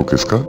僕ですか？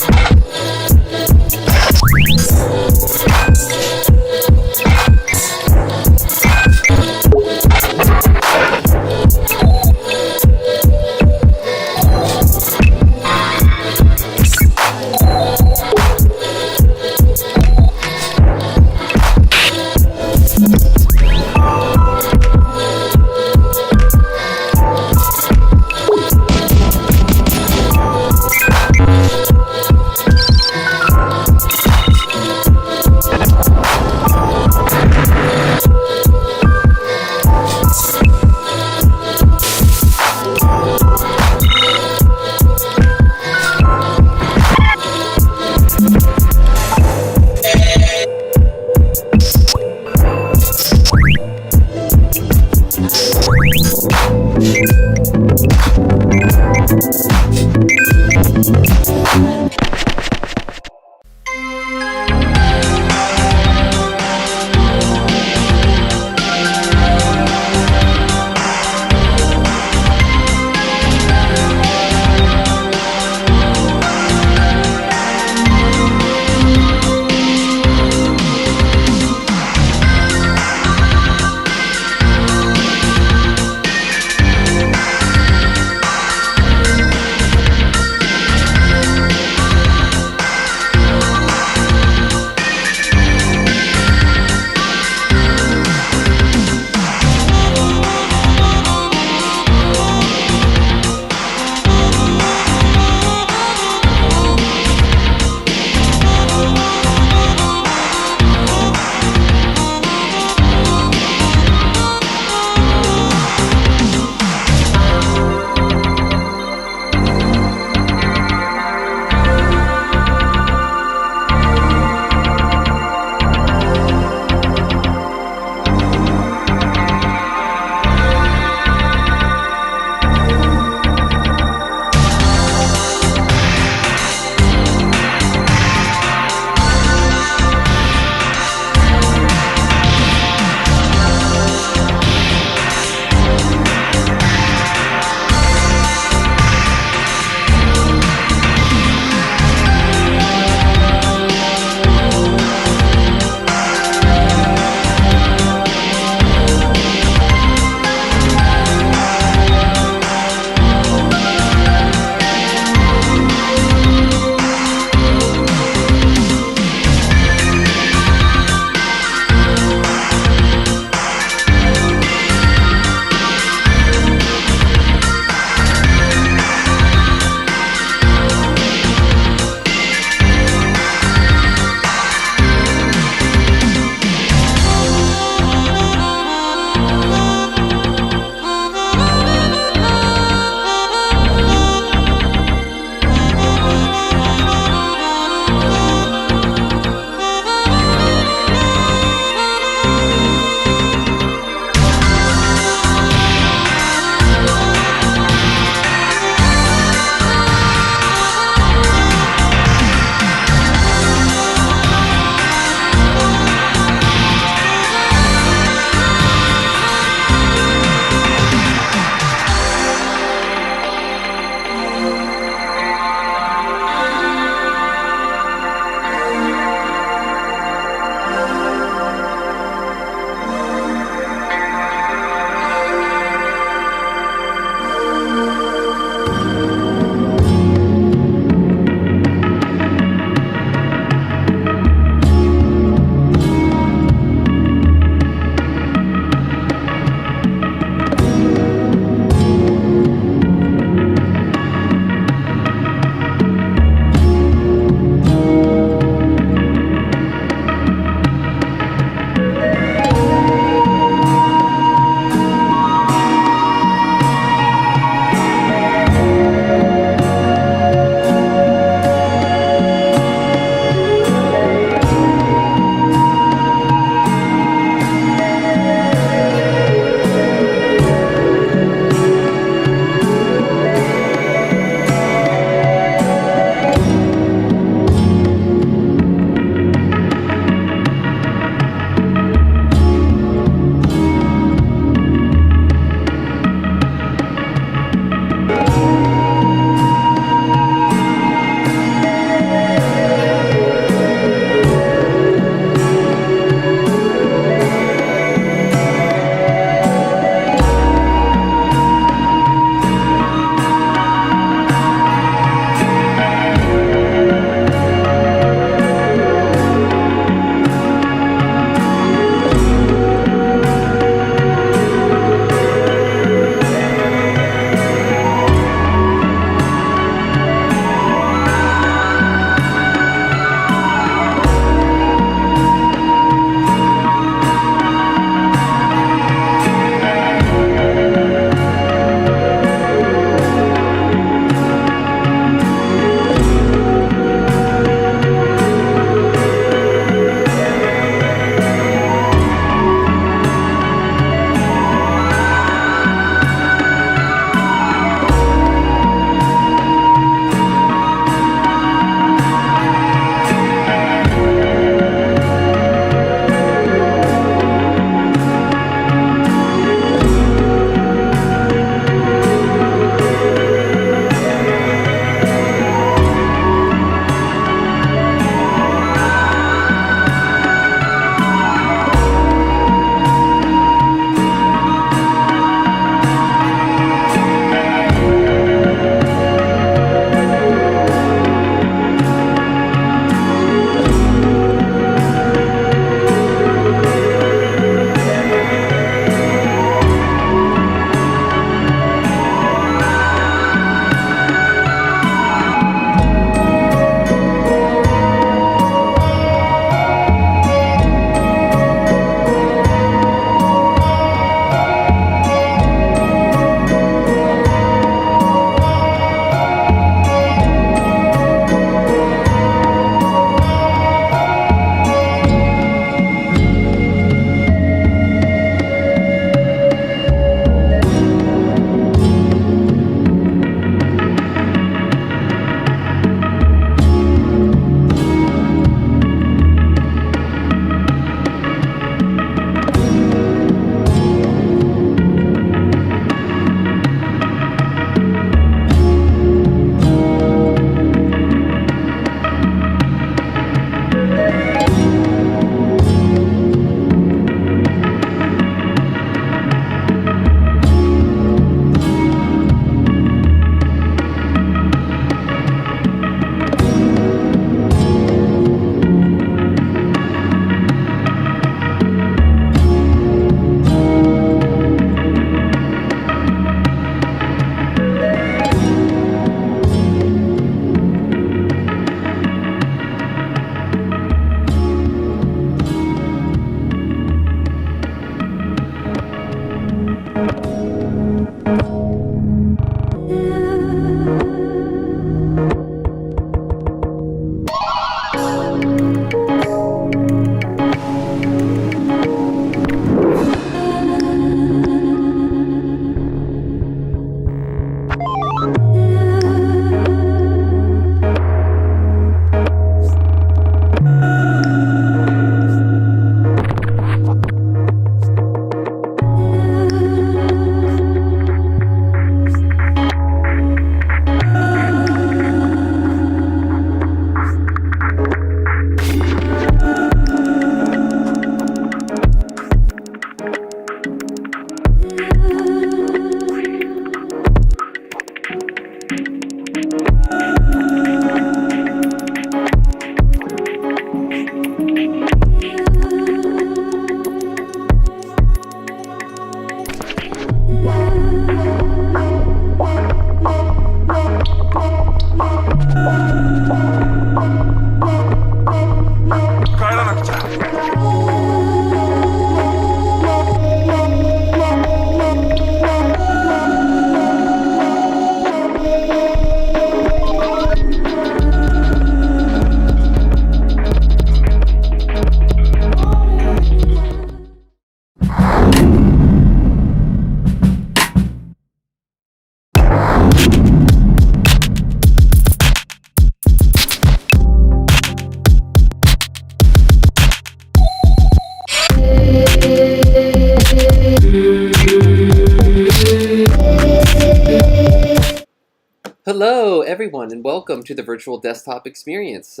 Hello, everyone, and welcome to the virtual desktop experience.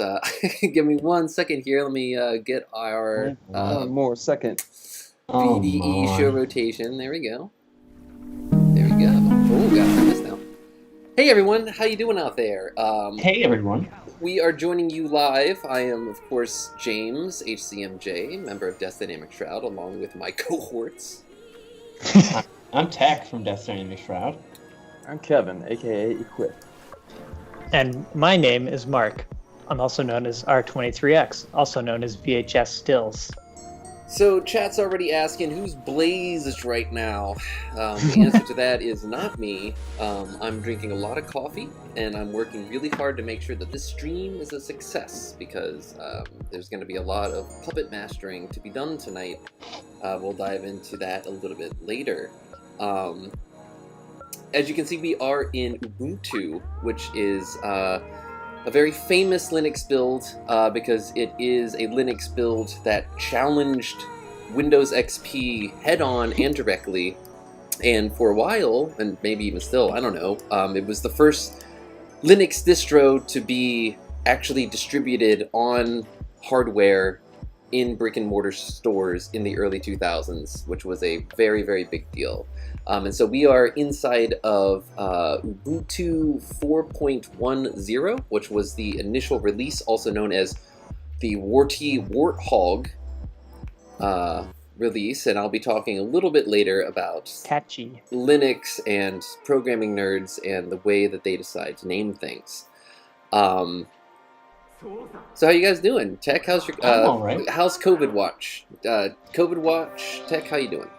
Give me 1 second here. Let me get our one more second. VDE show rotation. There we go. There we go. Oh, gotta turn this now. Hey, everyone. How you doing out there? Hey, everyone. We are joining you live. I am, of course, James, HCMJ, member of Death Dynamic Shroud, along with my cohorts. I'm Tech from Death Dynamic Shroud. I'm Kevin, aka Equip. And my name is Mark. I'm also known as R23X, also known as VHS Stills. So, chat's already asking who's blazed right now. The answer to that is not me. I'm drinking a lot of coffee, and I'm working really hard to make sure that this stream is a success, because there's going to be a lot of puppet mastering to be done tonight. We'll dive into that a little bit later. As you can see, we are in Ubuntu, which is a very famous Linux build because it is a Linux build that challenged Windows XP head-on and directly. And for a while, and maybe even still, I don't know, it was the first Linux distro to be actually distributed on hardware in brick-and-mortar stores in the early 2000s, which was a very, very big deal. And so we are inside of Ubuntu 4.10, which was the initial release, also known as the Warthog release, and I'll be talking a little bit later about Catchy. Linux and programming nerds and the way that they decide to name things. So how you guys doing? Tech, how's your all right. How's COVID watch? COVID watch, Tech, how you doing?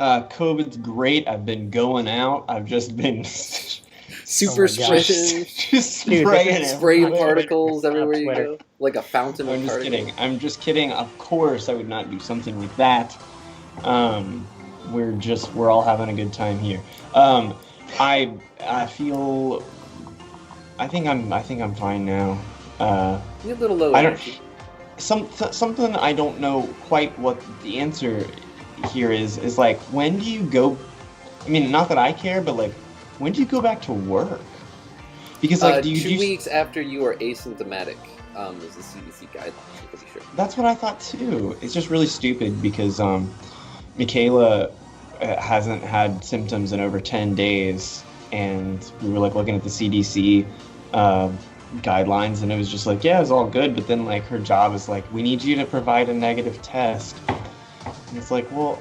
COVID's great. I've been going out. I've just been super spraying, just spraying particles everywhere you go, like a fountain of particles. Kidding. I'm just kidding. Of course, I would not do something like that. We're all having a good time here. I think I'm fine now. You're a little low. Something I don't know quite what the answer here is like, when do you go? I mean, not that I care, but like, when do you go back to work? Because like, 2 weeks after you are asymptomatic is the CDC guidelines. I'm pretty sure. That's what I thought too. It's just really stupid because Michaela hasn't had symptoms in over 10 days, and we were like looking at the CDC guidelines, and it was just like, yeah, it's all good, but then like her job is like, we need you to provide a negative test. And it's like, well,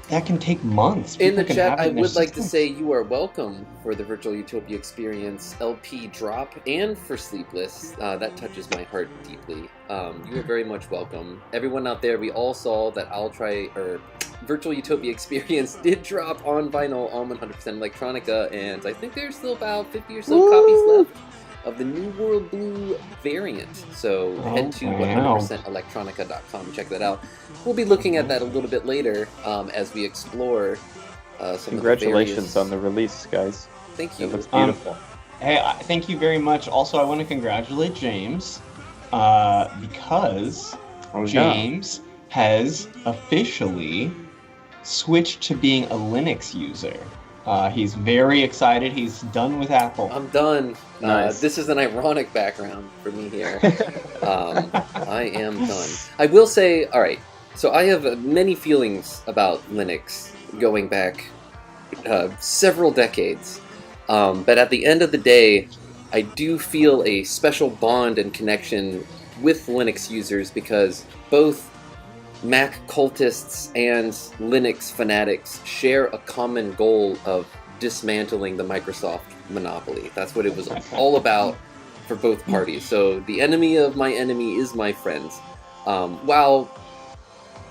that can take months. In the chat, I would like to say you are welcome for the Virtual Utopia Experience LP drop and for Sleepless. That touches my heart deeply. You are very much welcome. Everyone out there, we all saw that Virtual Utopia Experience did drop on vinyl on 100% Electronica, and I think there's still about 50 or so copies left of the New World Blue variant. So head to 100%electronica.com, check that out. We'll be looking at that a little bit later as we explore some Congratulations on the release, guys. Thank you. It looks beautiful. Hey, thank you very much. Also, I want to congratulate James because James has officially switched to being a Linux user. He's very excited. He's done with Apple. I'm done. Nice. This is an ironic background for me here. I am done. I will say, all right, so I have many feelings about Linux going back several decades. But at the end of the day, I do feel a special bond and connection with Linux users because both Mac cultists and Linux fanatics share a common goal of dismantling the Microsoft monopoly. That's what it was all about for both parties. So the enemy of my enemy is my friend. While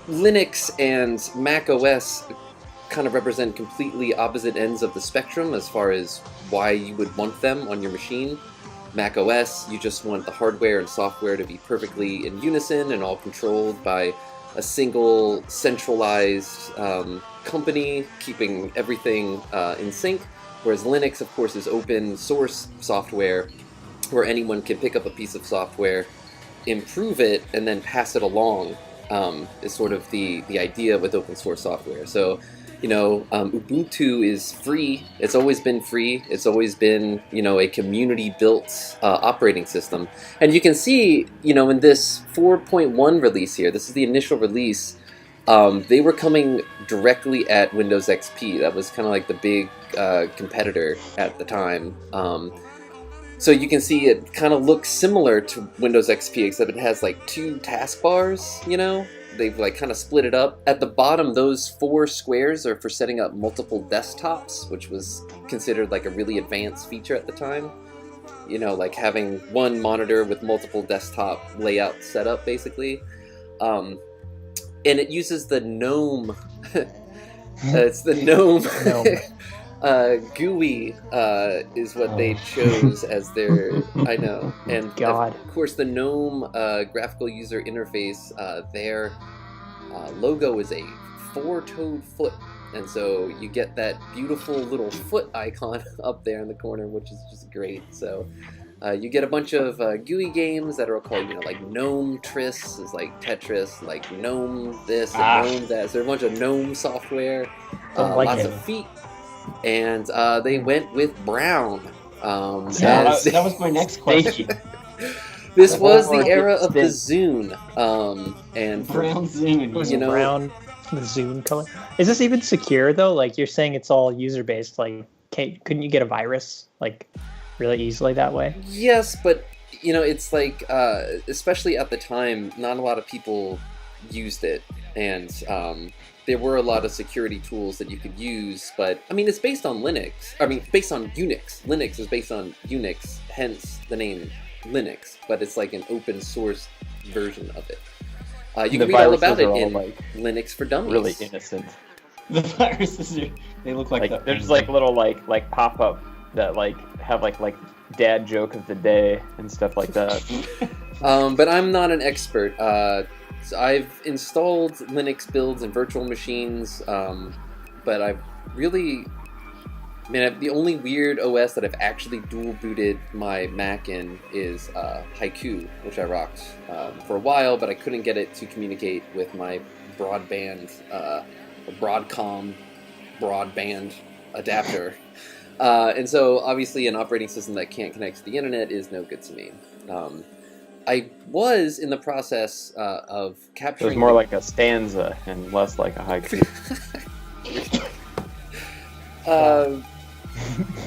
Linux and Mac OS kind of represent completely opposite ends of the spectrum as far as why you would want them on your machine. Mac OS, you just want the hardware and software to be perfectly in unison and all controlled by a single centralized company keeping everything in sync, whereas Linux, of course, is open source software where anyone can pick up a piece of software, improve it, and then pass it along, is sort of the idea with open source software. So, Ubuntu is free. It's always been free. It's always been, a community-built operating system. And you can see, in this 4.1 release here, this is the initial release, they were coming directly at Windows XP. That was kind of like the big competitor at the time. So you can see it kind of looks similar to Windows XP, except it has like 2 taskbars, They've like kind of split it up. At the bottom, those 4 squares are for setting up multiple desktops, which was considered like a really advanced feature at the time. Like having one monitor with multiple desktop layout setup, basically. And it uses the GNOME. It's the GNOME. GUI is what they chose as their, I know, and God. Of course the GNOME graphical user interface, their logo is a 4-toed foot, and so you get that beautiful little foot icon up there in the corner, which is just great. So you get a bunch of GUI games that are called, like GNOME Tris is like Tetris, like GNOME this and GNOME that. So there's a bunch of GNOME software, lots of feet. And they went with Brown. That was my next question. This was the era of the Zune. And Brown Zune. Brown, the Zune color. Is this even secure though? Like you're saying, it's all user based. Like, couldn't you get a virus like really easily that way? Yes, but it's like especially at the time, not a lot of people used it, and there were a lot of security tools that you could use, but it's based on Linux. Based on Unix. Linux is based on Unix, hence the name Linux, but it's like an open source version of it. You can read all about it in Linux for Dummies. Really innocent. The viruses they look like that. There's like little like pop up that like have like dad joke of the day and stuff like that. But I'm not an expert. So I've installed Linux builds and virtual machines, but I've really, the only weird OS that I've actually dual booted my Mac in is Haiku, which I rocked for a while, but I couldn't get it to communicate with my broadband, Broadcom broadband adapter. And so obviously an operating system that can't connect to the internet is no good to me. I was in the process of capturing... It was more like a stanza and less like a haiku.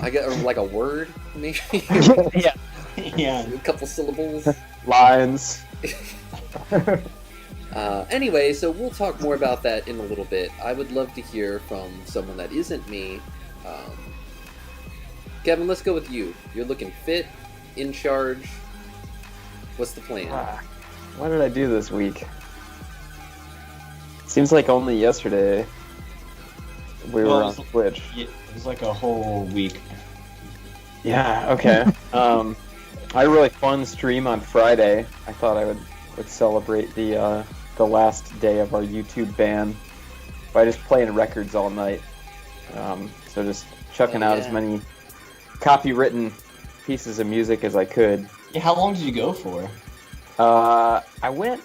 I got like a word, maybe? Yeah. A couple syllables. Lines. Anyway, so we'll talk more about that in a little bit. I would love to hear from someone that isn't me. Kevin, let's go with you. You're looking fit, in charge. What's the plan? What did I do this week? Seems like only yesterday we were on Twitch. It was like a whole week. Yeah, okay. I had a really fun stream on Friday. I thought I would celebrate the last day of our YouTube ban by just playing records all night. So just chucking out as many copywritten pieces of music as I could. Yeah, how long did you go for? I went,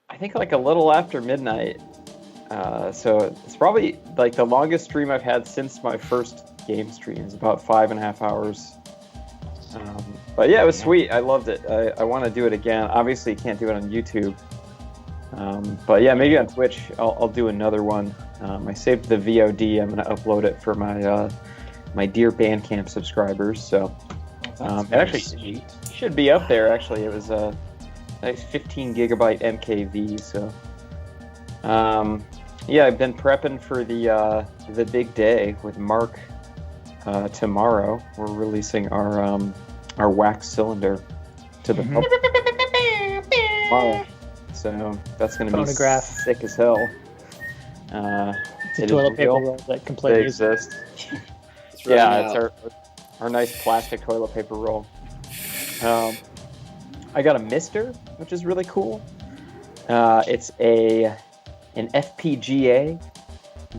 I think like a little after midnight. So it's probably like the longest stream I've had since my first game stream. It's about 5.5 hours. But yeah, it was sweet. I loved it. I want to do it again. Obviously, you can't do it on YouTube. But yeah, maybe on Twitch I'll do another one. I saved the VOD. I'm going to upload it for my dear Bandcamp subscribers. So it actually should be up there. Actually, it was a nice 15 gigabyte MKV. So yeah, I've been prepping for the big day with Mark. Tomorrow we're releasing our wax cylinder to the public. Tomorrow. so that's going to be Phonograph. sick as hell. It's a It is toilet paper real. roll that They completely exist. It's running Yeah, out. it's our nice plastic toilet paper roll. I got a Mister, which is really cool. It's an FPGA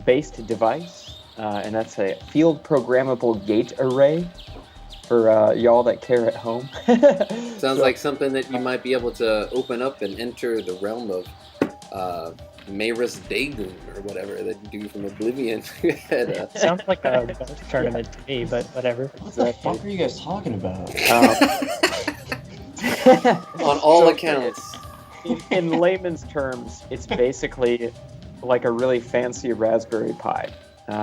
based device, and that's a field programmable gate array for y'all that care at home. Sounds like something that you might be able to open up and enter the realm of Maris Dagon or whatever that you do from Oblivion. sounds like a golf tournament to me, but whatever. What the fuck are you guys talking about? On all So, accounts. in layman's terms, it's basically like a really fancy Raspberry Pi.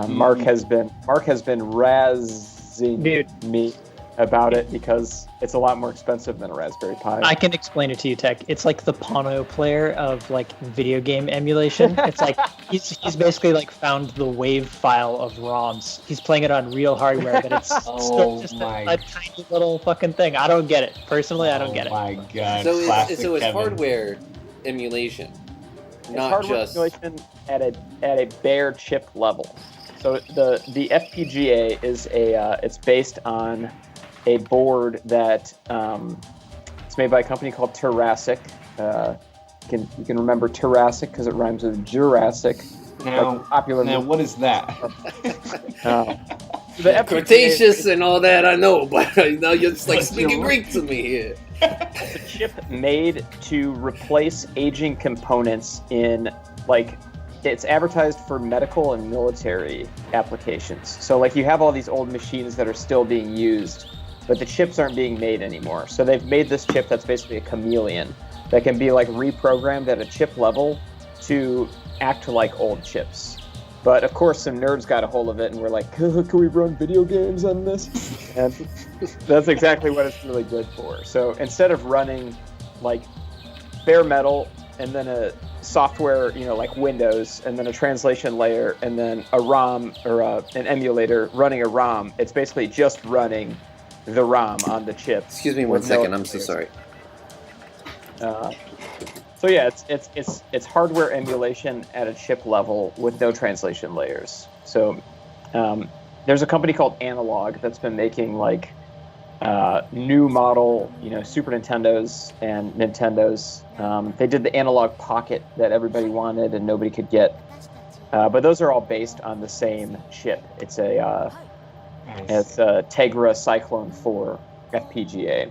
Mark has been razzing me about it because it's a lot more expensive than a Raspberry Pi. I can explain it to you, Tech. It's like the Pono player of like video game emulation. It's like he's basically like found the wave file of ROMs. He's playing it on real hardware, but it's still just a tiny little fucking thing. I don't get it. Personally, I don't get it. Oh my god. So Classic it's Kevin. hardware emulation, It's not hardware just. emulation at a bare chip level. So the FPGA is it's based on a board that it's made by a company called Jurassic. You can remember Jurassic because it rhymes with Jurassic. Now, like popular now what is that? The FPGA Cretaceous and all that I know, but now you're just like speaking Greek to me here. It's a chip made to replace aging components in, like, it's advertised for medical and military applications. So, like, you have all these old machines that are still being used, but the chips aren't being made anymore. So they've made this chip that's basically a chameleon that can be, like, reprogrammed at a chip level to act like old chips. But, of course, some nerds got a hold of it and were like, can we run video games on this? And that's exactly what it's really good for. So instead of running, like, bare metal and then a software, like Windows, and then a translation layer, and then a ROM or an emulator running a ROM, it's basically just running the ROM on the chip. Excuse me one second, I'm so sorry. So yeah, it's hardware emulation at a chip level with no translation layers. So there's a company called Analog that's been making like new model, Super Nintendos and Nintendos. They did the Analog Pocket that everybody wanted and nobody could get, but those are all based on the same chip. It's a Tegra Cyclone 4 FPGA.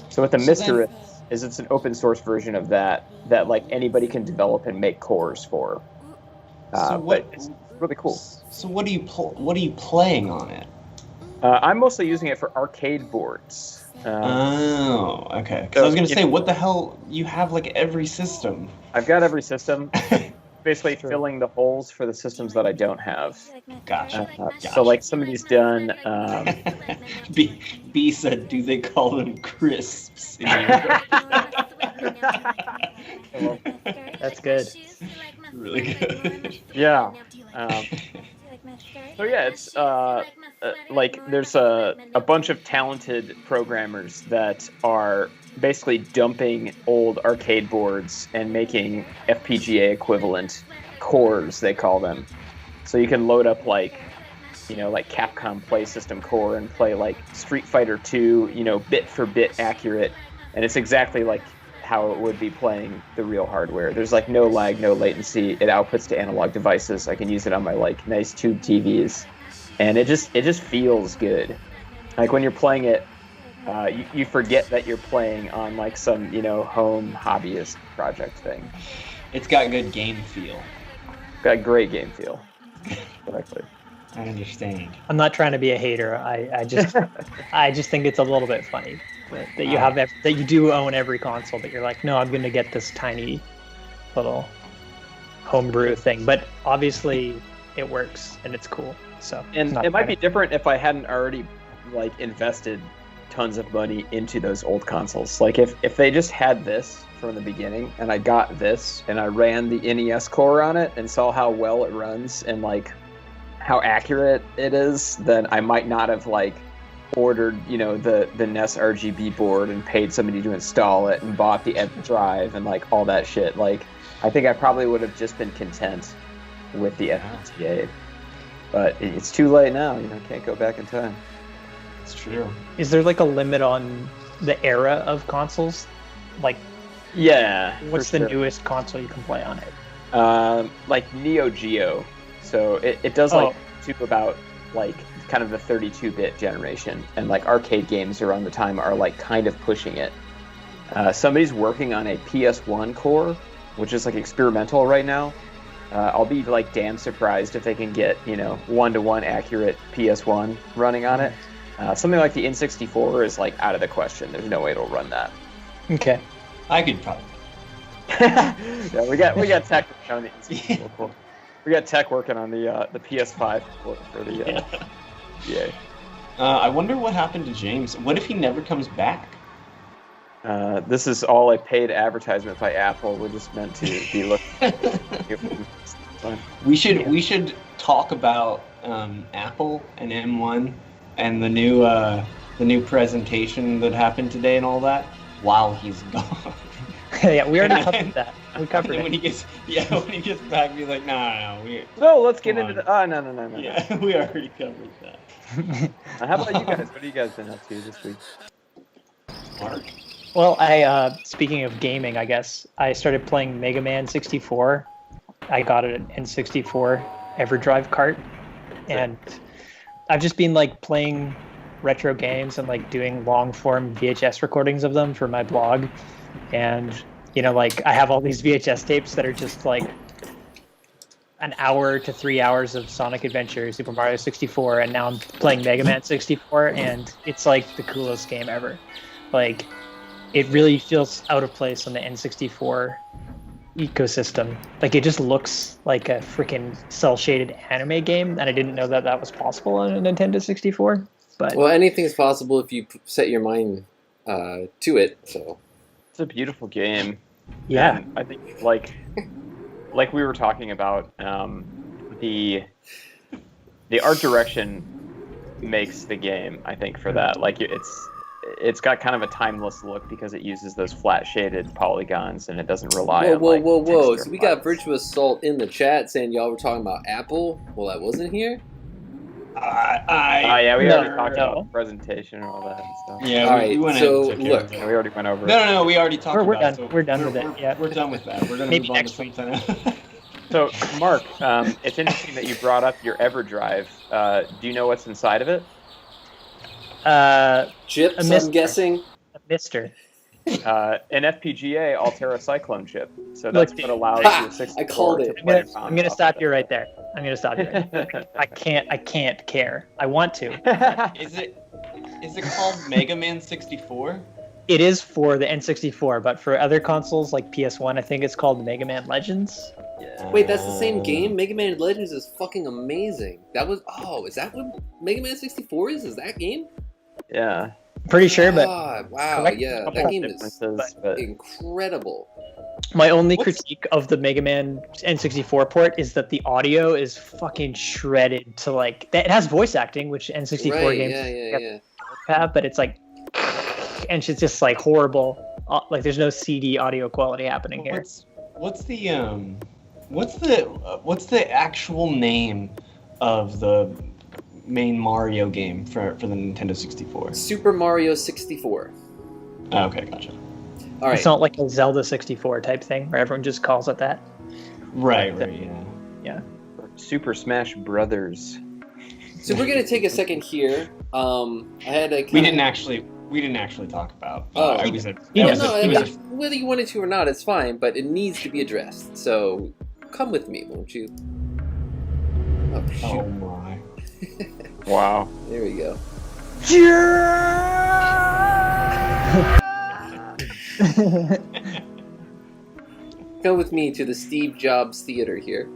So what the Mister is it's an open source version of that like anybody can develop and make cores for. But it's really cool. So what are you playing on it? I'm mostly using it for arcade boards. Oh, okay. Because I was gonna say, what the hell? You have like every system. I've got every system. Basically filling the holes for the systems that I don't have. Gotcha. So like somebody's done. B said, "Do they call them crisps?" That's good. Really good. Yeah. So yeah, it's like there's a bunch of talented programmers that are basically dumping old arcade boards and making FPGA equivalent cores, they call them. So you can load up like Capcom Play System core and play like Street Fighter 2, bit for bit accurate, and it's exactly like how it would be playing the real hardware. There's like no lag, no latency. It outputs to analog devices. I can use it on my like nice tube TVs, and it just feels good. Like when you're playing it, you forget that you're playing on like some home hobbyist project thing. It's got good game feel. Got great game feel. Exactly. I understand. I'm not trying to be a hater. I just think it's a little bit funny that you have that you do own every console, but you're like, no, I'm going to get this tiny little homebrew thing. But obviously, it works and it's cool. So and it might be different if I hadn't already like invested tons of money into those old consoles. Like if they just had this from the beginning and I got this and I ran the NES core on it and saw how well it runs and like how accurate it is, then I might not have like ordered, the NES RGB board and paid somebody to install it and bought the drive and like all that shit, like I think I probably would have just been content with the FPGA. But it's too late now, can't go back in time. It's true. Is there like a limit on the era of consoles? Like, yeah. What's the sure. newest console you can play on it? Like Neo Geo. So it does like to about like kind of the 32-bit generation, and like arcade games around the time are like kind of pushing it. Somebody's working on a PS1 core, which is like experimental right now. I'll be like damn surprised if they can get 1-to-1 accurate PS1 running on it. Something like the N64 is like out of the question. There's no way it'll run that. Okay. I could probably. Yeah, we got tech working on the N64. We got tech working on the PS5 for the PA. I wonder what happened to James. What if he never comes back? This is all a paid advertisement by Apple. We're just meant to be looking. We should talk about Apple and M1 and the new presentation that happened today and all that while he's gone. Yeah, we already covered that. We covered it. When he gets back, be like, no, let's get into the. Oh, no. Yeah, we already covered that. How about you guys? What have you guys been up to this week? Mark? Well, I speaking of gaming, I guess I started playing Mega Man 64. I got an N64 EverDrive cart, and I've just been like playing retro games and like doing long form VHS recordings of them for my blog. And like I have all these VHS tapes that are just like an hour to 3 hours of Sonic Adventure, Super Mario 64, and now I'm playing Mega Man 64, and it's like the coolest game ever. Like, it really feels out of place on the N64 ecosystem. Like, it just looks like a freaking cel-shaded anime game, and I didn't know that was possible on a Nintendo 64. But well, anything's possible if you set your mind to it. So it's a beautiful game. Yeah, and I think like we were talking about, the art direction makes the game. I think for that, like it's got kind of a timeless look because it uses those flat shaded polygons and it doesn't rely on whoa. So we got Virtuous Salt in the chat saying y'all were talking about Apple. Well, I wasn't here. Yeah, we already talked about the presentation and all that and stuff. Yeah, all right. We went so ahead and look, we already went over it. No, we already talked we're about done. it. We're done with it. Yeah, we're done with that. We're gonna Maybe move on to next week. something else. So, Mark, it's interesting that you brought up your EverDrive. Do you know what's inside of it? chips. Mister. I'm guessing. Mister. An FPGA Altera Cyclone chip. So that's what allows your 64 I called it. to play I'm gonna stop you right there. I can't care. I want to. Is it called Mega Man 64? It is for the N64, but for other consoles like PS1, I think it's called Mega Man Legends. Wait, that's the same game? Mega Man Legends is fucking amazing. Is that what Mega Man 64 is? Is that game? Yeah. Pretty sure, but God, wow, correct- yeah, that game is incredible. my only critique of the Mega Man N64 port is that the audio is fucking shredded to like... It has voice acting, which N64 Right, games have, but it's like... And it's just like horrible. Like there's no CD audio quality happening here. What's the actual name of the main Mario game for the Nintendo 64? Super Mario 64. Oh, okay, gotcha. All right. It's not like a Zelda 64 type thing where everyone just calls it that. Right, Yeah. Super Smash Brothers. So we're gonna take a second here. We didn't actually talk about. Whether you wanted to or not, it's fine, but it needs to be addressed. So come with me, won't you? Oh shoot! Oh my! Wow. There we go. Come with me to the Steve Jobs Theater here.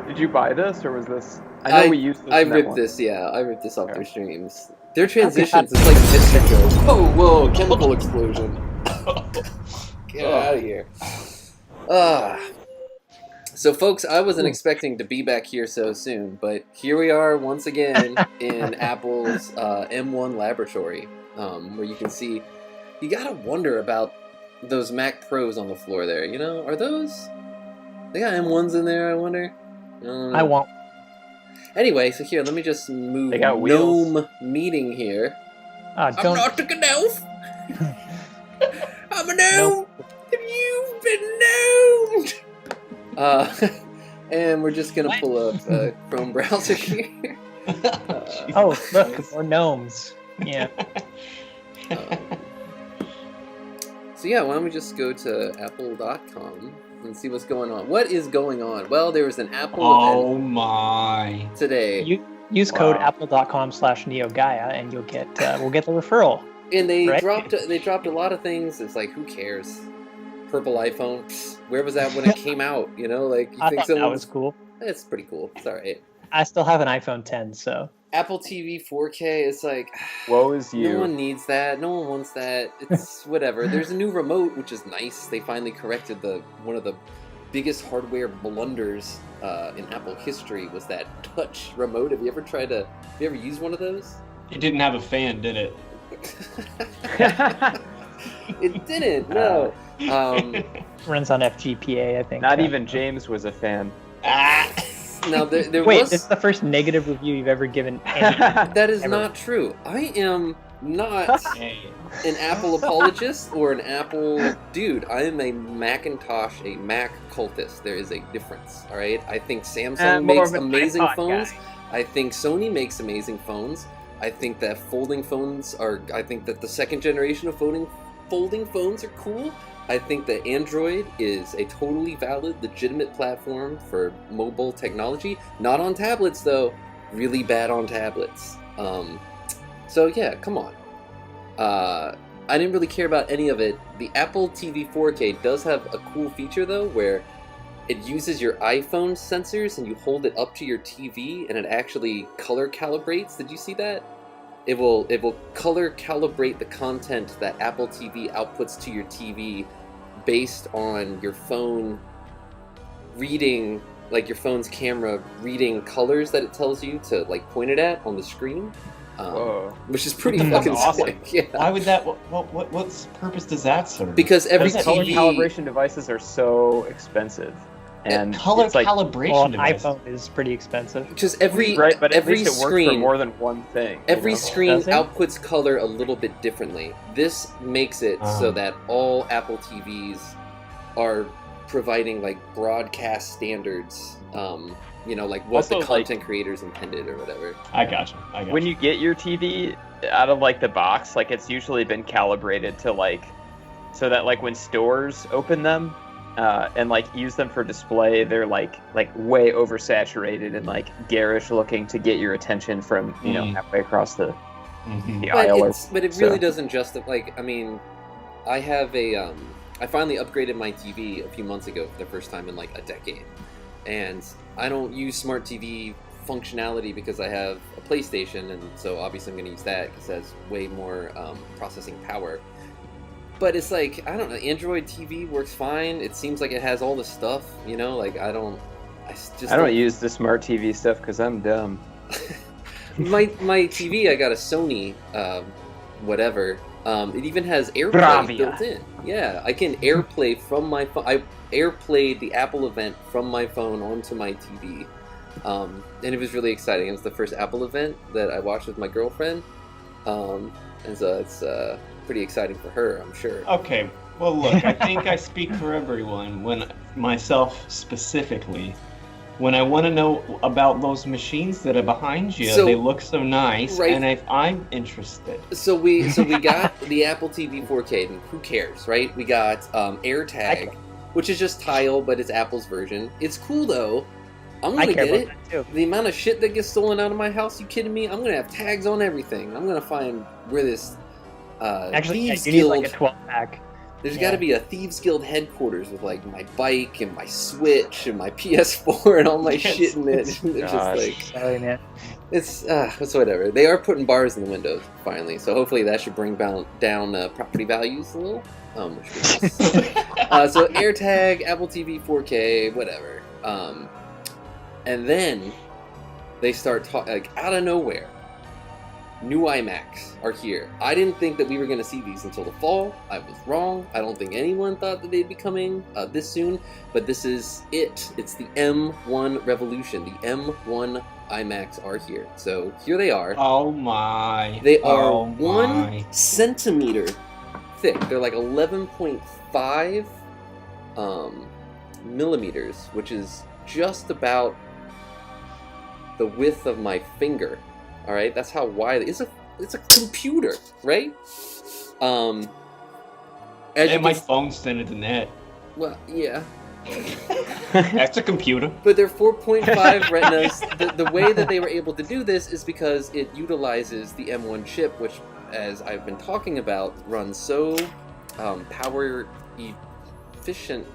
Did you buy this, or was this? I know we used this. I ripped this off their streams. Their transitions, it's like Mr. Joe. Whoa, chemical explosion. Get out of here. So, folks, I wasn't expecting to be back here so soon, but here we are once again in Apple's M1 laboratory, where you can see. You gotta wonder about those Mac Pros on the floor there. You know, are those? They got M1s in there. I wonder. I want. Anyway, so here, let me just move They got wheels. Gnome meeting here. I'm Don't. not a gnome. I'm a gnome. And you've been gnomed. And we're just gonna pull up a Chrome browser here. Oh, look, more gnomes. Yeah. So yeah, why don't we just go to apple.com and see what's going on. What is going on? Well, there was an Apple event my. today. Use code apple.com/Neo Gaia and you'll get we'll get the referral. And they Right? dropped a lot of things. It's like, who cares? Purple iPhone. Psst, where was that when it came out? You know, like, you I think thought that someone was cool. It's pretty cool. It's all right. I still have an iPhone 10, so Apple TV 4K. It's like, Woe is you. no one needs that. No one wants that. It's whatever. There's a new remote, which is nice. They finally corrected one of the biggest hardware blunders in Apple history was that touch remote. Have you ever used one of those? It didn't have a fan, did it? It didn't. No. runs on FGPA, I think. Not even James was a fan. Now there Wait, was. this is the first negative review you've ever given. Any... That is ever. not true. I am not an Apple apologist or an Apple dude. I am a Macintosh, a Mac cultist. There is a difference, all right? I think Samsung more makes of an amazing iPod phones. guy. I think Sony makes amazing phones. I think that folding phones are... I think that the second generation of folding phones are cool. I think that Android is a totally valid, legitimate platform for mobile technology. Not on tablets, though. Really bad on tablets. So yeah, come on. I didn't really care about any of it. The Apple TV 4K does have a cool feature, though, where it uses your iPhone sensors and you hold it up to your TV and it actually color calibrates. Did you see that? It will color calibrate the content that Apple TV outputs to your TV based on your phone reading, like your phone's camera reading colors that it tells you to like point it at on the screen. Whoa. Which is pretty That's fucking awesome. sick. Yeah. Why would that? What purpose does that serve? Because every What does Color TV calibration devices are so expensive. And color it's like, calibration Well, an device. iPhone is pretty expensive. just every right, but at every least it works screen for more than one thing. you every know? screen Does it? outputs color a little bit differently. This makes it so that all Apple TVs are providing like broadcast standards. You know, like what Also, the content creators intended or whatever. I gotcha. When you get your TV out of like the box, like it's usually been calibrated to like, so that like when stores open them and like use them for display, they're like way oversaturated and like garish looking to get your attention from you know halfway across the aisle. But it really doesn't justify. Like, I mean, I have a I finally upgraded my TV a few months ago for the first time in like a decade, and I don't use smart TV functionality because I have a PlayStation, and so obviously I'm going to use that because it has way more processing power. But it's like, I don't know, Android TV works fine. It seems like it has all the stuff, you know. Like I don't use the smart TV stuff because I'm dumb. my TV, I got a Sony, whatever. It even has AirPlay Bravia. built in. Yeah, I can AirPlay from my phone. I AirPlayed the Apple event from my phone onto my TV, and it was really exciting. It was the first Apple event that I watched with my girlfriend, and so it's pretty exciting for her, I'm sure. Okay, well look, I think I speak for everyone, when myself specifically, when I want to know about those machines that are behind you. So, they look so nice, right. and I'm interested. So we got the Apple TV 4K, and who cares, right? We got AirTag, which is just Tile, but it's Apple's version. It's cool though. I'm gonna get it. Too. The amount of shit that gets stolen out of my house, you kidding me? I'm gonna have tags on everything. I'm gonna find where this Actually, Thieves you need like Guild. a 12-pack. There's got to be a Thieves Guild headquarters with like my bike and my Switch and my PS4 and all my shit in it. It's just like, Sorry, man. it's whatever. They are putting bars in the windows finally, so hopefully that should bring down property values a little. Which would be nice. So AirTag, Apple TV 4K, whatever. And then they start talking, like, out of nowhere, new iMacs are here. I didn't think that we were going to see these until the fall. I was wrong. I don't think anyone thought that they'd be coming this soon, but this is it. It's the M1 revolution. The M1 iMacs are here. So here they are. Oh my. They are 1 centimeter thick. They're like 11.5 millimeters, which is just about the width of my finger. All right, that's how wide it's a computer, right? And my phone's thinner than that. Well, yeah. That's a computer. But they're 4.5 retinas. The way that they were able to do this is because it utilizes the M1 chip, which, as I've been talking about, runs so power efficient.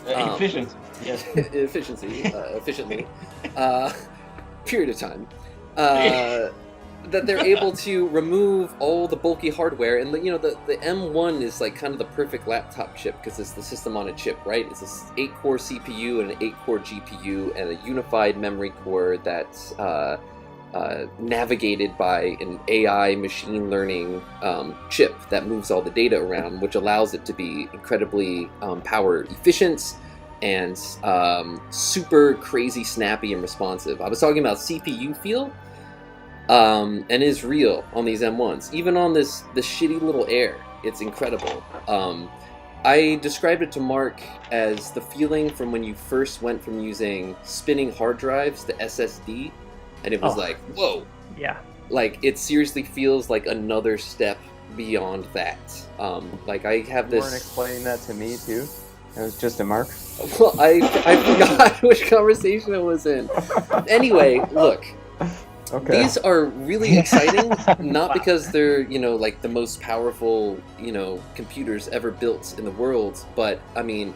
Efficiency. Yes. Efficiently. Period of time. That they're able to remove all the bulky hardware, and the M1 is like kind of the perfect laptop chip because it's the system on a chip, right? It's an 8-core CPU and an 8-core GPU and a unified memory core that's navigated by an AI machine learning chip that moves all the data around, which allows it to be incredibly power efficient and super crazy snappy and responsive. I was talking about CPU feel, and is real on these M1s. Even on this shitty little Air, it's incredible. I described it to Mark as the feeling from when you first went from using spinning hard drives to SSD, and it was like, whoa. Yeah. Like, it seriously feels like another step beyond that. Like, I have this... You weren't explaining that to me, too? It was just a Mark? Well, I forgot which conversation it was in. Anyway, look. Okay. These are really exciting, not because they're, like the most powerful, computers ever built in the world, but, I mean,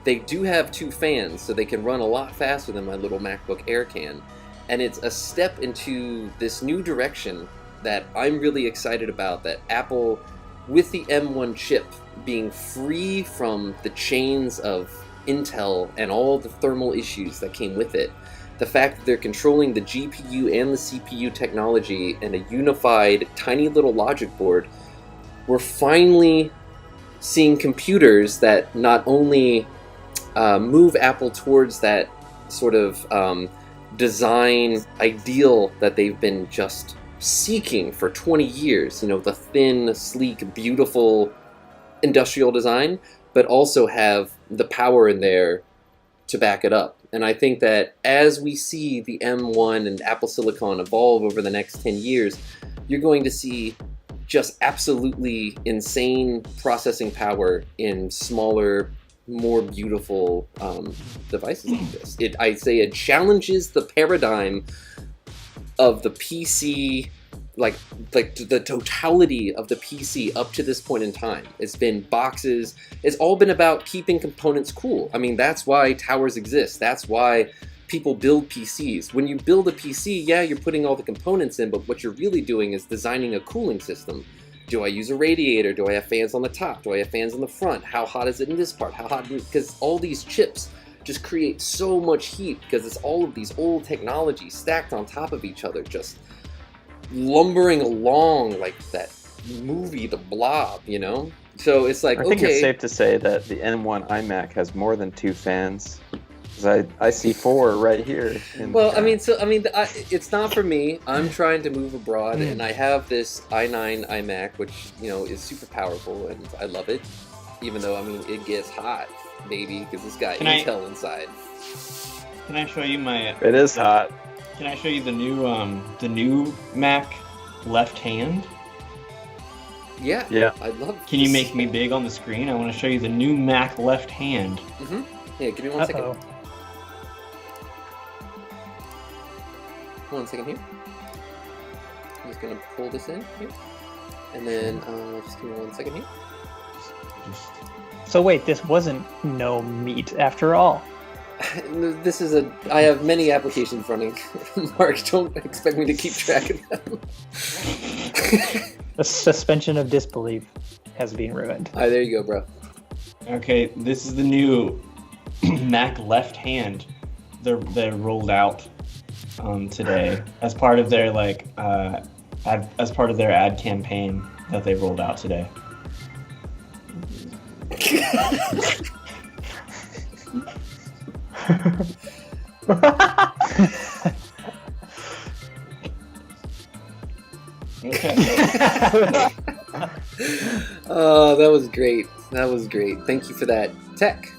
they do have 2 fans, so they can run a lot faster than my little MacBook Air can. And it's a step into this new direction that I'm really excited about, that Apple, with the M1 chip, being free from the chains of Intel and all the thermal issues that came with it, the fact that they're controlling the GPU and the CPU technology in a unified, tiny little logic board, we're finally seeing computers that not only move Apple towards that sort of design ideal that they've been just seeking for 20 years, the thin, sleek, beautiful industrial design, but also have the power in there to back it up. And I think that as we see the M1 and Apple Silicon evolve over the next 10 years, you're going to see just absolutely insane processing power in smaller, more beautiful devices like this. I'd say it challenges the paradigm of the PC, like the totality of the PC up to this point in time. It's been boxes. It's all been about keeping components cool. I mean, that's why towers exist. That's why people build PCs. When you build a PC, yeah, you're putting all the components in, but what you're really doing is designing a cooling system. Do I use a radiator? Do I have fans on the top? Do I have fans on the front? How hot is it in this part? How hot? Because all these chips just create so much heat because it's all of these old technologies stacked on top of each other, just lumbering along like that movie, The Blob, So it's like, I think it's safe to say that the M1 iMac has more than 2 fans. 'Cause I see 4 right here. Well, it's not for me. I'm trying to move abroad, and I have this i9 iMac, which is super powerful, and I love it. Even though it gets hot, baby, because it's got Intel inside. Can I show you my? It is hot. Can I show you the new Mac left hand? Yeah. Yeah. I'd love. Can you make me big on the screen? I want to show you the new Mac left hand. Mm-hmm. Yeah, give me 1 second. 1 second here. I'm just gonna pull this in here, and then just give me 1 second here. So wait, this wasn't no meat after all. This is I have many applications running. Mark, don't expect me to keep track of them. The suspension of disbelief has been ruined. All right, there you go, bro. Okay, this is the new Mac left hand. They're rolled out today as part of their as part of their ad campaign that they rolled out today. Okay. Oh, that was great. That was great. Thank you for that, Tech.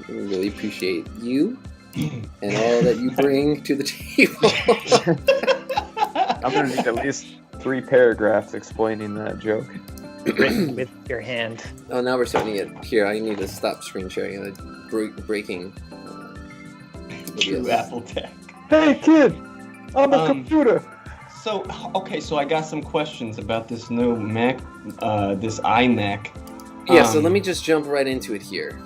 We really appreciate you and all that you bring to the table. I'm gonna need at least 3 paragraphs explaining that joke. Written with your hand. Oh, now we're starting to get here. I need to stop screen sharing. Breaking. True Apple Tech. Hey kid, I'm a computer. So I got some questions about this new Mac, this iMac. Yeah, so let me just jump right into it here.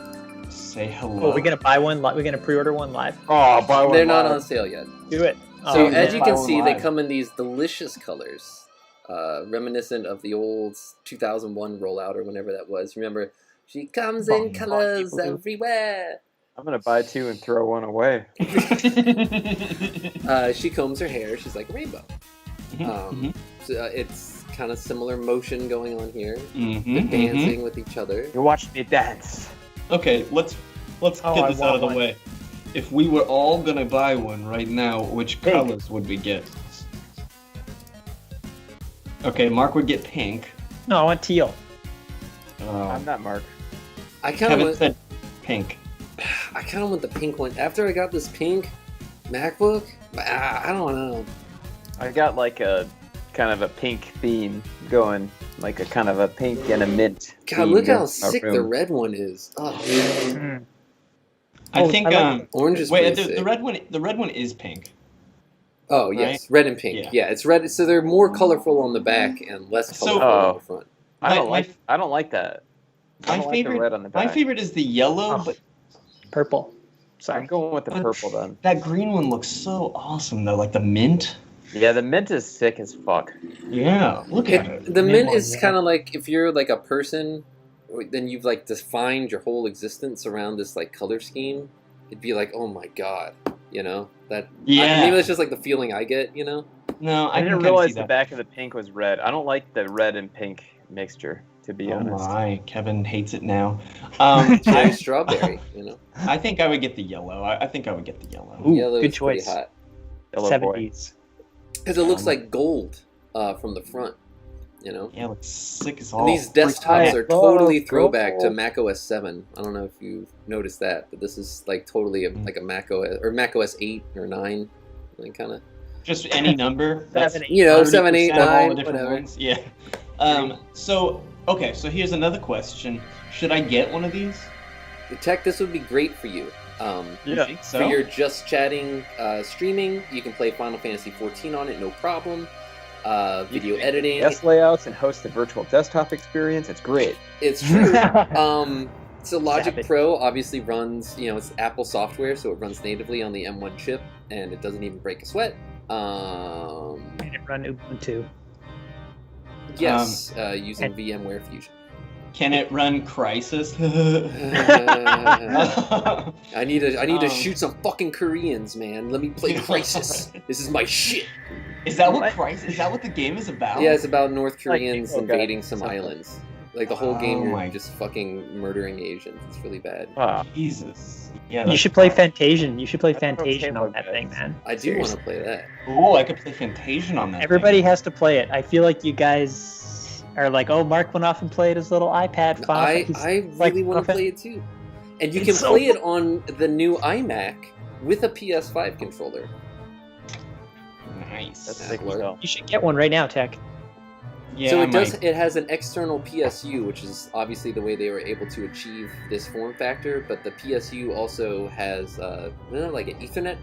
Say hello. Oh, we're gonna buy one. We're gonna pre-order one live. Oh, buy one. They're not on sale yet. Do it. So Oh, as you can buy one see, they live. come in these delicious colors, reminiscent of the old 2001 rollout or whenever that was. Remember, she comes in colors everywhere. I'm gonna buy 2 and throw 1 away. She combs her hair. She's like a rainbow. So, it's kind of similar motion going on here. They're dancing with each other. You watch me dance. Okay, let's get this out of the way. If we were all gonna buy one right now, which colors would we get? Okay, Mark would get pink. No, I want teal. I'm not Mark. I kind Kevin of said pink. want the pink one. After I got this pink MacBook, I don't know. I got like a kind of a pink theme going, like a kind of a pink and a mint. God, theme look how going sick around. the red one is. Oh, I think orange is wait, pretty sick. the red one is pink. Oh yes, red and pink. Yeah. Yeah, it's red. So they're more colorful on the back and less colorful on the front. I don't My- like that. I don't like the red on the back. My favorite is the yellow, but Purple. Sorry. I'm going with the purple then. that green one looks so awesome though, like the mint. Yeah, the mint is sick as fuck. Yeah, look at it. The mint is yeah. kind of like if you're like a person, then you've like defined your whole existence around this like color scheme. It'd be like, oh my god, you know that. Yeah. Maybe that's just like the feeling I get, you know. No, I can didn't kinda realize see the that. back of the pink was red. I don't like the red and pink mixture, to be Oh honest. my, Kevin hates it now. Cherry strawberry, you know. I think I would get the yellow. I think I would get the yellow. Ooh, Yellow good is pretty choice. hot Yellow boy. 70s. because it looks like gold from the front, you know. Yeah, it looks sick as all. And these desktops are Oh, totally throwback to gold. Mac OS 7. I don't know if you've noticed that, but this is like totally like a Mac OS or Mac OS 8 or 9, like kind of. Just any number. That's 7, 8. You know, 30% 7, 8, of all 9, the different whatever. ones. Yeah. So here's another question. Should I get one of these? The tech, this would be great for you. You Yeah. think so? For your just chatting streaming, you can play Final Fantasy 14 on it, no problem. Video editing, Guest layouts and host the virtual desktop experience. It's great. it's true. So Logic Savage. Pro obviously runs, it's Apple software, so it runs natively on the M1 chip, and it doesn't even break a sweat. And it run Ubuntu. Yes, using VMware Fusion. Can it run Crisis? I need to shoot some fucking Koreans, man. Let me play Crisis. This is my shit. Is that what Crisis? Is that what the game is about? Yeah, it's about North Koreans okay. invading some islands. Like the whole game, Oh you're my- just fucking murdering Asians. It's really bad. Wow. Jesus. Yeah. You that's should play fun. Fantasian. You should play That's okay Fantasian on with that that. thing, man. I do want Seriously. to play that. Oh, I could play Fantasian on that. Everybody thing. has to play it. I feel like you guys are like, oh, Mark went off and played his little iPad file. I He's really like, want to play it too. And you It's can so play it on the new iMac with a PS5 controller. Nice. That's Yeah, sick as Lord. hell. You should get one right now, Tech. Yeah. So I it does. might. It has an external PSU, which is obviously the way they were able to achieve this form factor. But the PSU also has, like an Ethernet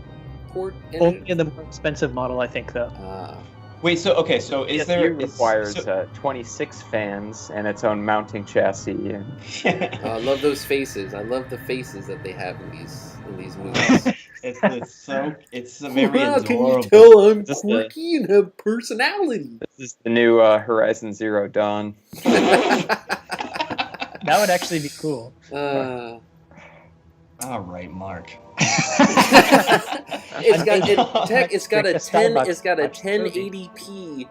port in Only it. in the more expensive model, I think, though. Wait. So okay. So is Yes, there? it requires so- 26 fans and its own mounting chassis. And I love those faces. I love the faces that they have in these movies. it's a very Wow, adorable. can you tell I'm Just the- quirky and have personality? this is the new Horizon Zero Dawn. That, That would actually be cool. Uh, Um, I need to. I need to shoot some fucking Koreans in a personality. This is my shit. This is my shit. Is All right, Mark. It's got a Drink a 1080p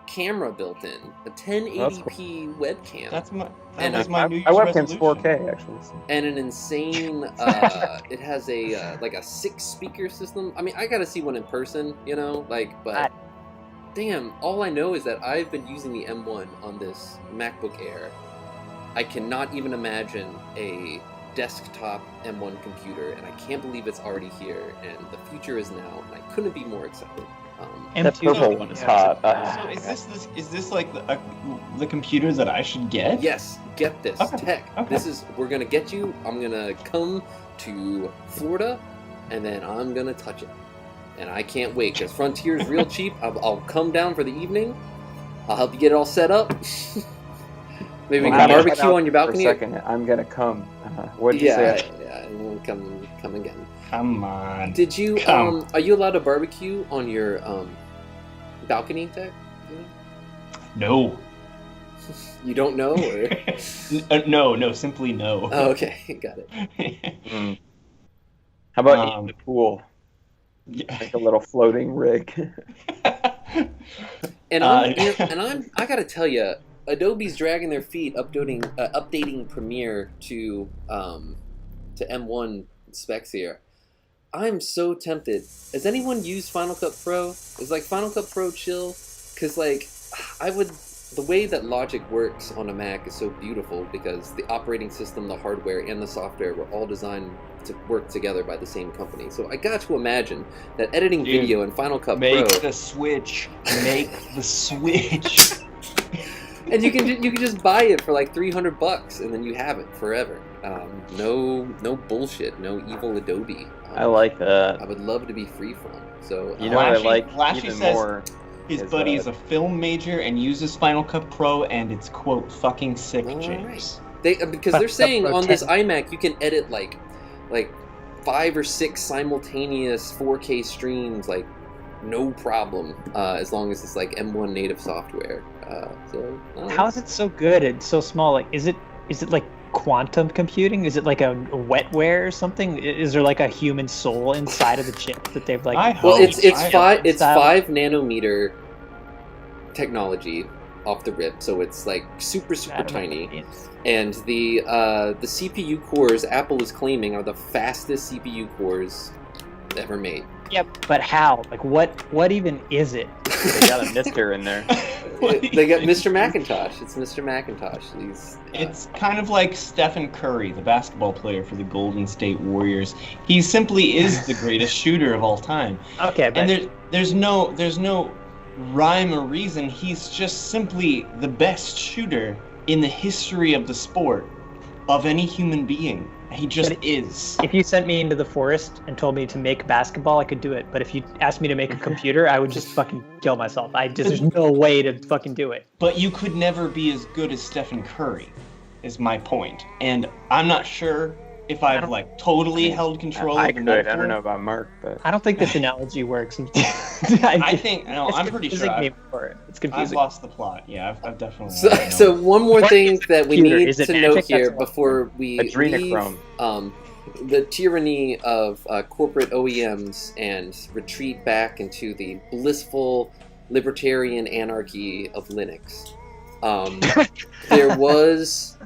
camera built in, a 1080p webcam. That And was my New Year's my webcam's resolution. 4K actually. So. And an insane it has a like a 6-speaker system. I mean, I gotta see one in person, you know, like, but damn, all I know is that I've been using the M1 on this MacBook Air. I cannot even imagine a desktop M1 computer, and I can't believe it's already here, and the future is now, and I couldn't be more excited. That purple one is hot. So is this like the computer that I should get? Yes, get this. Okay. Tech. Okay. We're gonna get you. I'm gonna come to Florida, and then I'm gonna touch it. And I can't wait, because Frontier is real cheap. I'll come down for the evening. I'll help you get it all set up. Maybe we can barbecue on your balcony. For a second, I'm gonna come. What'd you say? Yeah, we'll come again. Come on. Did you are you allowed to barbecue on your balcony, Tech? No. You don't know, or No, simply no. oh, okay, got it. How about in the pool? Like a little floating rig. And I gotta tell you, Adobe's dragging their feet updating Premiere to M1 specs here. I'm so tempted. Has anyone used Final Cut Pro? Is like Final Cut Pro chill? Because like the way that Logic works on a Mac is so beautiful because the operating system, the hardware, and the software were all designed to work together by the same company. So I got to imagine that editing video in Final Cut Pro. Make the switch. And you can just buy it for like $300 and then you have it forever. No bullshit. No evil Adobe. I like that. I would love to be freeform. So You know what I like Flashy even says more? His buddy is a film major and uses Final Cut Pro, and it's quote fucking sick, James. Because they're saying on this iMac you can edit like 5 or 6 simultaneous 4K streams like no problem, as long as it's like M1 native software. How is it so good and so small? Like, is it like quantum computing? Is it like a wetware or something? Is there like a human soul inside of the chip that they've like? It's 5 nanometer technology off the rip, so it's like super tiny. And the CPU cores Apple is claiming are the fastest CPU cores ever made. Yep, but how? Like, what even is it? They got a Mister in there. They got Mr. Macintosh. It's Mr. Macintosh. It's kind of like Stephen Curry, the basketball player for the Golden State Warriors. He simply is the greatest shooter of all time. Okay, but and there's no rhyme or reason. He's just simply the best shooter in the history of the sport of any human being. He just is. If you sent me into the forest and told me to make basketball, I could do it. But if you asked me to make a computer, I would just fucking kill myself. There's no way to fucking do it. But you could never be as good as Stephen Curry, is my point. And I'm not sure if I've like totally held control of the metaphor. I don't know about Mark, but I don't think this analogy works. I'm pretty sure it's confusing. I've lost the plot. Yeah, I've definitely. So one more thing that we need to note here That's before we leave the tyranny of corporate OEMs and retreat back into the blissful libertarian anarchy of Linux. There was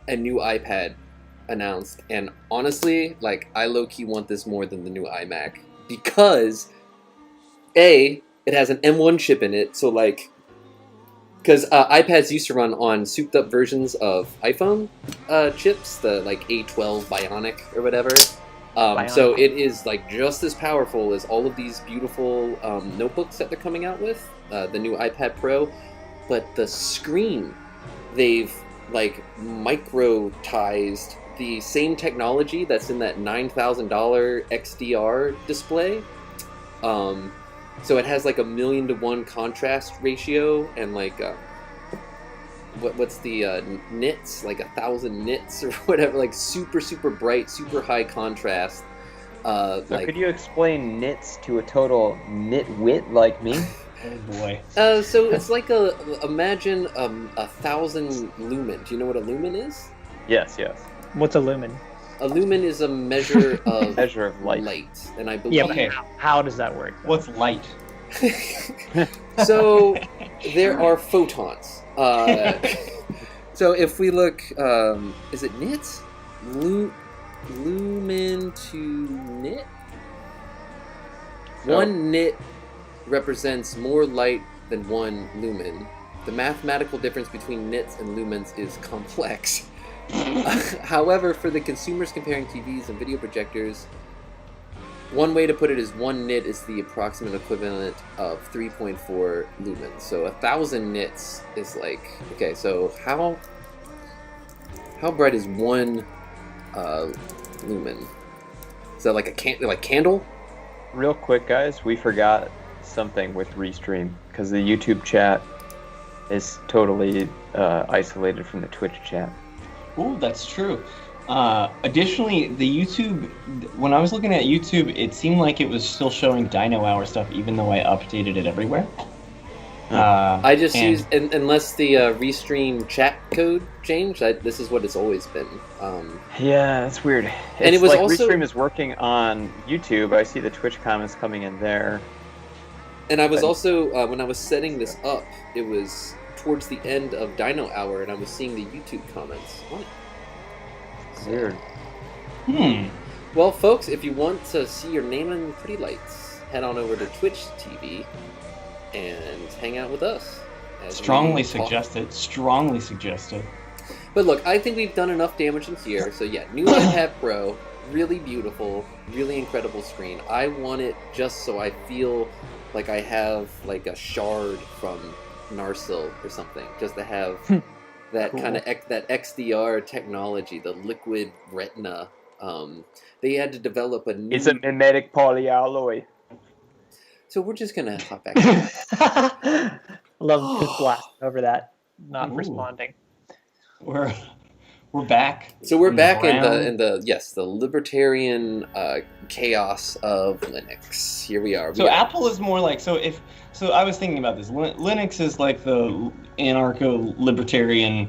a new iPad announced, and honestly, like, I low-key want this more than the new iMac, because it has an M1 chip in it, so like, because iPads used to run on souped up versions of iPhone chips, the like A12 Bionic or whatever. So it is like just as powerful as all of these beautiful notebooks that they're coming out with, the new iPad Pro, but the screen, they've like microtized the same technology that's in that $9,000 XDR display. So it has like 1,000,000 to 1 contrast ratio, and like what's the nits, like 1,000 nits or whatever, like super bright, super high contrast. So could you explain nits to a total nitwit like me? Oh boy. So it's like imagine 1,000 lumen. Do you know what a lumen is? Yes. What's a lumen? A lumen is a measure of light. and I believe. Yeah, but Okay. how does that work? What's light? So there are photons. So if we look, is it nits? Lumen to nit? So- One nit represents more light than one lumen. The mathematical difference between nits and lumens is complex. However, for the consumers comparing TVs and video projectors, one way to put it is one nit is the approximate equivalent of 3.4 lumens. So 1,000 nits is like, okay, so how bright is one lumen? Is that like a candle? Real quick, guys, we forgot something with Restream because the YouTube chat is totally isolated from the Twitch chat. Ooh, that's true. Additionally, the YouTube, when I was looking at YouTube, it seemed like it was still showing Dino Hour stuff, even though I updated it everywhere. I just used, unless the Restream chat code changed, this is what it's always been. Yeah, that's weird. And it was like also- Restream is working on YouTube. I see the Twitch comments coming in there. And I was also, when I was setting this up, it was towards the end of Dino Hour, and I was seeing the YouTube comments on it. So- Weird. Well, folks, if you want to see your name in pretty lights, head on over to Twitch TV and hang out with us. as Strongly we talk. suggested. Strongly suggested. But look, I think we've done enough damage in here. So yeah, new iPad Pro, really beautiful, really incredible screen. I want it just so I feel like I have like a shard from Narsil or something, just to have that Cool. kind of that XDR technology, the liquid retina. They had to develop a new. It's a mimetic polyalloy. So we're just gonna hop back. Love just blasting over that, not Ooh. responding. We're back. So we're back in Brown. the libertarian chaos of Linux. Here we are. So Apple is more like so I was thinking about this. Linux is like the anarcho-libertarian,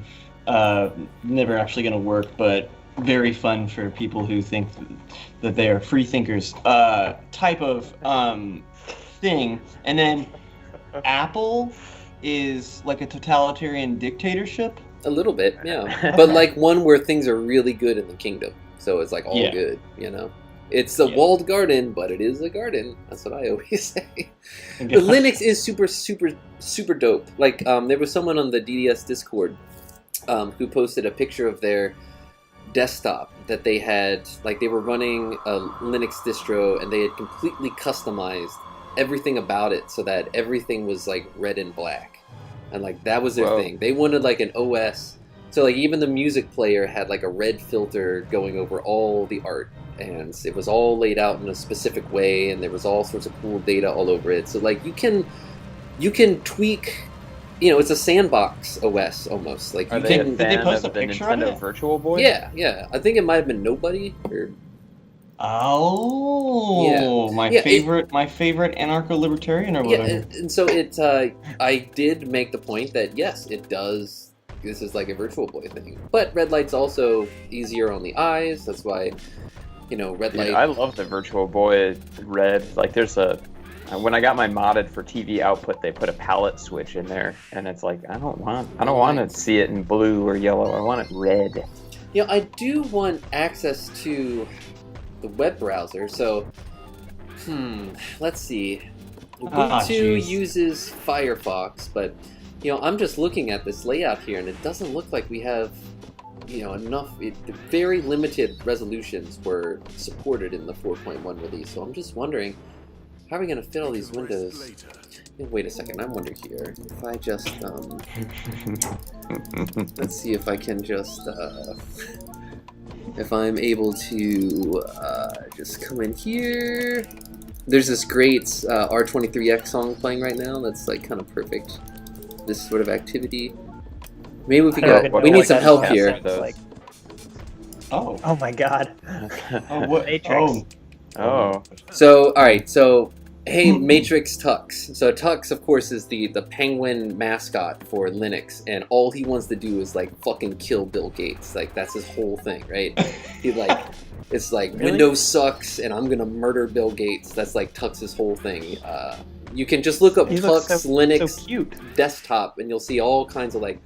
never actually going to work, but very fun for people who think that they are free thinkers type of thing. And then Apple is like a totalitarian dictatorship. A little bit, yeah. But like one where things are really good in the kingdom. So it's like all Yeah. good, you know? It's a Yeah. walled garden, but it is a garden. That's what I always say. But Linux is super, super, super dope. Like, there was someone on the DDS Discord who posted a picture of their desktop that they had, like they were running a Linux distro and they had completely customized everything about it so that everything was like red and black. And like that was their Whoa. thing. They wanted like an OS. So like even the music player had like a red filter going over all the art, and it was all laid out in a specific way, and there was all sorts of cool data all over it. So like you can tweak, you know, it's a sandbox OS almost. Like Are you they can a fan they post of a the picture of Nintendo it? Virtual Boy? yeah. I think it might have been Nobody or Oh, my Yeah, favorite anarcho-libertarian or yeah, whatever. and so it. I did make the point that yes, it does. This is like a Virtual Boy thing, but red light's also easier on the eyes. That's why, you know, red Dude, light. I love the Virtual Boy Red. Like, there's a when I got my modded for TV output, they put a palette switch in there, and it's like I don't want to see it in blue or yellow. I want it red. You know, I do want access to the web browser. So, let's see. Ubuntu jeez. uses Firefox, but you know, I'm just looking at this layout here, and it doesn't look like we have, you know, enough. Very limited resolutions were supported in the 4.1 release. So I'm just wondering, how are we going to fit all these windows? Wait a second, I wonder here. If I just, let's see if I can just, if I'm able to just come in here. There's this great R23X song playing right now that's like kind of perfect. This sort of activity. Maybe if we I don't go, even we know need what some that help sounds here. like. Oh, Oh my god. oh, what? Matrix. Oh, Oh, So, all right. So Hey, Matrix Tux. So Tux, of course, is the penguin mascot for Linux, and all he wants to do is like fucking kill Bill Gates. Like that's his whole thing, right? He like, it's like Really? Windows sucks, and I'm gonna murder Bill Gates. That's like Tux's whole thing. You can just look up He Tux looks Linux so cute. desktop, and you'll see all kinds of like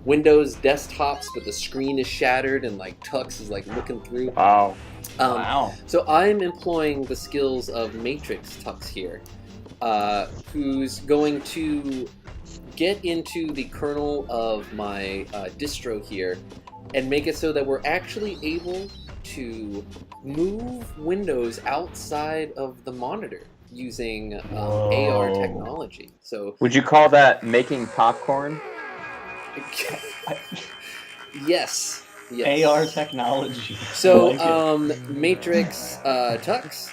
Windows desktops, but the screen is shattered, and like Tux is like looking through. Wow. Wow. So I'm employing the skills of Matrix Tux here, who's going to get into the kernel of my distro here and make it so that we're actually able to move Windows outside of the monitor using AR technology. So Would you call that making popcorn? yes. Yes. AR technology. So, I like it. Matrix Tux,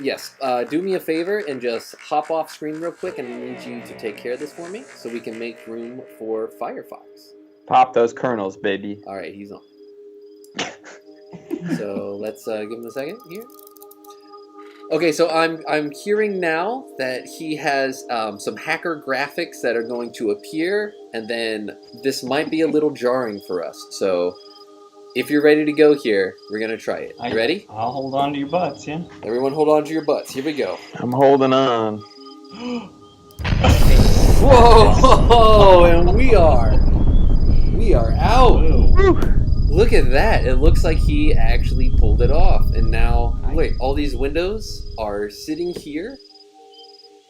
yes, do me a favor and just hop off screen real quick, and I need you to take care of this for me so we can make room for Firefox. Pop those kernels, baby. All right, he's on. So let's give him a second here. Okay, so I'm hearing now that he has some hacker graphics that are going to appear, and then this might be a little jarring for us. So if you're ready to go here, we're gonna try it. You ready? I'll hold on to your butts, yeah. Everyone, hold on to your butts. Here we go. I'm holding on. Whoa! And we are out. Whoa. Look at that. It looks like he actually pulled it off. And now, wait, all these windows are sitting here,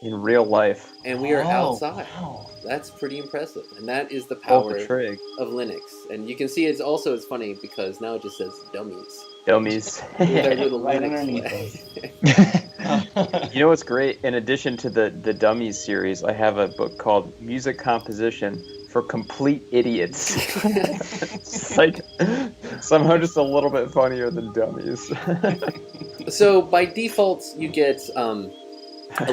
In real life. and we are Oh, outside. wow. That's pretty impressive. And that is the Pull power the trig. of Linux. And you can see it's funny because now it just says dummies. Dummies. With their little Right Linux underneath flag. You know what's great? In addition to the Dummies series, I have a book called Music Composition for Complete Idiots. It's like somehow just a little bit funnier than Dummies. So by default, you get a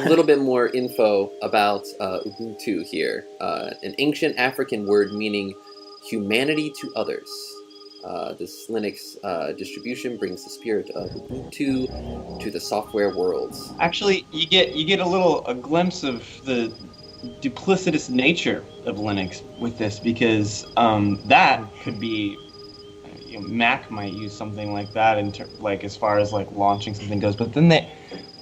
little bit more info about Ubuntu here. An ancient African word meaning humanity to others. This Linux distribution brings the spirit of Ubuntu to the software world. Actually, you get a glimpse of the duplicitous nature of Linux with this, because that could be, Mac might use something like that like as far as like launching something goes, but then they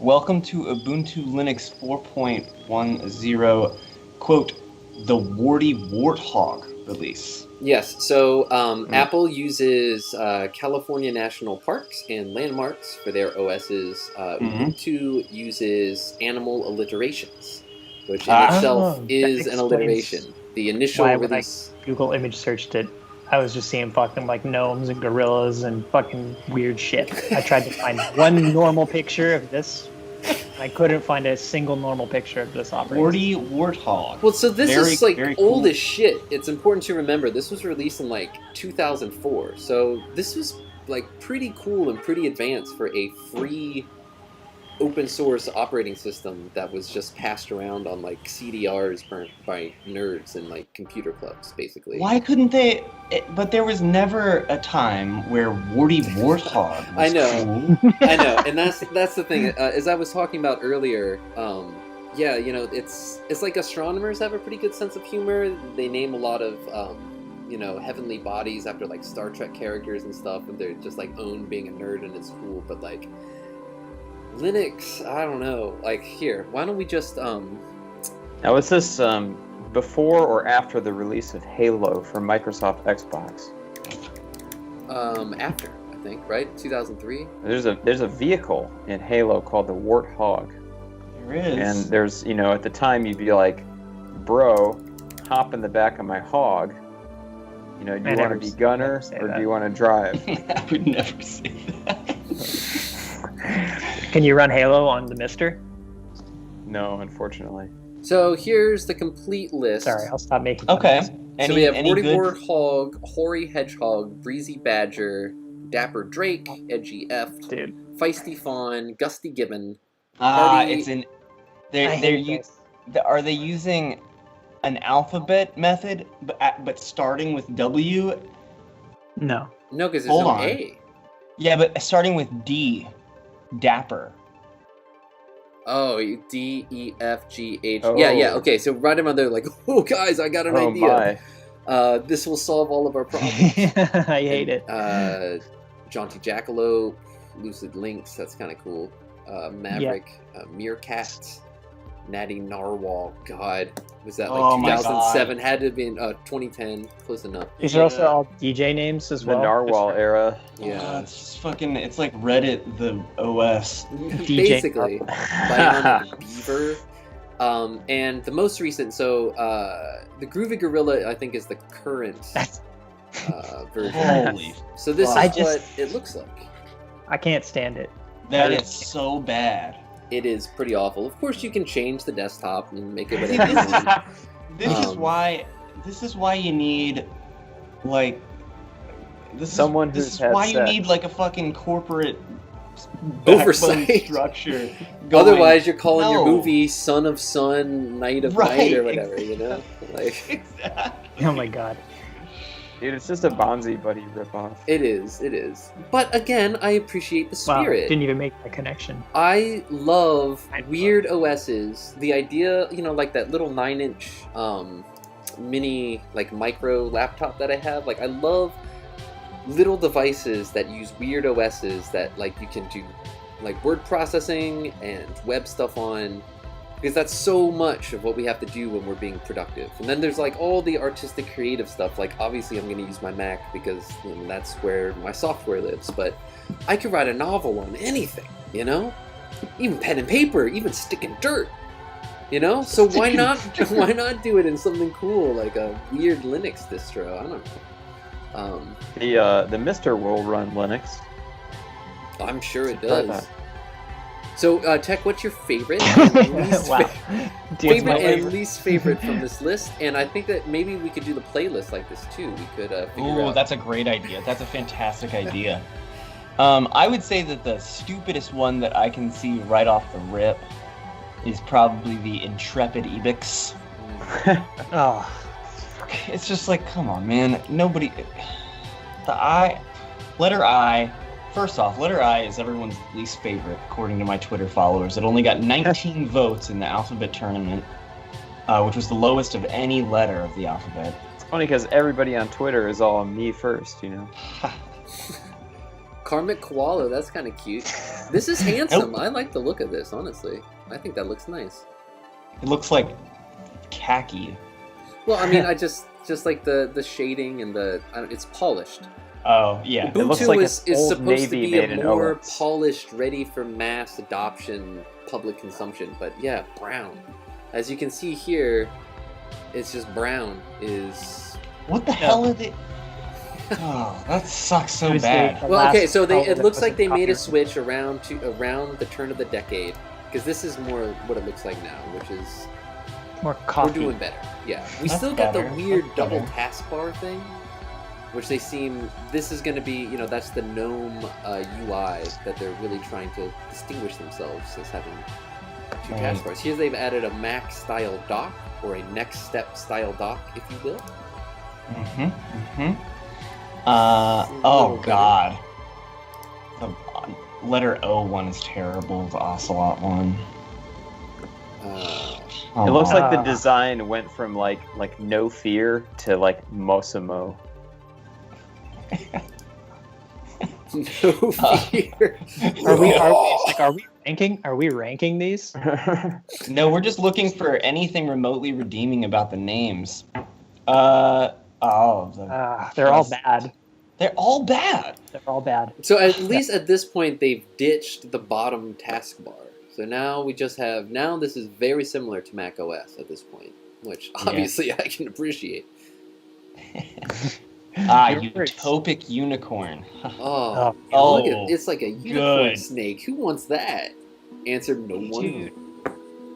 welcome to Ubuntu Linux 4.10, quote, the Warty Warthog release. Yes, so Apple uses California National Parks and Landmarks for their OSs. Ubuntu uses animal alliterations, which in itself is an alliteration. The initial Why when I release. Google image searched it, I was just seeing fucking like gnomes and gorillas and fucking weird shit. I tried to find one normal picture of this. I couldn't find a single normal picture of this operating system. Warty Warthog. Well, so this is like very old cool. as shit. It's important to remember this was released in like 2004, so this was like pretty cool and pretty advanced for a free open source operating system that was just passed around on like CDRs burnt by nerds in like computer clubs, basically. Why couldn't they? But there was never a time where Warty Warthog was I know. cool. I know, and that's the thing. As I was talking about earlier, yeah, it's like astronomers have a pretty good sense of humor. They name a lot of heavenly bodies after like Star Trek characters and stuff, and they're just like own being a nerd and it's cool. But like Linux, I don't know. Like here, why don't we just Now, was this before or after the release of Halo for Microsoft Xbox? after, I think, right? 2003. There's a vehicle in Halo called the Warthog, There is. and there's at the time you'd be like, bro, hop in the back of my hog. Do you want to be gunner or do you want to drive? I would never say that. Can you run Halo on the Mister? No, unfortunately. So here's the complete list. Sorry, I'll stop making. Okay. So we have Warty good... Warthog, Hoary Hedgehog, Breezy Badger, Dapper Drake, Edgy Eft, Dude, Feisty Fawn, Gusty Gibbon. Party- it's in. I hate this. Are they using an alphabet method, but starting with W? No. No, because there's Hold no on. A. Yeah, but starting with D, Dapper. Oh, DEFGH. Oh. Yeah. Okay, so write them on there like, oh, guys, I got an idea. My. This will solve all of our problems. I hate it. Jaunty Jackalope, Lucid Lynx, that's kind of cool. Maverick, Meerkat, Natty Narwhal. God, was that like 2007? Had to have been 2010. Close enough. These are also all DJ names as well. The Narwhal era. Yeah, it's just fucking. It's like Reddit, the OS. Basically. Bionic Beaver. And the most recent, so the Groovy Gorilla, I think, is the current version. Holy! So this is what it looks like. I can't stand it. That is so bad. It is pretty awful. Of course, you can change the desktop and make it whatever you want. This is why you need, like, this is why you need like a fucking corporate oversight structure. Otherwise, you're calling your movie "Son of Sun, Night of Night" or whatever. You know, like. Exactly. Oh my god. Dude, it's just a Bonzi Buddy ripoff. It is. But again, I appreciate the spirit. Wow, didn't even make that connection. I love weird OSs. The idea, like that little 9-inch mini, like micro laptop that I have. Like, I love little devices that use weird OSs that, like, you can do, like, word processing and web stuff on. Because that's so much of what we have to do when we're being productive. And then there's like all the artistic creative stuff. Like obviously I'm going to use my Mac because that's where my software lives. But I could write a novel on anything, Even pen and paper, even stick and dirt, So why not do it in something cool like a weird Linux distro? I don't know. The Mister will run Linux. I'm sure it does. So, Tech, what's your favorite and least favorite and least favorite from this list? And I think that maybe we could do the playlist like this too. We could figure out. That's a great idea. That's a fantastic idea. I would say that the stupidest one that I can see right off the rip is probably the Intrepid Ebix. Oh, it's just like, come on, man. Nobody. Letter I. First off, letter I is everyone's least favorite, according to my Twitter followers. It only got 19 votes in the alphabet tournament, which was the lowest of any letter of the alphabet. It's funny because everybody on Twitter is all me first, Karmic Koala, that's kind of cute. This is handsome. I like the look of this, honestly. I think that looks nice. It looks like khaki. Well, I mean, I just like the shading and it's polished. Oh, yeah. Ubuntu it looks like is supposed Navy to be made a in more OS. polished, ready for mass adoption, public consumption. But yeah, brown. As you can see here, it's just brown. What the hell is it? Oh, that sucks so bad. Well, okay, so it looks like they made a switch around the turn of the decade, because this is more what it looks like now, which is more coffee. We're doing better. Yeah, we That's still got the better. weird That's double better. taskbar thing, which they seem. This is going to be, that's the GNOME UI that they're really trying to distinguish themselves as having two taskbars. Here they've added a Mac style dock, or a next step style dock, if you will. Oh god. The letter O one is terrible. The Ocelot one. It looks like the design went from like no fear to like Mosimo. No fear. Are we ranking these? No, we're just looking for anything remotely redeeming about the names. They're all bad. They're all bad. They're all bad. So at least at this point, they've ditched the bottom taskbar. So now we just have. Now this is very similar to Mac OS at this point, which obviously I can appreciate. Utopic unicorn. Look at, it's like a unicorn snake. Who wants that? Answer: no one.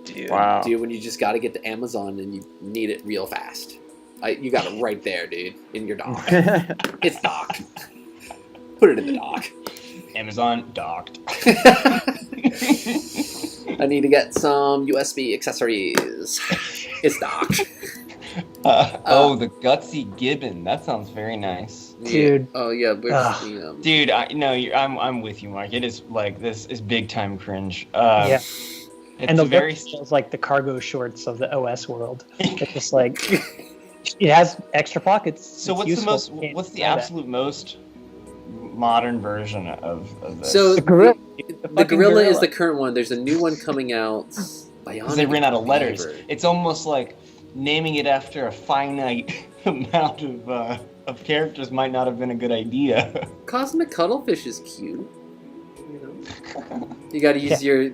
Dude. Wow. Dude, when you just got to get to Amazon and you need it real fast. You got it right there, dude, in your dock. It's docked. Put it in the dock. Amazon docked. I need to get some USB accessories. It's docked. The gutsy gibbon. That sounds very nice, dude. Oh yeah, dude. I'm with you, Mark. It is like this is big time cringe. Yeah. It's And the very. look feels like the cargo shorts of the OS world. It's just like it has extra pockets. So It's what's the useful. most? Can't What's the do that. absolute most modern version of this? So The gorilla. the fucking gorilla is gorilla. the current one. There's a new one coming out. Because they ran out of letters. Beaver. It's almost like naming it after a finite amount of characters might not have been a good idea. Cosmic Cuttlefish is cute. You know, you got to use your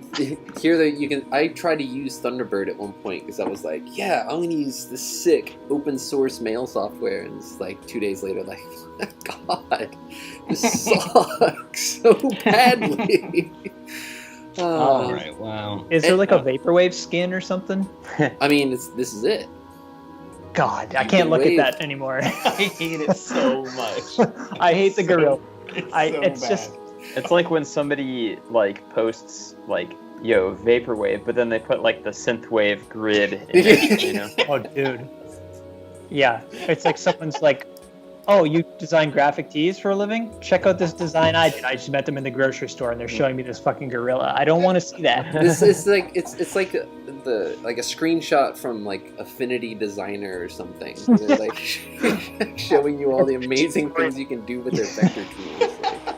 here. That you can. I tried to use Thunderbird at one point because I was like, yeah, I'm gonna use this sick open source mail software, and it's like 2 days later, like, God, this sucks so badly. All right, wow. Is there like a vaporwave skin or something? I mean, this is it. God, I can't look at Vaporwave. that anymore. I hate it so much. I hate the gorilla. It's so bad. It's like when somebody like posts like, "Yo, vaporwave," but then they put like the synthwave grid in it, you know? Oh, dude. Yeah, it's like someone's like, "Oh, you design graphic tees for a living? Check out this design I did. I just met them in the grocery store, and they're showing me this fucking gorilla. I don't want to see that." This is like it's like a screenshot from like Affinity Designer or something. They're like showing you all the amazing things you can do with their vector tools.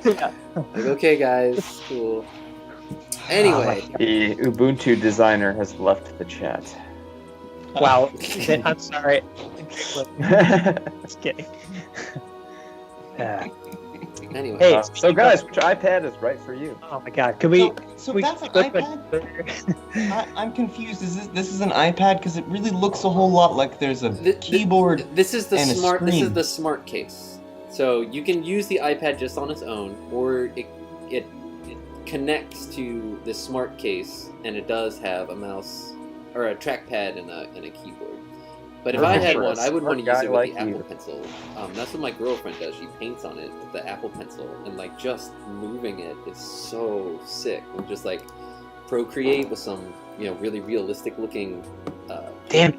Like, okay, guys, cool. Anyway, The Ubuntu designer has left the chat. Wow. I'm sorry. Just kidding. anyway. Hey, So guys, which iPad is right for you? oh my God, could we? So we that's an flip iPad? I'm confused. This is an iPad because it really looks a whole lot like there's a keyboard. This is the and a smart. This is screen. the smart case. So you can use the iPad just on its own, or it connects to the smart case, and it does have a mouse or a trackpad and a keyboard. But if I Perfect had for a one, I would want to smart use it guy with the like you. Apple Pencil. That's what my girlfriend does. She paints on it with the Apple Pencil, and like just moving it is so sick. And just like Procreate with some really realistic looking. Damn,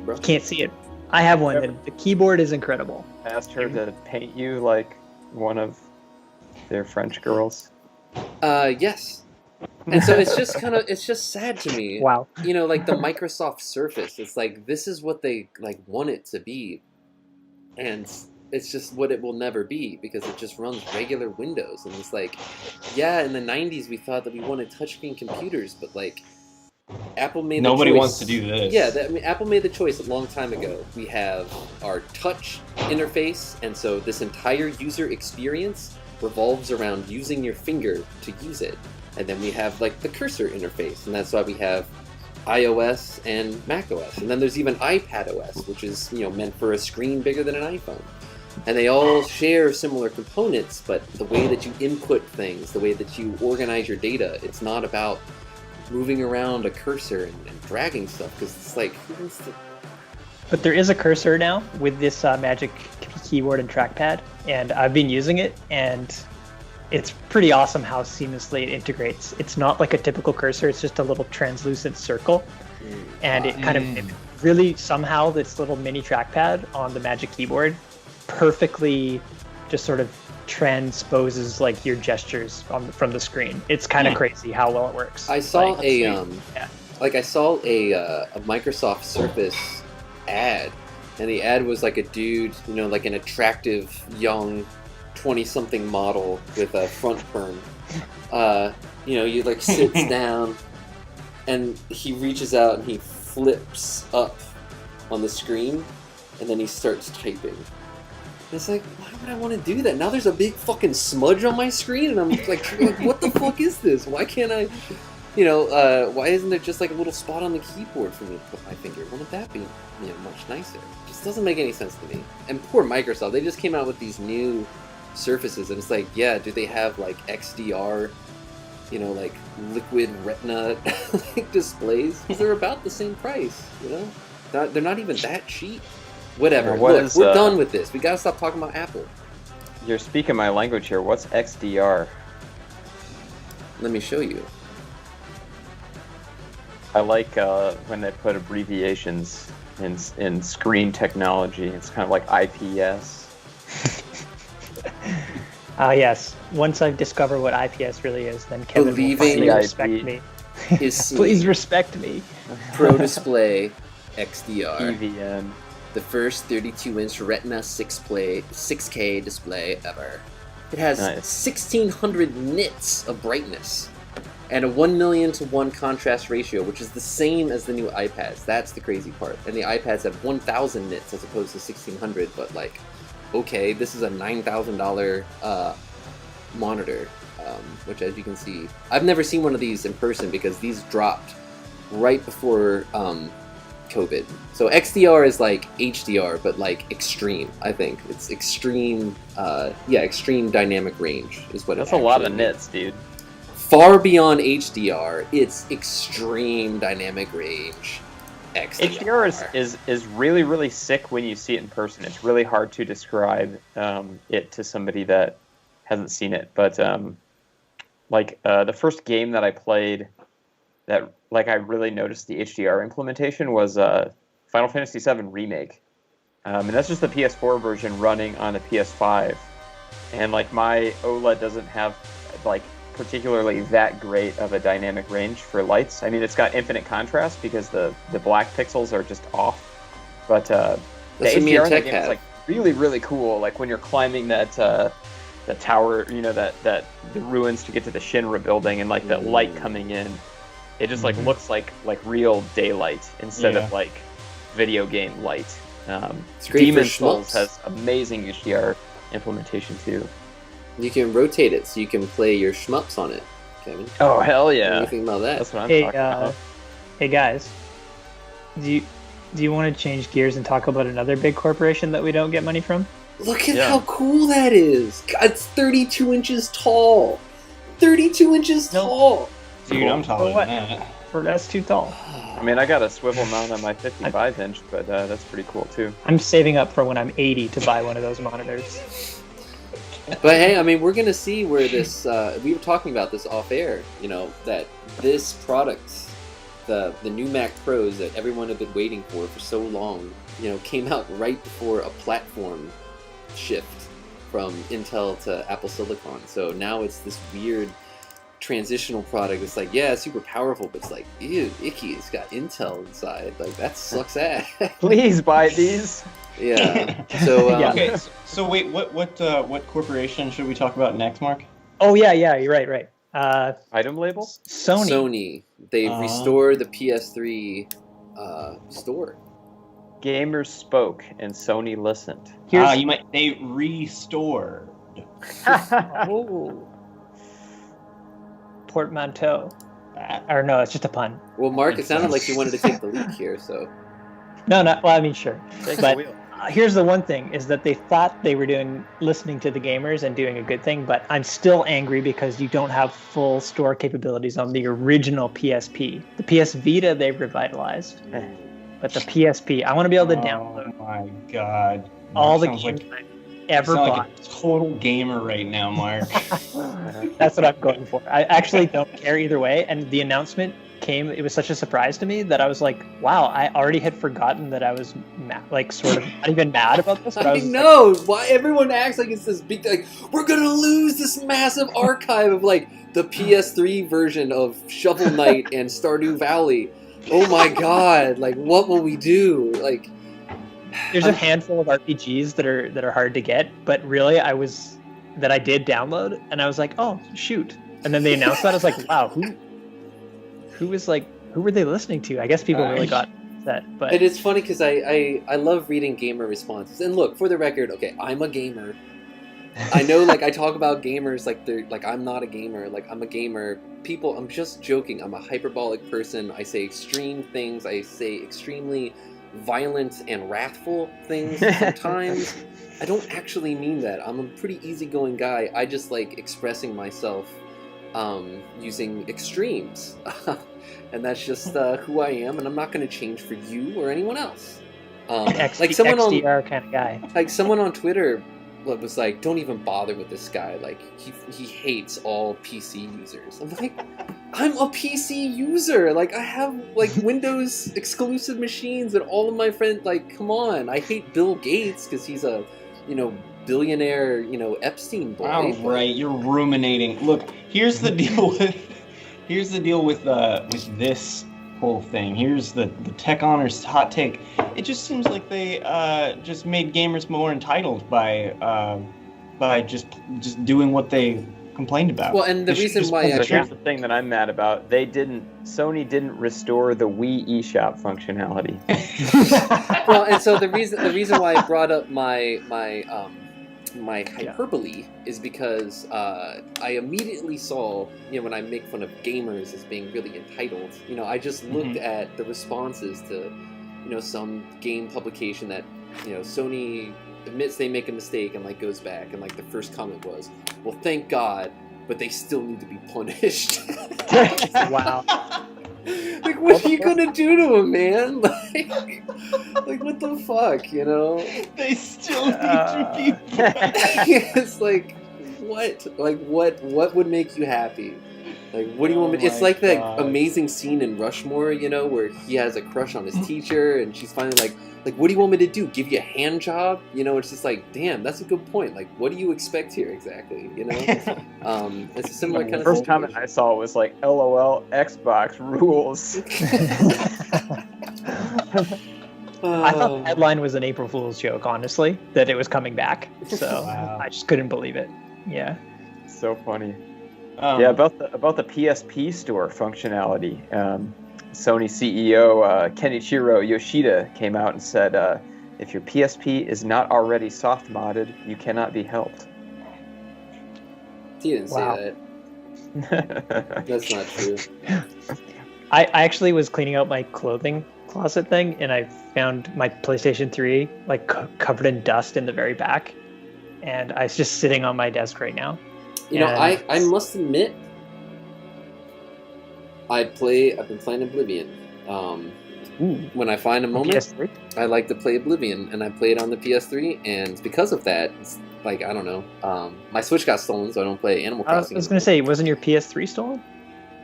Bro. you can't see it. I have one. And the keyboard is incredible. Asked her to paint you like one of their French girls. Yes. And so it's just sad to me. Wow. Like the Microsoft Surface, it's like this is what they like want it to be, and it's just what it will never be because it just runs regular Windows. And it's like, yeah, in the 90s we thought that we wanted touchscreen computers, but like Apple made Nobody the choice. wants to do this. Yeah, Apple made the choice a long time ago. We have our touch interface, and so this entire user experience revolves around using your finger to use it. And then we have like the cursor interface, and that's why we have iOS and macOS. And then there's even iPadOS, which is meant for a screen bigger than an iPhone. And they all share similar components, but the way that you input things, the way that you organize your data, it's not about moving around a cursor and dragging stuff, because it's like, who wants to... But there is a cursor now with this Magic keyboard and trackpad, and I've been using it, and it's pretty awesome how seamlessly it integrates. It's not like a typical cursor, it's just a little translucent circle. And it kind of really somehow this little mini trackpad on the Magic keyboard perfectly just sort of transposes like your gestures from the screen. It's kind of crazy how well it works. I saw Like, I saw a Microsoft Surface ad, and the ad was like a dude, like an attractive young 20-something model with a front perm. He like sits down, and he reaches out and he flips up on the screen, and then he starts typing. And it's like, why would I want to do that? Now there's a big fucking smudge on my screen, and I'm like what the fuck is this? Why can't I? Why isn't there just like a little spot on the keyboard for me to put my finger? Wouldn't that be much nicer? It just doesn't make any sense to me. And poor Microsoft, they just came out with these new Surfaces, and it's like, yeah, do they have like XDR, like liquid retina like displays? Because they're about the same price, they're not even that cheap. Whatever. Look, we're done with this. We gotta stop talking about Apple. You're speaking my language here. What's XDR? Let me show you. I like when they put abbreviations in screen technology. It's kind of like IPS. Yes. Once I discover what IPS really is, then Kevin will Believing- finally respect me. is seen. Please respect me. Pro Display XDR. EVN. The first 32-inch Retina 6K display ever. It has 1,600 nits of brightness and a 1,000,000 to 1 contrast ratio, which is the same as the new iPads. That's the crazy part. And the iPads have 1,000 nits as opposed to 1,600, but like, okay, this is a $9,000 monitor, which, as you can see, I've never seen one of these in person because these dropped right before COVID. So XDR is like HDR, but like extreme. I think it's extreme. Extreme dynamic range is what. That's a lot of nits, dude. Far beyond HDR, it's extreme dynamic range. HDR is really, really sick when you see it in person. It's really hard to describe it to somebody that hasn't seen it. But the first game that I played that I really noticed the HDR implementation was Final Fantasy VII Remake. And that's just the PS4 version running on a PS5. And like my OLED doesn't have like particularly that great of a dynamic range for lights. I mean, it's got infinite contrast because the black pixels are just off. But the HDR in the game is like really, really cool. Like when you're climbing that tower, you know, that the ruins to get to the Shinra building, and like the light coming in, it just like looks like real daylight instead of like video game light. Demon Souls has amazing HDR implementation too. You can rotate it so you can play your shmups on it, Kevin. Oh hell yeah! What do you think about that? That's what I'm talking about. Hey guys, do you want to change gears and talk about another big corporation that we don't get money from? Look at how cool that is! God, it's 32 inches tall. 32 inches tall. Dude, I'm taller than that. That's too tall. I mean, I got a swivel mount on my 55-inch, but that's pretty cool too. I'm saving up for when I'm 80 to buy one of those monitors. But hey, I mean, we're gonna see where this. We were talking about this off air. You know that this product, the new Mac Pros that everyone had been waiting for so long, you know, came out right before a platform shift from Intel to Apple Silicon. So now it's this weird transitional product. It's like, yeah, it's super powerful, but it's like, ew, icky. It's got Intel inside. Like that sucks ass. Please buy these. Yeah. So okay. So wait, what corporation should we talk about next, Mark? Oh yeah, you're right. Item label? Sony. They restored the PS3 store. Gamers spoke and Sony listened. They restored. Oh. Portmanteau. Or no, it's just a pun. Well, Mark, it sounded like you wanted to take the lead here, so. No, well, I mean, sure. But here's the one thing, is that they thought they were listening to the gamers and doing a good thing, but I'm still angry because you don't have full store capabilities on the original PSP. The PS Vita they've revitalized, but the PSP, I want to be able to download. Oh my god. All the games I've ever bought. Like a total gamer right now, Mark. That's what I'm going for. I actually don't care either way, and the announcement came, it was such a surprise to me that I was like, wow, I already had forgotten that I was sort of not even mad about this. But I know why everyone acts like it's this big, like, we're gonna lose this massive archive of like the PS3 version of Shovel Knight and Stardew Valley. Oh my god, like what will we do? Like, there's a handful of RPGs that are hard to get, but really I did download, and I was like, oh shoot, and then they announced that. I was like, wow, who were they listening to? I guess people really got upset. But it is funny because I love reading gamer responses. And look, for the record, okay, I'm a gamer. I know, like, I talk about gamers like they're like, I'm not a gamer. Like, I'm a gamer. People, I'm just joking. I'm a hyperbolic person. I say extreme things. I say extremely violent and wrathful things sometimes. I don't actually mean that. I'm a pretty easygoing guy. I just like expressing myself using extremes. And that's just who I am, and I'm not going to change for you or anyone else. Like someone XDR kind of guy. Like someone on Twitter was like, "Don't even bother with this guy. Like he hates all PC users." I'm like, I'm a PC user. Like I have like Windows exclusive machines, and all of my friends. Like, come on. I hate Bill Gates because he's a, billionaire, Epstein boy. All right, you're ruminating. Look, here's the deal with Here's the deal with this whole thing. Here's the Tech Honors hot take. It just seems like they just made gamers more entitled by just doing what they complained about. Well, and the reason why here's the thing that I'm mad about. Sony didn't restore the Wii eShop functionality. Well, and so the reason why I brought up my hyperbole is because I immediately saw, when I make fun of gamers as being really entitled, I just looked at the responses to, some game publication that, Sony admits they make a mistake and goes back, and the first comment was, well, thank God, but they still need to be punished. Wow. What are you gonna do to him, man? What the fuck, They still need to be punished. It's what? What would make you happy? What do you want me? It's like that amazing scene in Rushmore, where he has a crush on his teacher, and she's finally what do you want me to do? Give you a hand job? It's just damn, that's a good point. What do you expect here exactly? It's a similar kind of first comment I saw was LOL, Xbox rules. I thought the headline was an April Fool's joke, honestly, that it was coming back. So wow. I just couldn't believe it. Yeah. So funny. About the PSP Store functionality. Sony CEO Kenichiro Yoshida came out and said, if your PSP is not already soft modded, you cannot be helped. He didn't say that. That's not true. I actually was cleaning out my clothing closet thing, and I found my PlayStation 3 covered in dust in the very back, and it's just sitting on my desk right now. I must admit, I've been playing Oblivion. When I find a moment, PS3? I like to play Oblivion, and I play it on the PS3, and because of that, it's I don't know, my Switch got stolen, so I don't play Animal Crossing. I was going to say, wasn't your PS3 stolen?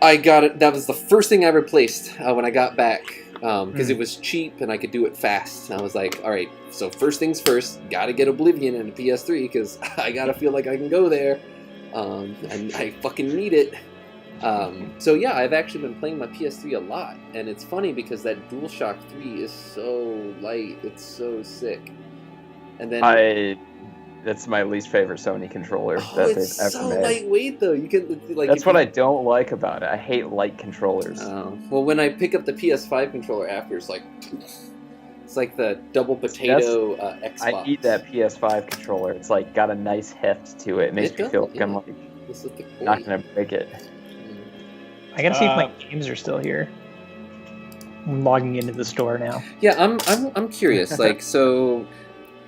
I got it. That was the first thing I replaced when I got back, because it was cheap and I could do it fast. And I was like, all right, so first things first, gotta get Oblivion and a PS3, because I gotta feel like I can go there, and I fucking need it. So yeah, I've actually been playing my PS3 a lot, and it's funny because that DualShock 3 is so light, it's so sick. And then that's my least favorite Sony controller that they've ever made. It's so lightweight though. You can that's what I don't like about it. I hate light controllers. Well, when I pick up the PS5 controller after, it's like the double potato Xbox. I need that PS5 controller. It's got a nice heft to it. It makes me feel like I'm not gonna break it. I gotta see if my games are still here. I'm logging into the store now. Yeah, I'm curious. So,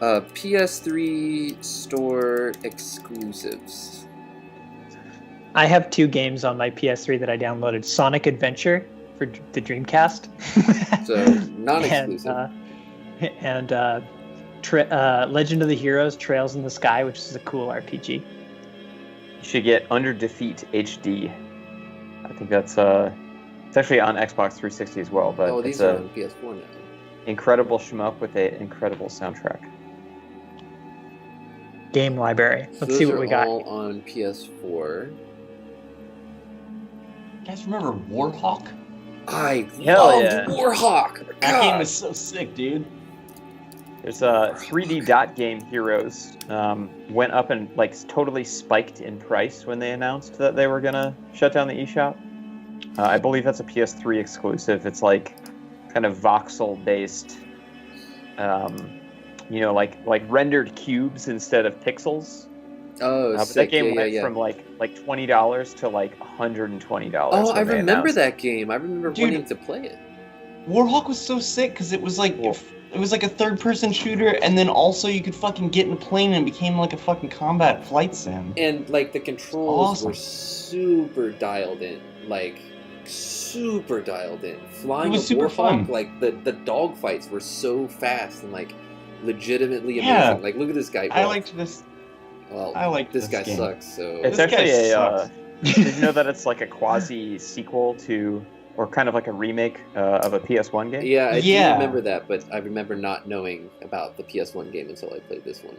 PS3 store exclusives. I have 2 games on my PS3 that I downloaded: Sonic Adventure for the Dreamcast. So non-exclusive. and Legend of the Heroes: Trails in the Sky, which is a cool RPG. You should get Under Defeat HD. I think that's it's actually on Xbox 360 as well, but these are on PS4 now. Incredible shmup with an incredible soundtrack. Game library. Let's see what we got. All on PS4. You guys remember Warhawk? I loved Warhawk. That game was so sick, dude. There's 3D dot game Heroes. Went up and totally spiked in price when they announced that they were gonna shut down the eShop. I believe that's a PS3 exclusive. It's kind of voxel based, rendered cubes instead of pixels. Oh, but that game went from $20 to $120. Oh, I remember that game. I remember wanting to play it. Warhawk was so sick because it was it was a third-person shooter, and then also you could fucking get in a plane and it became a fucking combat flight sim. And the controls were super dialed in, super dialed in. Flying it was super Warhawk, fun. The dog fights were so fast and legitimately amazing. Look at this guy. I liked this. Well, I like this guy game. sucks. So it's actually did you know that it's a quasi sequel to, or kind of a remake of a PS1 game? Yeah, I do remember that, but I remember not knowing about the PS1 game until I played this one.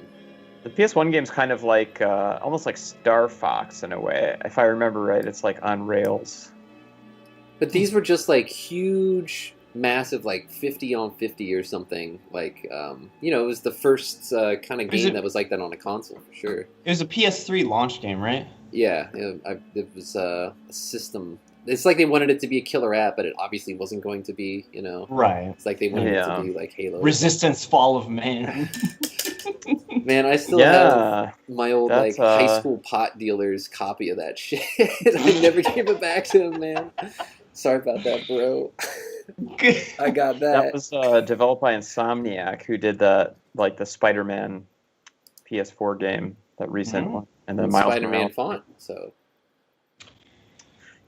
The PS1 game's kind of almost like Star Fox in a way. If I remember right, it's on rails. But these were just like huge, massive, like 50 on 50 or something. Like, it was the first kind of game that was like that on a console for sure. It was a PS3 launch game, right? Yeah, it was a system. It's like they wanted it to be a killer app, but it obviously wasn't going to be. Right. It's like they wanted it to be like Halo. Resistance: Fall of Man. Man, I still have my old high school pot dealer's copy of that shit. I never gave it back to him, man. Sorry about that, bro. I got that. That was developed by Insomniac, who did the Spider-Man PS4 game, that recent one, and then Miles Spider-Man Morales font. So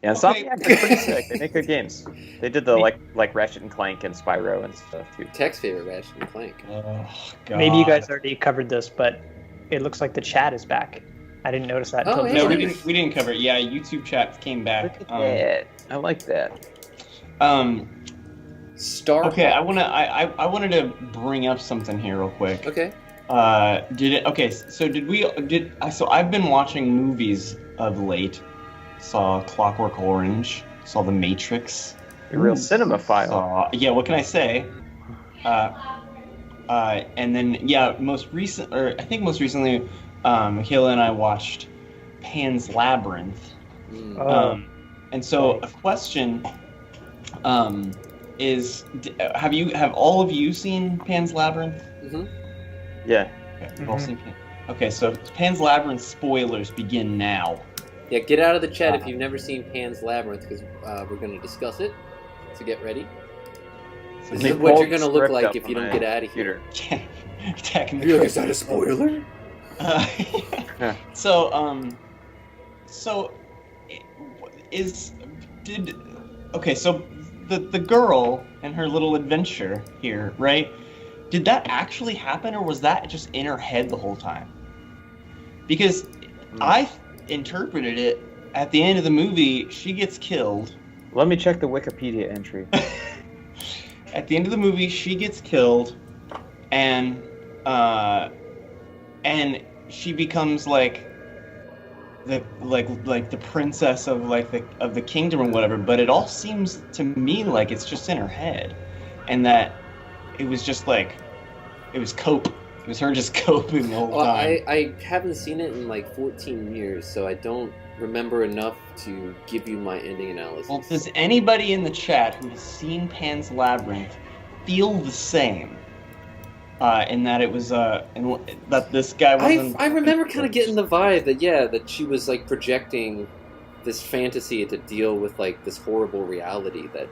yeah, Insomniac is pretty sick. They make good games. They did the like Ratchet and Clank and Spyro and stuff too. Tech's favorite Ratchet and Clank. Oh, God. Maybe you guys already covered this, but it looks like the chat is back. I didn't notice that. Until No, we didn't cover it. Yeah, YouTube chat came back. Look at that. I like that. Star. Okay, I wanted to bring up something here real quick. Okay. So I've been watching movies of late. Saw Clockwork Orange. Saw The Matrix. You're a real cinemaphile. Yeah. What can I say? And then most recently, Michaela and I watched Pan's Labyrinth. And so a question is, have all of you seen Pan's Labyrinth? Mm-hmm. Yeah. Okay, we've all seen Okay, so Pan's Labyrinth spoilers begin now. Yeah, get out of the chat if you've never seen Pan's Labyrinth, because we're going to discuss it. So get ready. This is what you're going to look like if you don't get out of here. Is that a spoiler? So the girl and her little adventure here, right? Did that actually happen, or was that just in her head the whole time? Because I interpreted it at the end of the movie, she gets killed. Let me check the Wikipedia entry. At the end of the movie, she gets killed, and she becomes like the princess of the kingdom or whatever. But it all seems to me like it's just in her head, and that it was just like it was cope. It was her just coping the whole time. I haven't seen it in like 14 years, so I don't remember enough to give you my ending analysis. Well, does anybody in the chat who has seen Pan's Labyrinth feel the same? In that it was that this guy wasn't. I remember kind of getting the vibe that she was like projecting this fantasy to deal with like this horrible reality that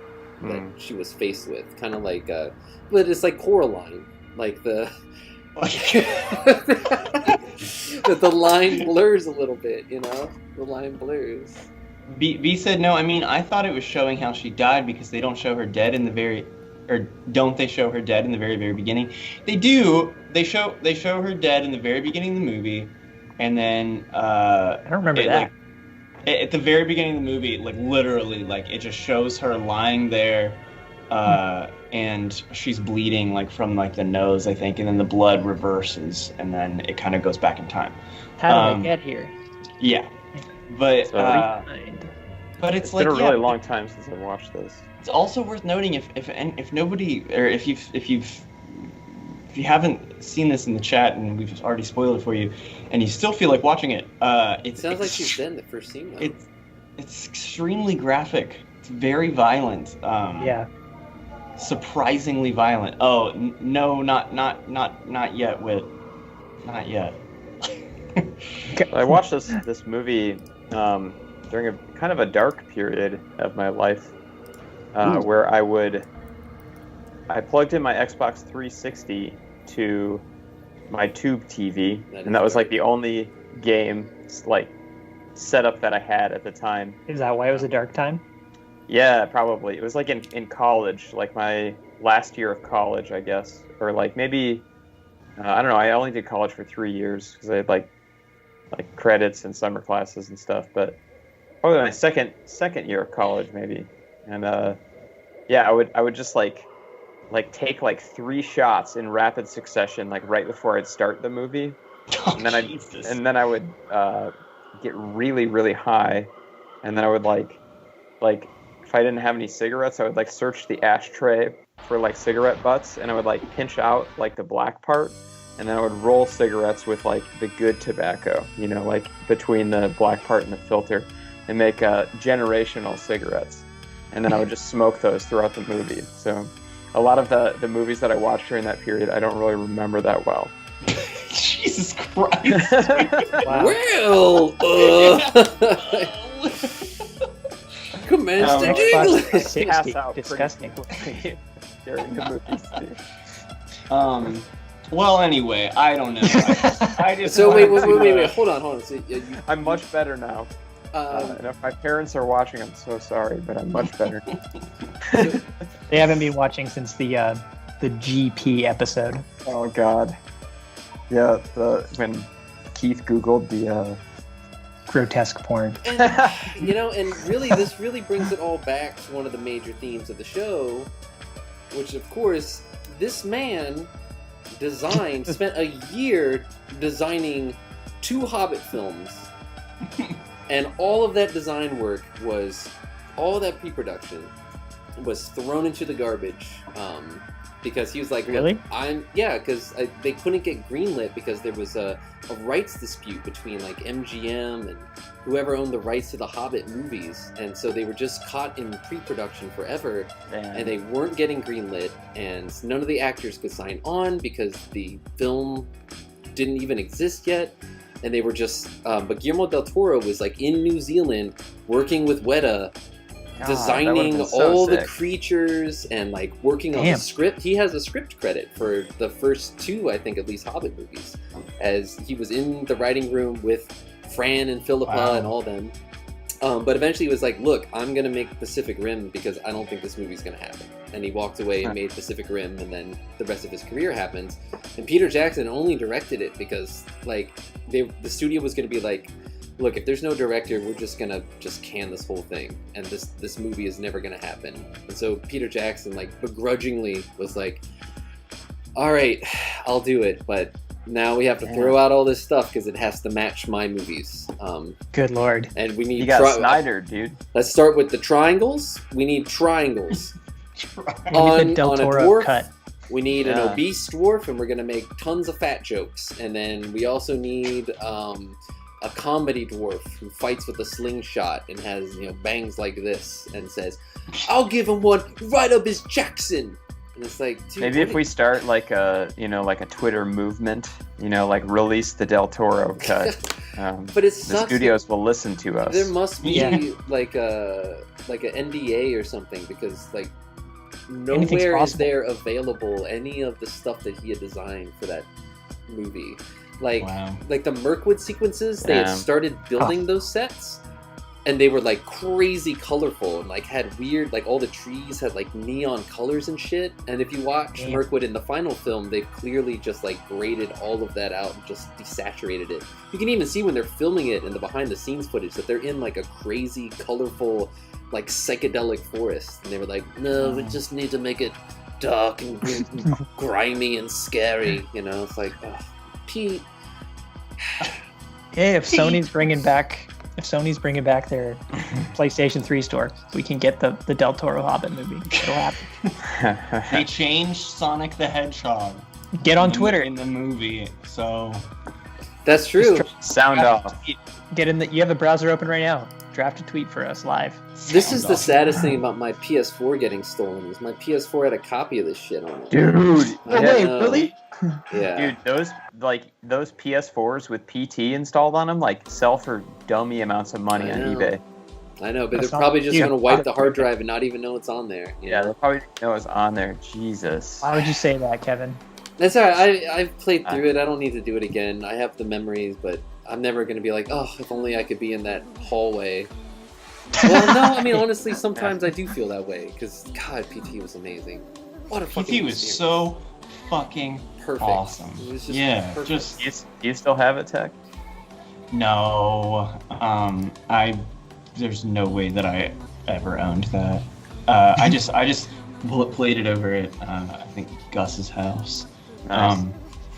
she was faced with, kind of like but it's like Coraline, like the the line blurs a little bit, the line blurs. B said no. I mean, I thought it was showing how she died because they don't show her dead in the very. Or don't they show her dead in the very, very beginning? They do. They show her dead in the very beginning of the movie, and then I don't remember that. At the very beginning of the movie, like literally, like it just shows her lying there, and she's bleeding like from like the nose, I think, and then the blood reverses, and then it kind of goes back in time. How did I get here? Yeah, but it's like been a really long time since I watched this. It's also worth noting if nobody, or if you haven't seen this in the chat and we've already spoiled it for you, and you still feel like watching it, it sounds like you've been the first scene though. It's extremely graphic. It's very violent. Surprisingly violent. Oh no, not yet, Whit. Not yet. I watched this movie during a kind of a dark period of my life. Where I plugged in my Xbox 360 to my tube TV, and that was like the only game like setup that I had at the time. Is that why it was a dark time? Yeah, probably. It was like in college, like my last year of college, I guess, or like maybe I don't know. I only did college for 3 years because I had like credits and summer classes and stuff, but probably my second year of college maybe. And I would just like take like 3 shots in rapid succession, like right before I'd start the movie, and then I would get really, really high, and then I would like if I didn't have any cigarettes, I would like search the ashtray for like cigarette butts, and I would like pinch out like the black part, and then I would roll cigarettes with like the good tobacco, you know, like between the black part and the filter, and make generational cigarettes. And then I would just smoke those throughout the movie. So a lot of the movies that I watched during that period, I don't really remember that well. Jesus Christ. Wow. Well, commence Oh, to Xbox jingle. 360. Pass out Disgusting. pretty during the movies. Well, anyway, I don't know. I just So wait, wanted to, hold on. So, I'm much better now. And if my parents are watching, I'm so sorry, but I'm much better. They haven't been watching since the GP episode. Oh God. Yeah, when Keith Googled the Grotesque porn. and really, this really brings it all back to one of the major themes of the show, which, of course, this man spent a year designing 2 Hobbit films, and all of that design work all that pre-production was thrown into the garbage. Because he was like, really? Because they couldn't get greenlit because there was a rights dispute between like MGM and whoever owned the rights to the Hobbit movies, and so they were just caught in pre-production forever, and they weren't getting greenlit, and none of the actors could sign on because the film didn't even exist yet, and they were just. But Guillermo del Toro was like in New Zealand working with Weta. Designing all the creatures and like working on the script. He has a script credit for the first 2, I think, at least Hobbit movies, as he was in the writing room with Fran and Philippa and all them. But eventually he was like, look, I'm going to make Pacific Rim because I don't think this movie's going to happen. And he walked away and made Pacific Rim, and then the rest of his career happens. And Peter Jackson only directed it because like the studio was going to be like, look, if there's no director, we're just gonna can this whole thing, and this movie is never gonna happen. And so Peter Jackson, like, begrudgingly was like, all right, I'll do it, but now we have to throw out all this stuff because it has to match my movies. Good Lord. And we need... You got Snyder, dude. Let's start with the triangles. We need triangles. on a dwarf cut. We need an obese dwarf, and we're gonna make tons of fat jokes. And then we also need... a comedy dwarf who fights with a slingshot and has, bangs like this and says, I'll give him one right up his Jackson. And it's like, dude, maybe if we start like a Twitter movement, like release the Del Toro cut. But it sucks. The studios will listen to us. There must be like an NDA or something, because like nowhere is there available any of the stuff that he had designed for that movie. Like the Mirkwood sequences, they had started building those sets, and they were like crazy colorful and like had weird, like all the trees had like neon colors and shit. And if you watch Mirkwood in the final film, they clearly just like graded all of that out and just desaturated it. You can even see when they're filming it in the behind the scenes footage that they're in like a crazy, colorful, like psychedelic forest. And they were like, no, we just need to make it dark and grimy and scary. It's like, oh, Pete. Hey, if Sony's bringing back their PlayStation 3 store, we can get the Del Toro Hobbit movie. It'll happen. They changed Sonic the Hedgehog. Get on Twitter in the movie, so that's true. Sound off. Get in you have the browser open right now. Draft a tweet for us live. This is the saddest thing about my PS4 getting stolen, is my PS4 had a copy of this shit on it. Dude. Wait, really? Yeah. Dude, those PS4s with PT installed on them sell for dummy amounts of money on eBay. I know, but they're probably just going to wipe the hard drive and not even know it's on there. Yeah, they'll probably know it's on there. Jesus. Why would you say that, Kevin? That's alright. I've played through it. I don't need to do it again. I have the memories, but I'm never going to be like, oh, if only I could be in that hallway. Well, no, I mean, honestly, sometimes I do feel that way, because, God, PT was amazing. What a fucking PT was so fucking perfect. Awesome. It was just perfect. Do you still have it, Tech? No. There's no way that I ever owned that. I just played it over at I think Gus's house. Nice.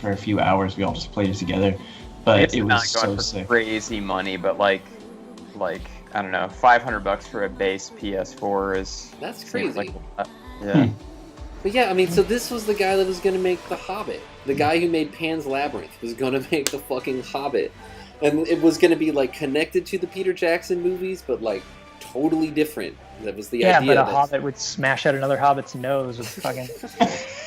For a few hours. We all just played it together. But it's it not was going so for sick. crazy money, but like I don't know, $500 for a base PS4 is... That's seems crazy. Yeah. But yeah, I mean, so this was the guy that was going to make The Hobbit. The guy who made Pan's Labyrinth was going to make the fucking Hobbit. And it was going to be, like, connected to the Peter Jackson movies, but, like, totally different. That was the idea. Yeah, but a hobbit would smash out another hobbit's nose with fucking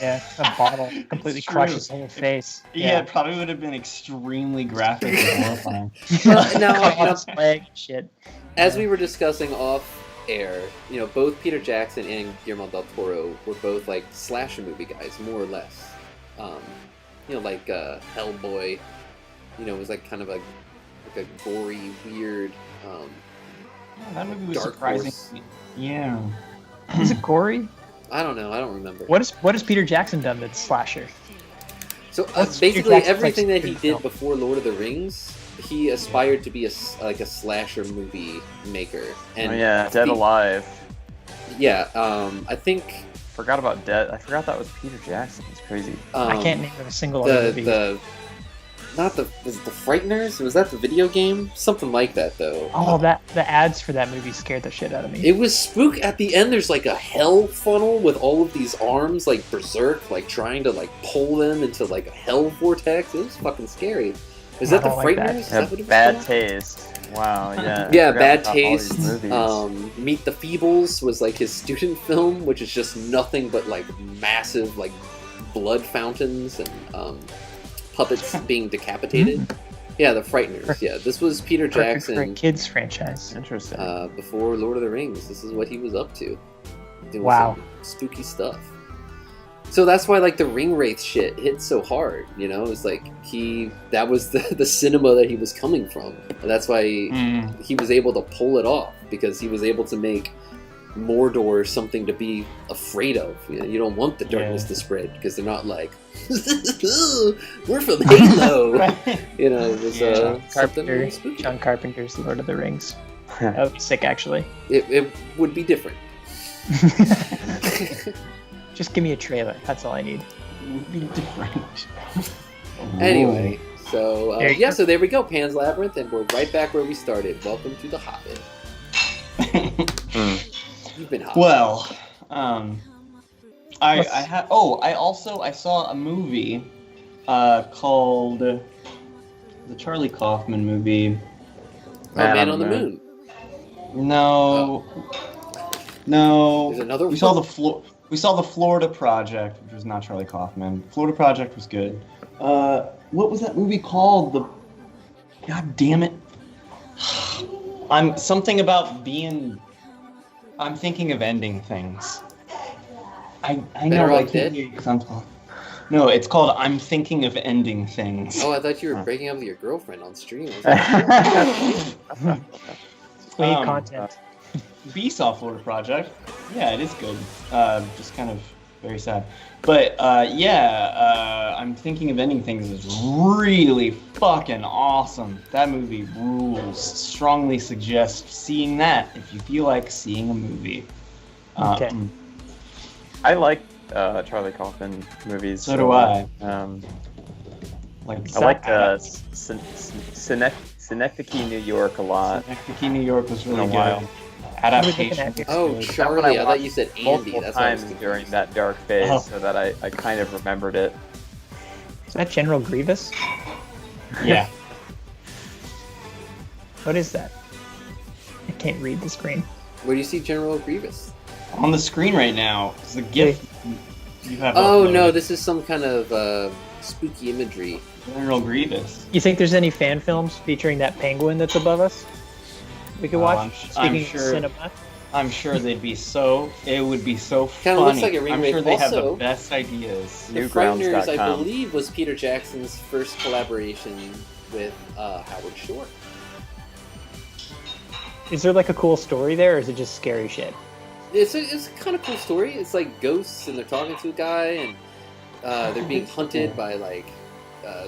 a bottle, completely crush his whole face. Yeah, it probably would have been extremely graphic and horrifying. Well, now, Cut off his leg and shit. as we were discussing off air, you know, both Peter Jackson and Guillermo del Toro were both like slasher movie guys, more or less. You know, like Hellboy, you know, was like kind of a gory, weird. That movie was Dark surprising. Horse. Yeah. Is it gory? I don't know. I don't remember. What has Peter Jackson done that's slasher? So What's basically, Peter Jackson's everything that he favorite did film? before Lord of the Rings, he aspired to be a slasher movie maker. And Oh yeah, Dead Alive. Yeah, I think Forgot about Dead. I forgot that was Peter Jackson. It's crazy. I can't name a single other movie. Was it the Frighteners? Was that the video game? Something like that, though. Oh, the ads for that movie scared the shit out of me. It was spook. At the end, there's like a hell funnel with all of these arms, like berserk, like trying to like pull them into like a hell vortex. It was fucking scary. Is that the I don't like that. Frighteners? Is that what it was Bad called? Taste. Wow, yeah. Yeah, I forgot Bad about all these Taste. movies. Meet the Feebles was like his student film, which is just nothing but like massive like blood fountains and puppets being decapitated. Yeah, the Frighteners. Yeah, this was Peter Perfect for a Jackson kids franchise. Interesting. before Lord of the Rings. This is what he was up to. Doing Wow. some spooky stuff. So that's why like the Ring Wraith shit hit so hard, you know? It's like that was the cinema that he was coming from. And that's why he was able to pull it off, because he was able to make Mordor something to be afraid of. You know, you don't want the darkness to spread, because they're not like, we're from Halo. You know, it was something really spooky. John Carpenter's Lord of the Rings. That would be sick, actually. It would be different. Just give me a trailer. That's all I need. It would be different. Anyway, so There you go. so there we go, Pan's Labyrinth, and we're right back where we started. Welcome to the Hobbit. You've been Hobbit. Well, I saw a movie called the Charlie Kaufman movie. Man on the Moon. No. There's another We saw the Florida Project, which was not Charlie Kaufman. Florida Project was good. What was that movie called? God damn it! I'm thinking of ending things. I know. Better I Off can't Dead? hear you 'cause I'm talking. No, it's called I'm Thinking of Ending Things. Oh, I thought you were breaking up with your girlfriend on stream. We need content. B saw Florida Project. Yeah, it is good. Just kind of very sad. But I'm Thinking of Ending Things is really fucking awesome. That movie rules. Strongly suggest seeing that if you feel like seeing a movie. Okay. I like Charlie Kaufman movies. So do I. I like Synecdoche, New York a lot. Synecdoche, New York was really In a while. good. Adaptation. Oh, was good. Charlie! I thought you said Andy. Multiple That's what I was times confused. during that dark phase, Oh. so that I kind of remembered it. Is that General Grievous? Yeah. What is that? I can't read the screen. Where do you see General Grievous? On the screen right now is the GIF you have. Oh uploaded. no, this is some kind of spooky imagery. General Grievous. You think there's any fan films featuring that penguin that's above us? We could Oh, watch. I'm Speaking sure- of cinema, I'm sure they'd be so. It would be so Kinda funny. looks like a I'm remake. sure they have the Also- best ideas. The Frighteners, I Newgrounds.com. believe, was Peter Jackson's first collaboration with Howard Shore. is there like a cool story there, or is it just scary shit? It's a kind of cool story. It's like ghosts, and they're talking to a guy, and they're being hunted by like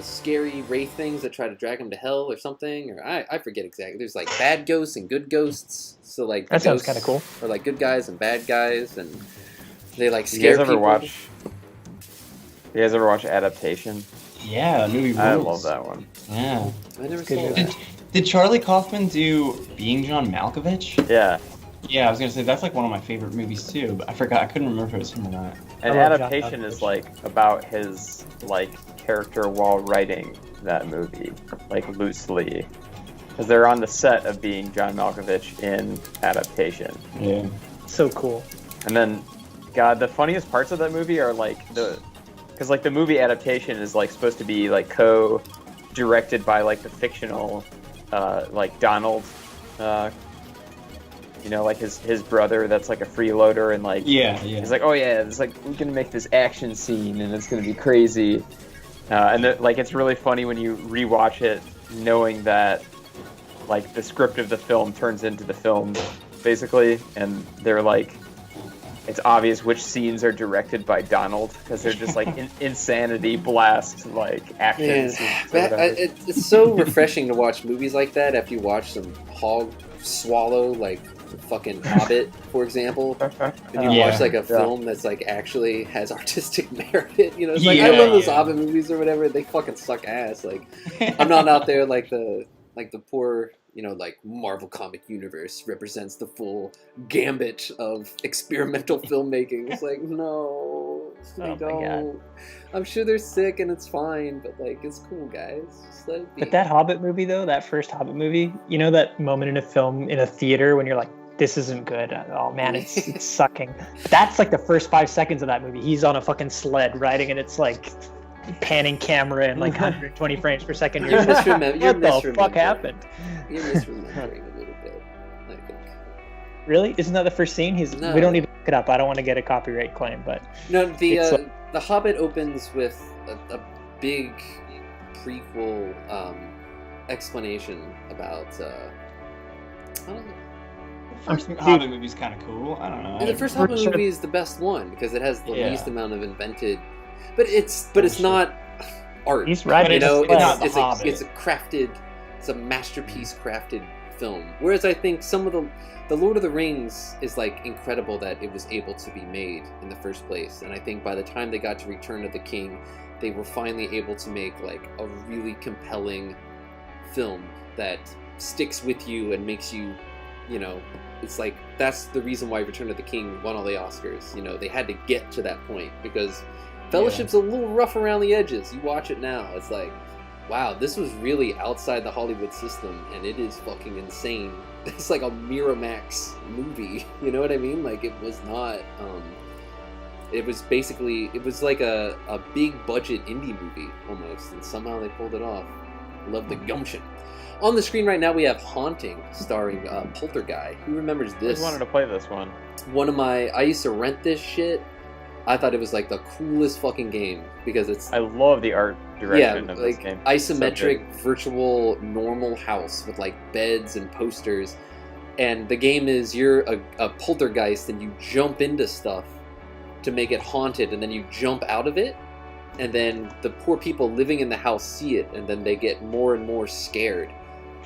scary wraith things that try to drag them to hell or something. Or I forget exactly. There's like bad ghosts and good ghosts. So like the That sounds ghosts kind of cool. Are like good guys and bad guys, and they like You scare guys ever people. watch? You guys ever watch Adaptation? Yeah, that movie rules. I love that one. Yeah. I never Good saw movie. that. Did Charlie Kaufman do Being John Malkovich? Yeah. Yeah, I was gonna say that's like one of my favorite movies too, but I forgot. I couldn't remember if it was him or not. And I love John adaptation is Malkovich. like about his like character while writing that movie, like loosely, because they're on the set of Being John Malkovich in adaptation. Yeah. So cool. And then, God, the funniest parts of that movie are like because like the movie adaptation is like supposed to be like co-directed by like the fictional, like Donald, you know, like his brother that's like a freeloader, and like Yeah. he's like, oh yeah, it's like we're gonna make this action scene and it's gonna be crazy, and like it's really funny when you rewatch it, knowing that like the script of the film turns into the film, basically, and they're like, it's obvious which scenes are directed by Donald because they're just like insanity blast like action Man, scenes. or whatever. it's so refreshing to watch movies like that after you watch some hog swallow like fucking Hobbit, for example. And you Yeah. watch like a film that's like actually has artistic merit. You know, it's like I Yeah, love those yeah. Hobbit movies or whatever. They fucking suck ass. Like I'm not out there like the poor, you know, like Marvel comic universe represents the full gambit of experimental filmmaking. It's like, no, they Oh my don't. God. I'm sure they're sick and it's fine, but like, it's cool, guys. Just let it be. But that Hobbit movie, though, that first Hobbit movie, you know that moment in a film in a theater when you're like, this isn't good. Oh man, it's sucking. That's like the first 5 seconds of that movie. He's on a fucking sled riding, and it's like panning camera and like 120 frames per second. You're What the fuck happened? You're misremembering a little bit, I think. Really? Isn't that the first scene? No. We don't need to look it up. I don't want to get a copyright claim, but No, It's the Hobbit opens with a big prequel explanation about. I don't know. First Hobbit movie's kind of cool. I don't know. The first For Hobbit sure. movie is the best one because it has the Yeah. least amount of invented, but it's Sure. not art. he's riding. You know, it's not The it's Hobbit. it's a masterpiece crafted film. Whereas I think some of the Lord of the Rings is like incredible that it was able to be made in the first place. And I think by the time they got to Return of the King, they were finally able to make like a really compelling film that sticks with you and makes you, you know, it's like that's the reason why Return of the King won all the Oscars. You know, they had to get to that point because Fellowship's a little rough around the edges. You watch it now, it's like, wow, this was really outside the Hollywood system, and it is fucking insane. It's like a Miramax movie, you know what I mean? Like, it was not, it was like a big budget indie movie, almost, and somehow they pulled it off. Love the gumption. On the screen right now, we have Haunting, starring Poltergeist. Who remembers I this? just wanted to play this one. I used to rent this shit. I thought it was like the coolest fucking game because it's I love the art direction of this like game. isometric virtual normal house with like beds and posters, and the game is you're a poltergeist and you jump into stuff to make it haunted, and then you jump out of it, and then the poor people living in the house see it, and then they get more and more scared,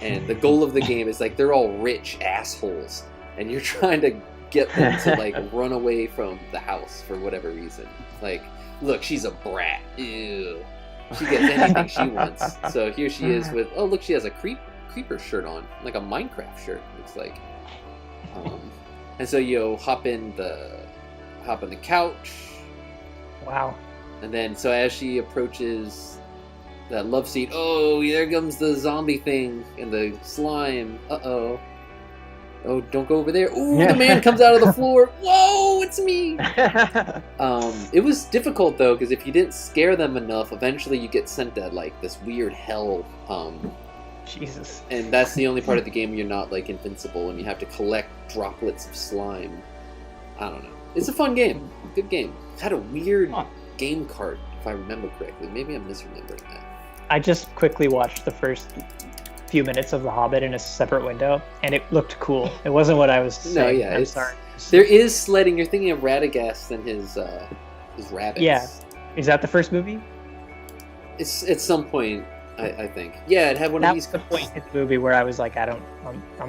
and the goal of the game is like they're all rich assholes and you're trying to get them to like run away from the house for whatever reason. Like, look, she's a brat. Ew. She gets anything she wants. So here she is with, oh look, she has a creeper shirt on, like a Minecraft shirt. Looks like. And so you hop in the couch, Wow. and then so as she approaches that love seat, oh, there comes the zombie thing and the slime. Uh-oh. Oh, don't go over there. Ooh, the man comes out of the floor. Whoa, it's me. It was difficult though, because if you didn't scare them enough, eventually you get sent to like this weird hell. Jesus. And that's the only part of the game you're not like invincible, and you have to collect droplets of slime. I don't know. It's a fun game. Good game. It had a weird game cart, if I remember correctly. Maybe I'm misremembering that. I just quickly watched the first few minutes of The Hobbit in a separate window, and it looked cool. It wasn't what I was saying. No, yeah, I'm sorry. There is sledding. You're thinking of Radagast and his rabbits. Yeah. Is that the first movie? It's at some point, I think. Yeah, it had one That of was these. the point in the movie where I was like, I'm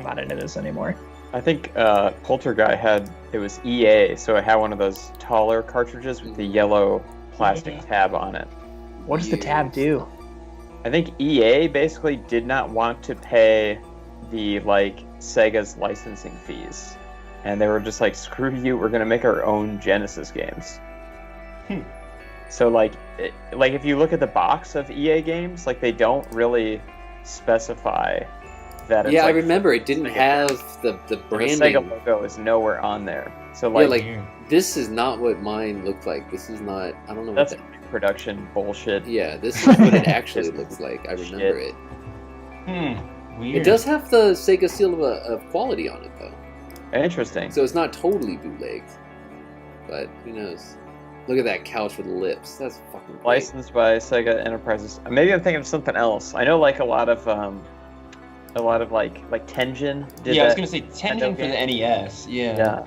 not into this anymore. I think Poltergeist it was EA, so it had one of those taller cartridges with the yellow plastic tab on it. What does the tab do? I think EA basically did not want to pay the Sega's licensing fees, and they were just like, "Screw you! We're gonna make our own Genesis games." So if you look at the box of EA games, they don't really specify that. It's I remember it didn't have the branding. The Sega logo is nowhere on there. So this is not what mine looked like. This is not. I don't know. That's production bullshit. Yeah, this is what it actually looks like. I remember it. Weird. It does have the Sega seal of quality on it, though. Interesting. So it's not totally bootlegged, but who knows? Look at that couch with lips. That's fucking great. Licensed by Sega Enterprises. Maybe I'm thinking of something else. I know a lot of Tengen did. Yeah, I was gonna say Tengen for the NES. Yeah.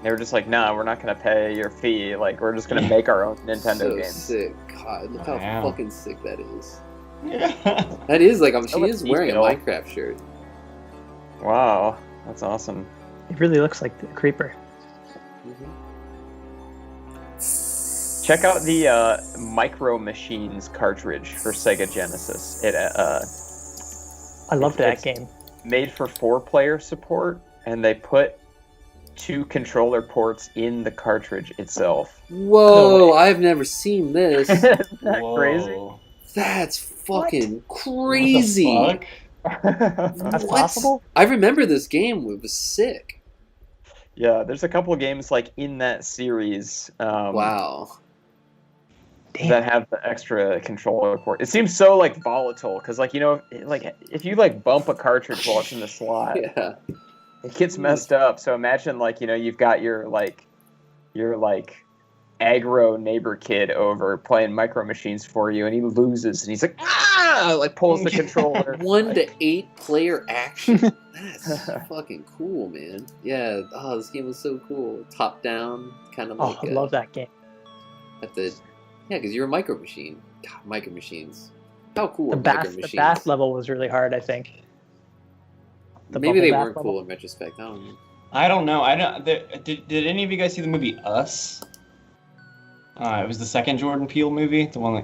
They were just like, nah, we're not gonna pay your fee. We're just gonna make our own Nintendo games. Sick. God, look how fucking sick that is. Yeah. That is she is wearing a Minecraft shirt. Wow, that's awesome. It really looks like the Creeper. Check out the Micro Machines cartridge for Sega Genesis. I love that game. Made for 4-player support, and they put 2 controller ports in the cartridge itself. Whoa, I've never seen this. Isn't that crazy? That's fucking crazy. What the fuck? That's possible? I remember this game. It was sick. Yeah, there's a couple of games in that series. Wow. That have the extra controller port. It seems so volatile because if you bump a cartridge while it's in the slot, it gets messed up. So imagine you've got your aggro neighbor kid over playing Micro Machines for you, and he loses, and he's like, pulls the controller. 1 to 8 player action. That's fucking cool, man. Yeah. Oh, this game was so cool. Top down, kind of I love that game. Because you're a Micro Machine. God, Micro Machines. How cool The are Micro Machines? The bath level was really hard, I think. Maybe they weren't cool in retrospect. I don't know. I don't know. Did any of you guys see the movie Us? It was the second Jordan Peele movie, the one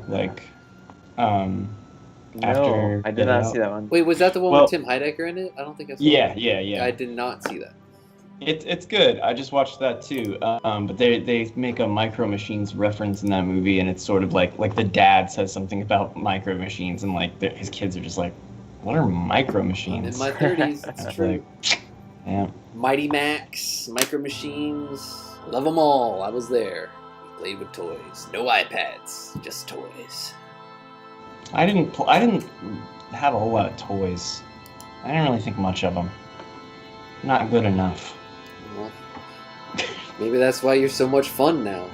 No, I did not see that one. Wait, was that the one with Tim Heidecker in it? I don't think I saw it. Yeah. I did not see that. It's good. I just watched that too. But they make a Micro Machines reference in that movie, and it's sort of like the dad says something about Micro Machines, and his kids are just like, "What are Micro Machines?" In my 30s, it's true. Yeah. Mighty Max, Micro Machines, love them all. I was there. We played with toys. No iPads, just toys. I didn't have a whole lot of toys. I didn't really think much of them. Not good enough. Well, maybe that's why you're so much fun now.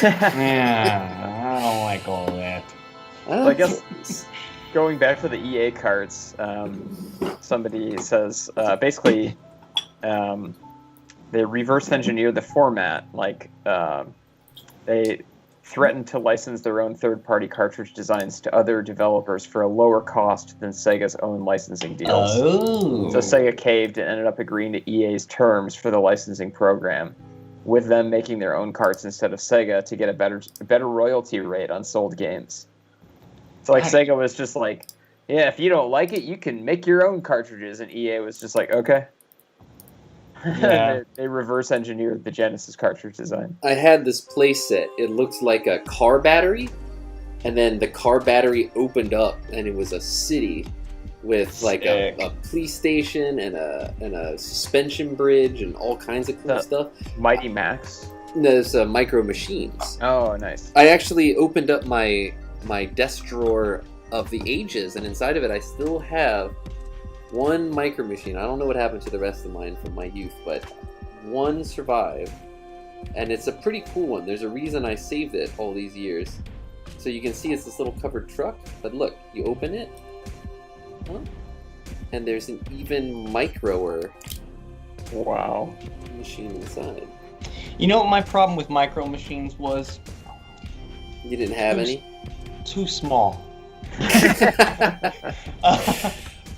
Yeah, I don't like all that. I guess going back to the EA carts, somebody says basically they reverse engineer the format. They threatened to license their own third-party cartridge designs to other developers for a lower cost than Sega's own licensing deals. Oh. So Sega caved and ended up agreeing to EA's terms for the licensing program, with them making their own carts instead of Sega to get a better royalty rate on sold games. So Sega was just like, yeah, if you don't like it, you can make your own cartridges, and EA was just like, okay. Yeah. They reverse engineered the Genesis cartridge design. I had this play set. It looked like a car battery, and then the car battery opened up, and it was a city with a police station and a suspension bridge and all kinds of cool stuff. Mighty Max. There's Micro Machines. Oh, nice. I actually opened up my desk drawer of the ages, and inside of it, I still have one Micro Machine. I don't know what happened to the rest of mine from my youth, but one survived, and it's a pretty cool one. There's a reason I saved it all these years. So you can see it's this little covered truck, but look, you open it, and there's an even microer machine inside. You know what my problem with Micro Machines was? You didn't have any? Too small.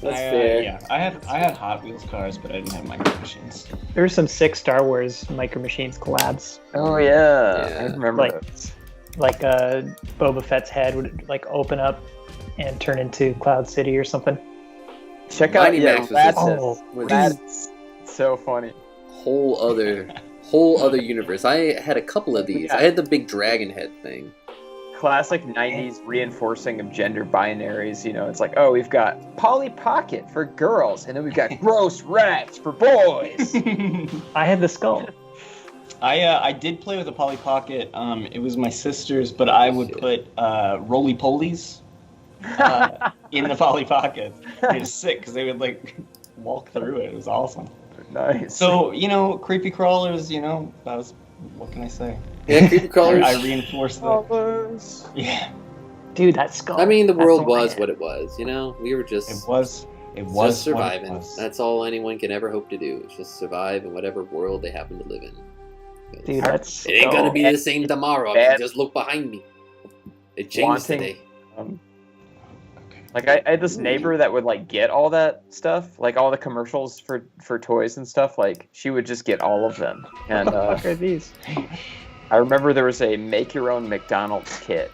That's fair. Yeah, I had Hot Wheels cars, but I didn't have Micro Machines. There were some sick Star Wars Micro Machines collabs. Oh yeah. I remember those. like Boba Fett's head would like open up and turn into Cloud City or something. Check out Mighty Max that's so funny. Whole other universe. I had a couple of these. Yeah. I had the big dragon head thing. Classic 90s reinforcing of gender binaries. You know, it's like, oh, we've got Polly Pocket for girls, and then we've got Gross Rats for boys. I had the skull. I did play with a Polly Pocket. It was my sister's, but I would put roly polies in the Polly Pockets. It was sick because they would like walk through it. It was awesome. Nice. So, you know, creepy crawlers, you know, that was, what can I say? Yeah, creepy crawlers. I reinforced that. Yeah. Dude, that skull. I mean, the That's world all was I what it was, you know? We were just... It was just surviving. what it was. That's all anyone can ever hope to do. Is just survive in whatever world they happen to live in. Dude, that's It ain't gonna be so the same tomorrow. I mean, just look behind me. It changed today. Like I had this neighbor that would like get all that stuff, like all the commercials for toys and stuff. Like she would just get all of them. And What the fuck are these? I remember there was a make your own McDonald's kit,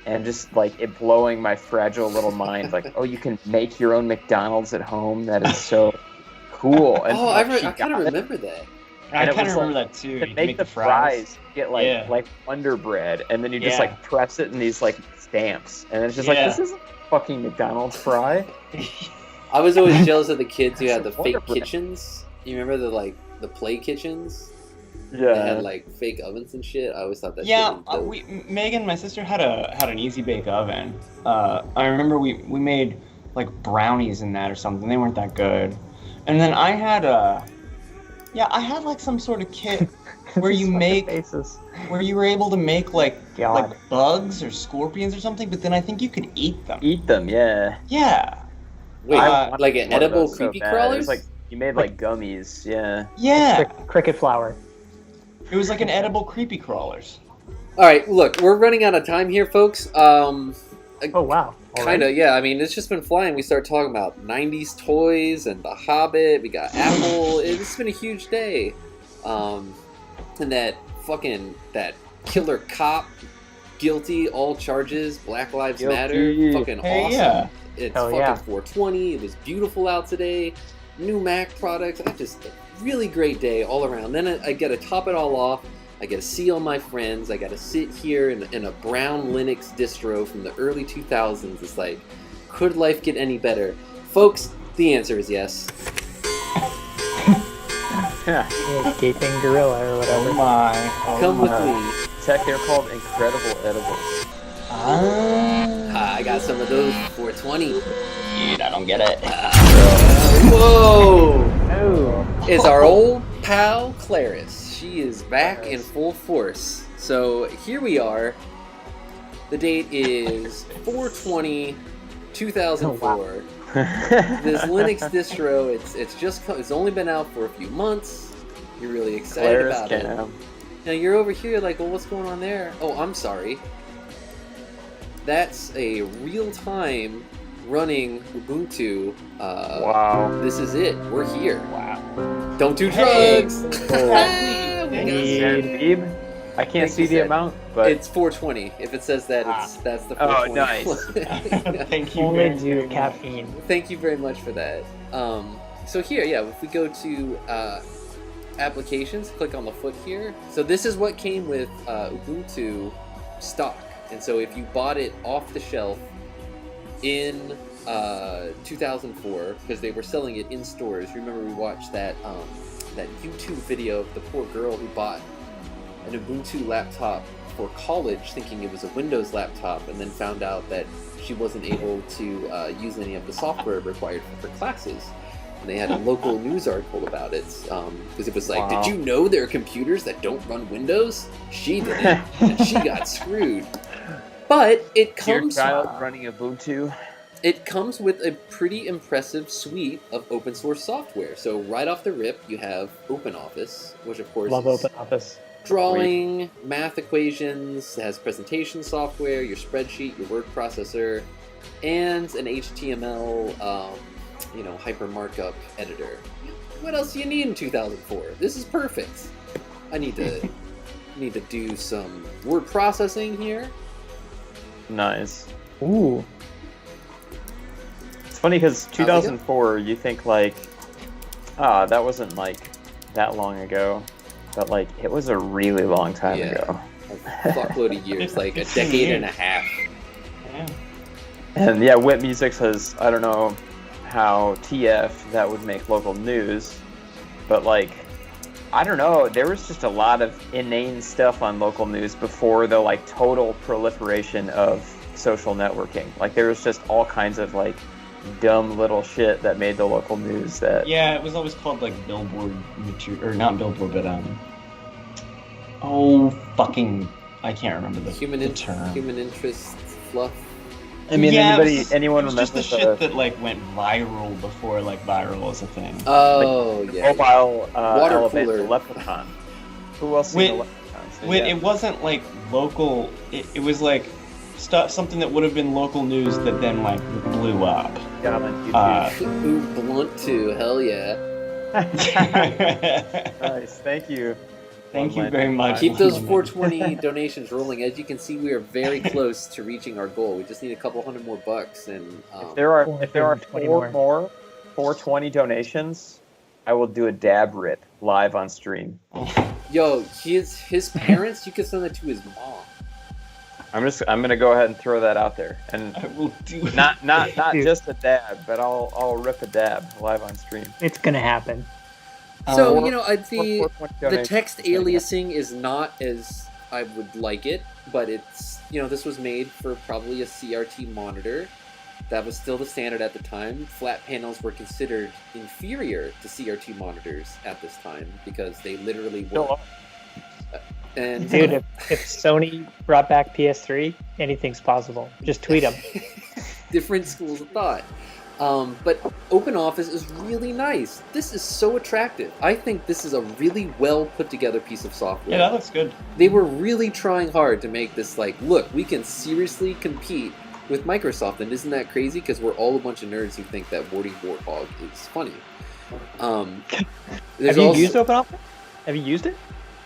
and just like it blowing my fragile little mind. Like, oh, you can make your own McDonald's at home. That is so cool. And Oh, I she kind of got it. remember that. I And it kind was of remember like- that too. To You make could the fries, you get like Wonder Bread, and then you just Yeah. like press it in these like stamps, and it's just like Yeah. this isn't a fucking McDonald's fry. I was always jealous of the kids who had the Wonder fake Bread. kitchens. You remember the play kitchens? They Yeah. had like fake ovens and shit. I always thought that Yeah, shit was dope. Megan, my sister had an easy bake oven. I remember we made like brownies in that or something. They weren't that good. And then I had like some sort of kit where you make faces. where you were able to make like God. bugs or scorpions or something, but then I think you could eat them. Eat them, yeah. Yeah. Wait, I wanted like an one of edible those so creepy bad. It crawlers? was like you made like gummies, yeah. Yeah. Cricket flour. It was like an edible creepy crawlers. All right, look, we're running out of time here, folks. Oh wow. Kind of, yeah. I mean, it's just been flying. We start talking about 90s toys and The Hobbit. We got Apple. It's been a huge day. And that killer cop, guilty, all charges, Black Lives Matter. Guilty. Fucking Hey, awesome. yeah. It's Hell fucking yeah. 420. It was beautiful out today. New Mac products. Just a really great day all around. Then I get to top it all off. I get to see all my friends. I got to sit here in a brown Linux distro from the early 2000s. It's like, could life get any better? Folks, the answer is yes. Yeah. Yeah, gaping gorilla or whatever. Oh my. Oh Come with my. me. Tech, they're called incredible edibles. I got some of those 420. Dude, I don't get it. Whoa! Oh. Is our old pal Claris. She is back in full force. So here we are. The date is 4/20/2004. Oh, wow. This Linux distro, it's only been out for a few months. You're really excited Claire's about it. Cam. Now you're over here like, well, what's going on there? Oh, I'm sorry. That's a real-time running Ubuntu. Wow. This is it. We're here. Wow. Don't do Hey. drugs. Beeb? I can't Thank see you, the Zed. amount, but It's 420. If it says that, that's the 420. Oh, nice. Thank you. Only very, do very much. caffeine. Thank you very much for that. So here, yeah, if we go to applications, click on the foot here. So this is what came with Ubuntu stock. And so if you bought it off the shelf in 2004, because they were selling it in stores. Remember we watched that YouTube video of the poor girl who bought an Ubuntu laptop for college thinking it was a Windows laptop, and then found out that she wasn't able to use any of the software required for her classes. And they had a local news article about it, because it was like, Wow. did you know there are computers that don't run Windows? She didn't, and she got screwed. But it your comes child running Ubuntu. it comes with a pretty impressive suite of open source software. So right off the rip, you have OpenOffice, which of course Love is OpenOffice. drawing, math equations, it has presentation software, your spreadsheet, your word processor, and an HTML, hyper markup editor. What else do you need in 2004? This is perfect. I need to Need to do some word processing here. Nice. Ooh. It's funny because 2004, you think like, that wasn't like that long ago, but like it was a really long time ago. A fuckload of years, like a decade and a half. Yeah. And yeah, Whip Music says, I don't know how TF that would make local news, but like, I don't know, there was just a lot of inane stuff on local news before the like total proliferation of social networking. Like there was just all kinds of like dumb little shit that made the local news that... Yeah, it was always called like billboard material, or not billboard, but oh fucking, I can't remember the term. Human interest fluff. I mean, yeah, anyone it was remember just the shit that like went viral before like viral was a thing. Oh, like, yeah. Mobile Water elevator cooler. leprechaun. Who else seen the leprechaun? So, yeah. It wasn't like local. It was like something that would have been local news that then like blew up. Got on YouTube. Ubuntu, hell yeah. Nice, thank you. Thank you very much. Keep those 420 donations rolling. As you can see, we are very close to reaching our goal. We just need a couple $100 more bucks, and if there are 420 donations, I will do a dab rip live on stream. Yo, his parents. You can send it to his mom. I'm gonna go ahead and throw that out there, and I will do it. not just a dab, but I'll rip a dab live on stream. It's gonna happen. So the text aliasing is not as I would like it, but it's this was made for probably a CRT monitor. That was still the standard at the time. Flat panels were considered inferior to CRT monitors at this time because they literally were. And dude, if Sony brought back PS3, anything's possible. Just tweet them. Different schools of thought. But OpenOffice is really nice. This is so attractive. I think this is a really well put together piece of software. Yeah, that looks good. They were really trying hard to make this like, look, we can seriously compete with Microsoft, and isn't that crazy? Because we're all a bunch of nerds who think that Warty Warthog is funny. Have you used OpenOffice? Have you used it?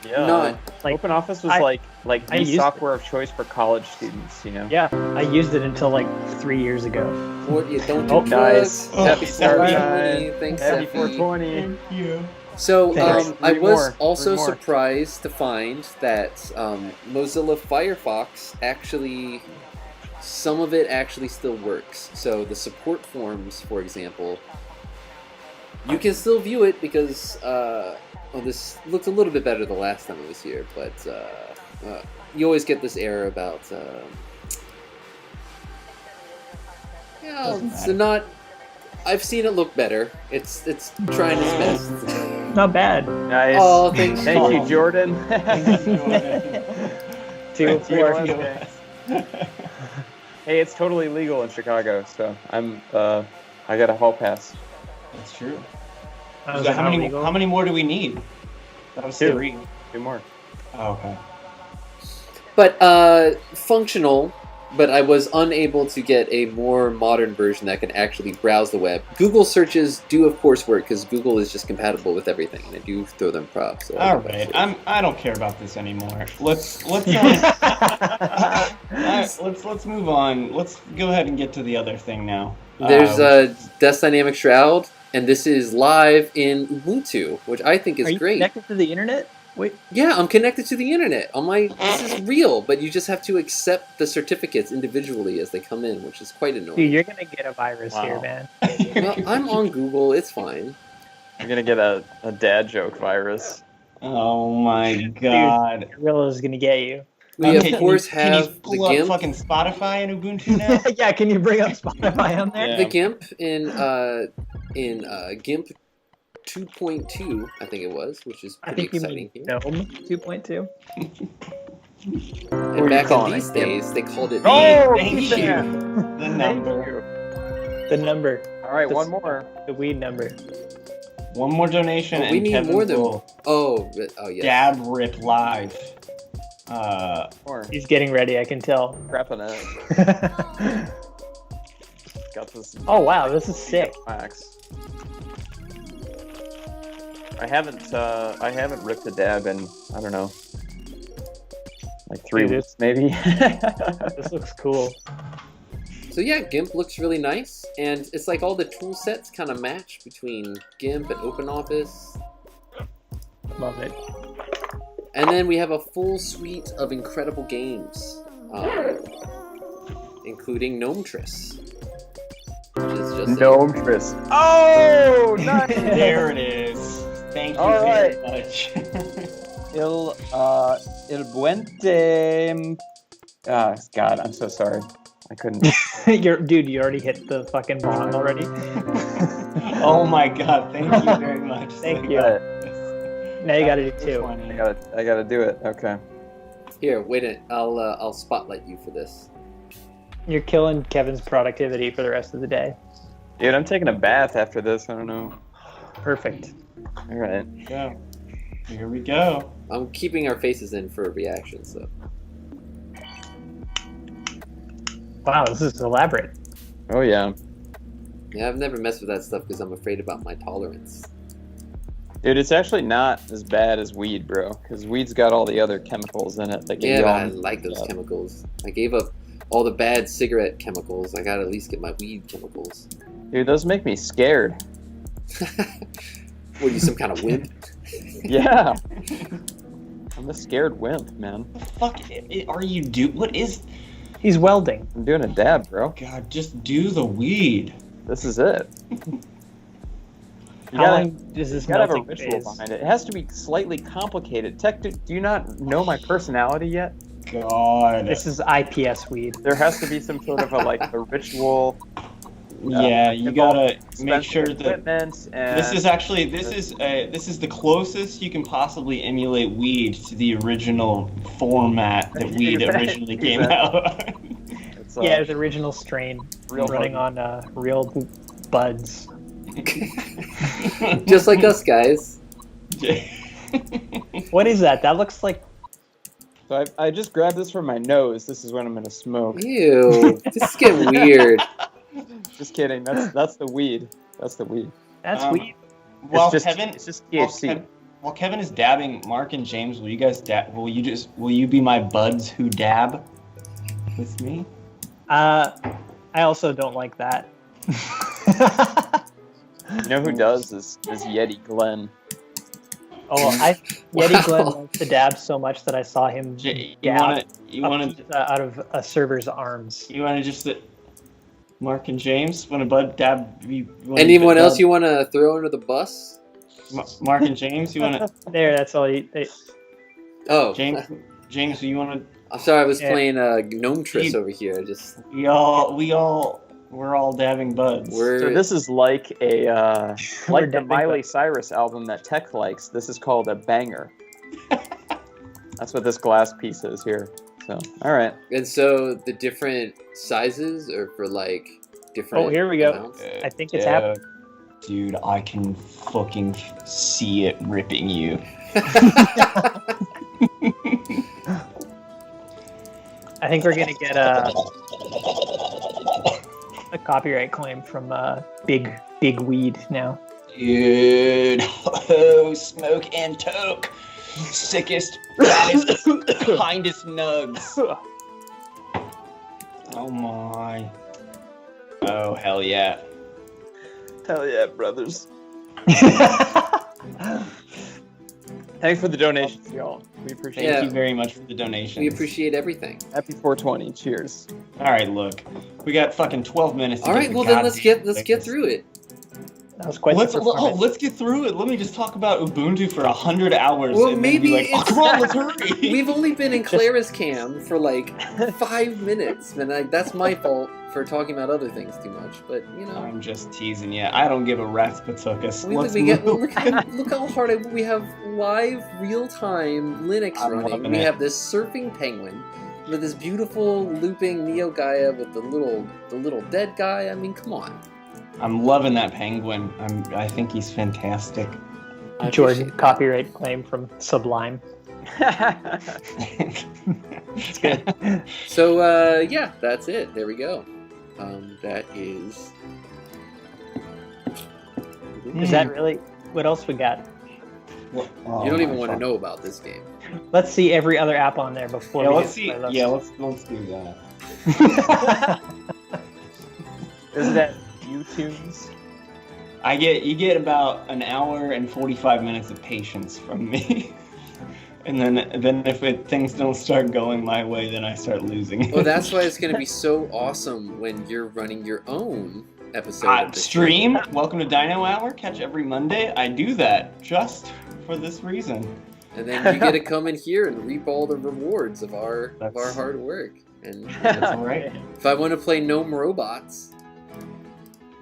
Yeah. Not like OpenOffice was like the software of choice for college students, Yeah, I used it until like 3 years ago. Don't do nice. Happy 420. Thanks, Happy Seffi. 420. Thank you. So I was also more. surprised to find that Mozilla Firefox actually, some of it actually still works. So the support forms, for example, you can still view it because this looked a little bit better the last time it was here, but you always get this error about it's not. I've seen it look better. It's trying its best. Not bad. Nice. Oh, thank you, Jordan. Hey, it's totally legal in Chicago, so I got a hall pass. That's true. So how many more do we need? That was 3. 2 more. Oh, okay. But functional. But I was unable to get a more modern version that can actually browse the web. Google searches do, of course, work because Google is just compatible with everything, and I do throw them props. So all right, I don't care about this anymore. Let's move on. Let's go ahead and get to the other thing now. There's a Desk Dynamic Shroud, and this is live in Ubuntu, which I think is Are you great. connected to the internet? Wait. Yeah, I'm connected to the internet. This is real, but you just have to accept the certificates individually as they come in, which is quite annoying. Dude, you're gonna get a virus here, man. Well, I'm on Google. It's fine. You're gonna get a dad joke virus. Oh my god. Dude, Gorilla's gonna get you. We of course can have you the pull up GIMP. fucking Spotify in Ubuntu now? Yeah, can you bring up Spotify on there? Yeah. The GIMP in GIMP 2.2, I think it was, which is I pretty think you exciting mean here. GNOME 2.2. And back in these days, they called it. Oh, Thank you. yeah. The number. The number. All right, one more. The weed number. One more donation, Well, we and need Kevin more than. will Oh, yes. dab rip live. More. He's getting ready, I can tell. Crapping it. Got this. Oh wow, this is sick. Wax. I haven't ripped a dab in, I don't know, like 3 Dude, weeks maybe. This looks cool. So yeah, GIMP looks really nice, and it's like all the tool sets kind of match between GIMP and OpenOffice. Love it. And then we have a full suite of incredible games, including Gnometris, which is just Gnometris. Oh, nice. There it is. Thank you All very right. much. Il Buente. God, I'm so sorry. I couldn't. Dude, you already hit the fucking bong already. Oh my god, thank you very much. Thank you. Now you gotta do two. I gotta do it. Okay. Here, wait a minute. I'll spotlight you for this. You're killing Kevin's productivity for the rest of the day. Dude, I'm taking a bath after this. I don't know. Perfect. All right. Yeah. Here we go. I'm keeping our faces in for reactions, so. Wow, this is elaborate. Oh yeah. Yeah, I've never messed with that stuff because I'm afraid about my tolerance. Dude, it's actually not as bad as weed, bro. Because weed's got all the other chemicals in it that get Yeah, you but all I like those chemicals. I gave up all the bad cigarette chemicals. I gotta at least get my weed chemicals. Dude, those make me scared. What, are you some kind of wimp? Yeah. I'm a scared wimp, man. What the fuck are you What is... He's welding. I'm doing a dab, bro. God, just do the weed. This is it. How long does this You gotta have a melting ritual phase? behind it. It has to be slightly complicated. Tech, do you not know my personality yet? God. This is IPS weed. There has to be some sort of a ritual. Yeah, you gotta make sure that equipment and this is the closest you can possibly emulate weed to the original format that weed originally came out. it's, Yeah, it was original strain real running on real buds. Just like us, guys. What is that? That looks like... So I just grabbed this from my nose. This is what I'm gonna smoke. Ew, this is getting weird. Just kidding. That's the weed. That's the weed. That's weed. While it's Kevin, just THC. while Kevin is dabbing, Mark and James, will you guys dab? Will you be my buds who dab with me? I also don't like that. You know who does is Yeti Glenn. Yeti Glenn likes to dab so much that I saw him You dab want to out of a server's arms. You want to just Mark and James want to bud dab? Anyone else you want to throw under the bus? Mark and James, you want to? There, that's all. Oh, James, you want to? I'm sorry, I was playing Gnometris over here. We're all dabbing buds. So this is like a like the Miley Cyrus album that Tech likes. This is called a banger. That's what this glass piece is here. So, all right. And so the different sizes are for like different. Oh, here we go. amounts? I think it's happening. Dude, I can fucking see it ripping you. I think we're gonna get a copyright claim from Big Weed now. Dude, oh, smoke and toke. Sickest, fattest, kindest nugs. Oh my. Oh, hell yeah. Hell yeah, brothers. Thanks for the donations, y'all. We appreciate it. Thank you very much for the donations. We appreciate everything. Happy 420. Cheers. All right, look. We got fucking 12 minutes to All get right, the well then let's get goddamn through it. That was quite the performance. let's get through it. Let me just talk about Ubuntu for 100 hours. Well, and maybe then be like, it's come on, let's hurry. We've only been in Clara's cam for like 5 minutes, and that's my fault for talking about other things too much. But you know, I'm just teasing you. I don't give a rat's patookus. Look how hard we have live, real-time Linux I'm running. loving We it. have this surfing penguin with this beautiful looping Neo Gaia with the little dead guy. I mean, come on. I'm loving that penguin. I think he's fantastic. Jordan, copyright claim from Sublime. It's good. So yeah, that's it. There we go. That is. Is that really? What else we got? Oh, You don't even my want to fuck. know about this game. Let's see every other app on there before Yeah, we let's get see. to my Yeah, list. let's do that. Isn't that YouTunes? You get about an hour and 45 minutes of patience from me. And then if things don't start going my way, then I start losing. Well, that's why it's going to be so awesome when you're running your own episode of the Stream. Welcome to Dino Hour. Catch every Monday. I do that just for this reason. show. And then you get to come in here and reap all the rewards of our That's- hard work. And That's all right. if I want to play Gnome Robots,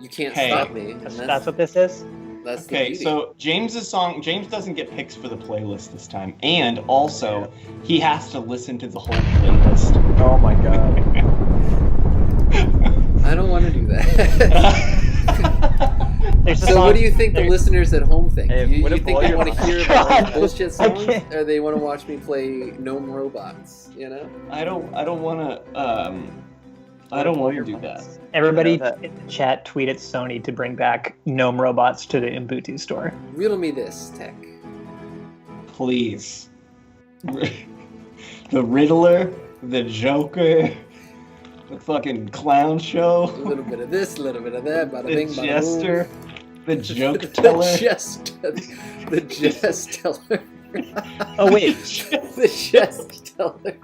you can't Hey. stop me. And That's what this is? that's the Okay, beauty. so James doesn't get picks for the playlist this time, and also he has to listen to the whole playlist. Oh my god. I don't want to do that. There's a So song- what do you think the listeners at home think? Hey, you would it think blow they your want to mind? hear about God, bullshit I songs, can't. or they want to watch me play Gnome Robots? You know? I don't want to do that. Everybody You know that- in the chat tweet at Sony to bring back Gnome Robots to the Ubuntu store. Riddle me this, Tech. Please. The Riddler, the Joker, the fucking clown A show, little bit of this, a little bit of that, bada the bing, bada jester, boom. the joke teller. The jest teller. Oh wait, The jest teller.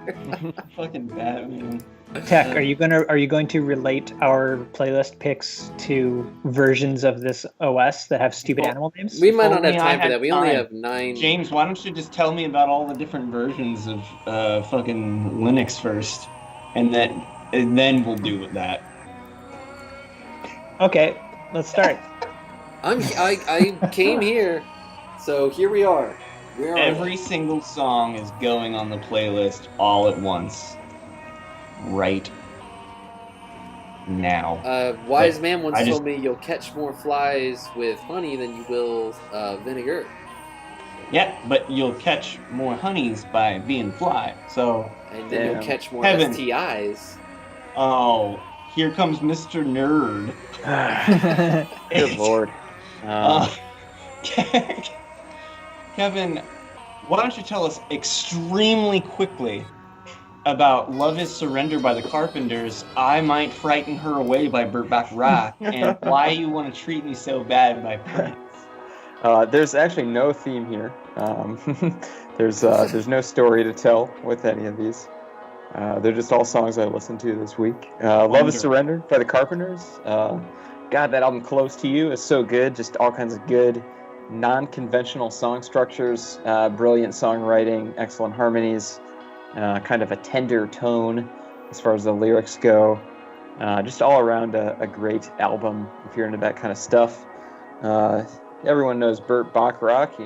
Fucking Batman. Tech, are you going to relate our playlist picks to versions of this OS that have stupid Well, animal names? We might not only have I time for had that. We only time. have 9. James, why don't you just tell me about all the different versions of fucking Linux first, and then we'll do with that. Okay, let's start. I came here, so here we are. Where are Every single song is going on the playlist all at once, right now. Wise man once I just- told me you'll catch more flies with honey than you will vinegar. Yeah, but you'll catch more honeys by being fly. So, And then you'll Damn. catch more Heaven. STIs. oh, here comes Mr. Nerd. Good lord. Kevin, why don't you tell us extremely quickly about Love is Surrender by the Carpenters, I Might Frighten Her Away by Burt Bacharach, and Why You Want to Treat Me So Bad by Prince? There's actually no theme here. There's no story to tell with any of these. They're just all songs I listened to this week. Love is Surrender by the Carpenters. God, that album Close to You is so good. Just all kinds of good, non-conventional song structures, brilliant songwriting, excellent harmonies, kind of a tender tone as far as the lyrics go. Just all around a great album if you're into that kind of stuff. Everyone knows Burt Bacharach,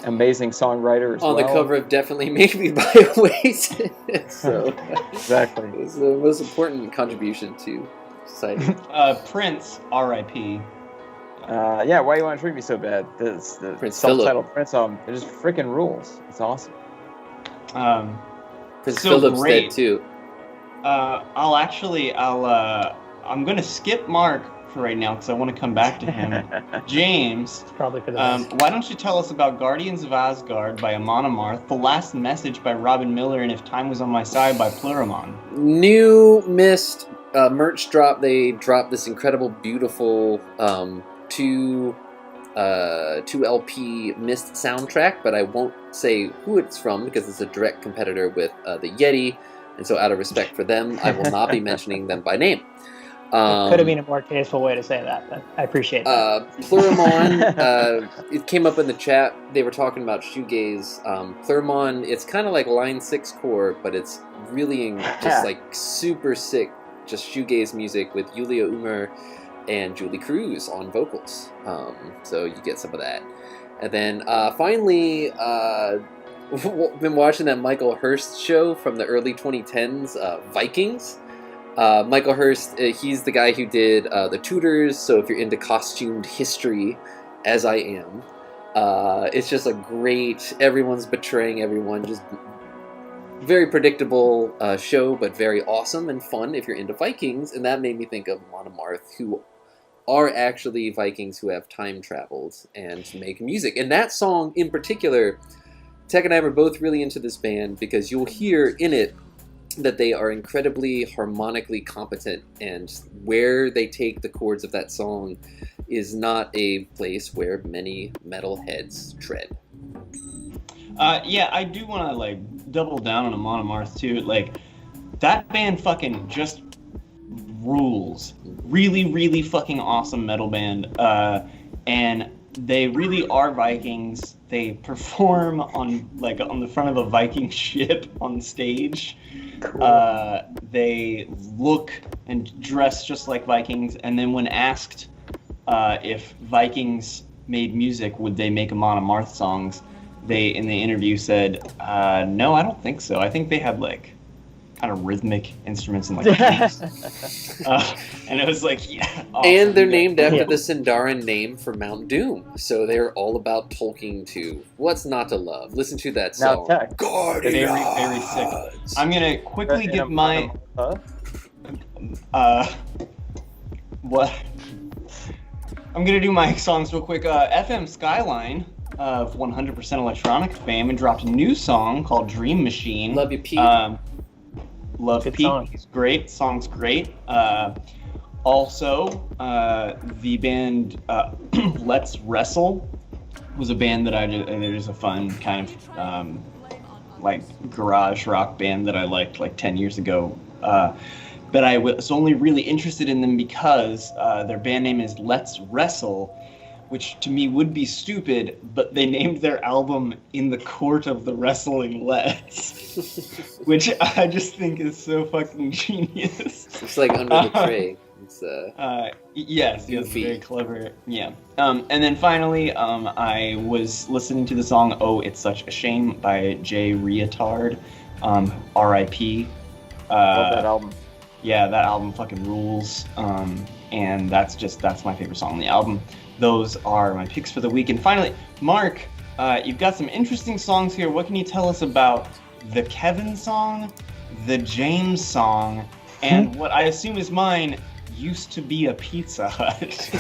amazing songwriter as On well. the cover of Definitely Maybe by Oasis. So Exactly. it's the most important contribution to society. Prince, R.I.P. Yeah, Why You Want to Treat Me So Bad? The Prince self-titled Prince album. It just freaking rules. It's awesome. Prince So Philip's great. dead too. I'm gonna skip Mark for right now because I want to come back to him. James, It's probably for the best. why don't you tell us about Guardians of Asgard by Amon Amarth, The Last Message by Robin Miller, and If Time Was on My Side by Pluramon? New Mist merch drop. They dropped this incredible, beautiful 2 LP Mist soundtrack, but I won't say who it's from because it's a direct competitor with the Yeti, and so out of respect for them, I will not be mentioning them by name. It could have been a more tasteful way to say that, but I appreciate that. Pluramon, it came up in the chat. They were talking about shoegaze. Pluramon, it's kind of like Line 6 core, but it's really just like super sick, just shoegaze music with Yulia Umer and Julie Cruz on vocals. So you get some of that. And then finally, been watching that Michael Hurst show from the early 2010s, Vikings. Michael Hurst, he's the guy who did The Tudors, so if you're into costumed history, as I am, it's just a great, everyone's betraying everyone, just very predictable show, but very awesome and fun if you're into Vikings, and that made me think of Amon Amarth, who are actually Vikings who have time traveled and make music. And that song in particular, Tech and I were both really into this band because you'll hear in it that they are incredibly harmonically competent, and where they take the chords of that song is not a place where many metalheads tread. Yeah, I do want to like double down on Amon Amarth too. Like, that band fucking just rules. Really, really fucking awesome metal band. And they really are Vikings. They perform on the front of a Viking ship on stage. Cool. They look and dress just like Vikings. And then when asked if Vikings made music, would they make Amon Amarth songs? They, in the interview, said, no, I don't think so. I think they had like kind of rhythmic instruments and like keys. And it was like, yeah. Awesome. And they're named after the Sindarin name for Mount Doom. So they're all about Tolkien too. What's not to love? Listen to that song. Guardians. Very, very sick. I'm going to quickly give my... what? I'm going to do my songs real quick. FM Skyline of 100% Electronica fame and dropped a new song called Dream Machine. Love you, Pete. Love Pete. Song. He's great. Song's great. Also, the band Let's Wrestle was a band that it was a fun kind of like garage rock band that I liked like 10 years ago. But I was only really interested in them because their band name is Let's Wrestle, which to me would be stupid, but they named their album In the Court of the Wrestling Let's, which I just think is so fucking genius. It's like Under the Tray. It's yes, very clever. Yeah. And then finally, I was listening to the song "Oh, It's Such a Shame" by Jay Reatard, R.I.P. Love that album. Yeah, that album fucking rules. And that's my favorite song on the album. Those are my picks for the week. And finally, Mark, you've got some interesting songs here. What can you tell us about the Kevin song, the James song, and what I assume is mine, Used to Be a Pizza Hut?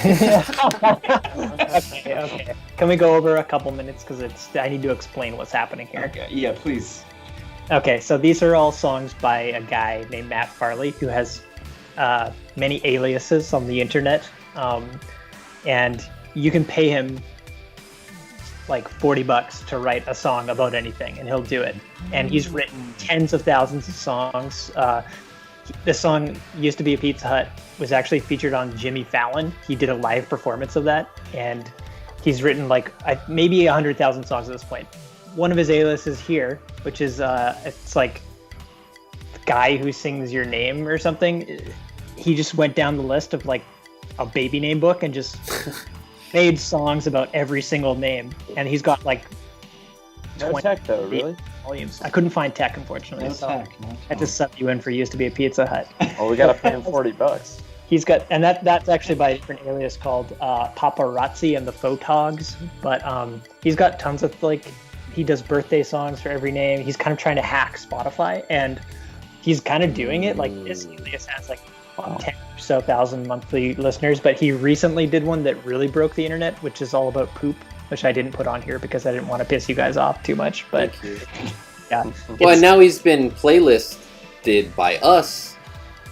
Okay. Can we go over a couple minutes, because I need to explain what's happening here. Okay, yeah, please. Okay, so these are all songs by a guy named Matt Farley, who has many aliases on the internet. And you can pay him like $40 to write a song about anything, and he'll do it. And he's written tens of thousands of songs. The song Used to Be a Pizza Hut was actually featured on Jimmy Fallon. He did a live performance of that, and he's written like maybe 100,000 songs at this point. One of his aliases here, which is it's like the guy who sings your name or something. He just went down the list of like a baby name book and just made songs about every single name, and he's got like no tech though, really? Volumes. I couldn't find tech, unfortunately. No tech. I had to sub you in for Used to Be a Pizza Hut. Oh, we gotta pay him $40. He's got, and that's actually by a different alias called Paparazzi and the Photogs. But he's got tons of like, he does birthday songs for every name. He's kind of trying to hack Spotify, and he's kind of doing it. Like this alias has like 10 or so thousand monthly listeners, but he recently did one that really broke the internet, which is all about poop, which I didn't put on here because I didn't want to piss you guys off too much. But yeah. Well, and now he's been playlisted by us,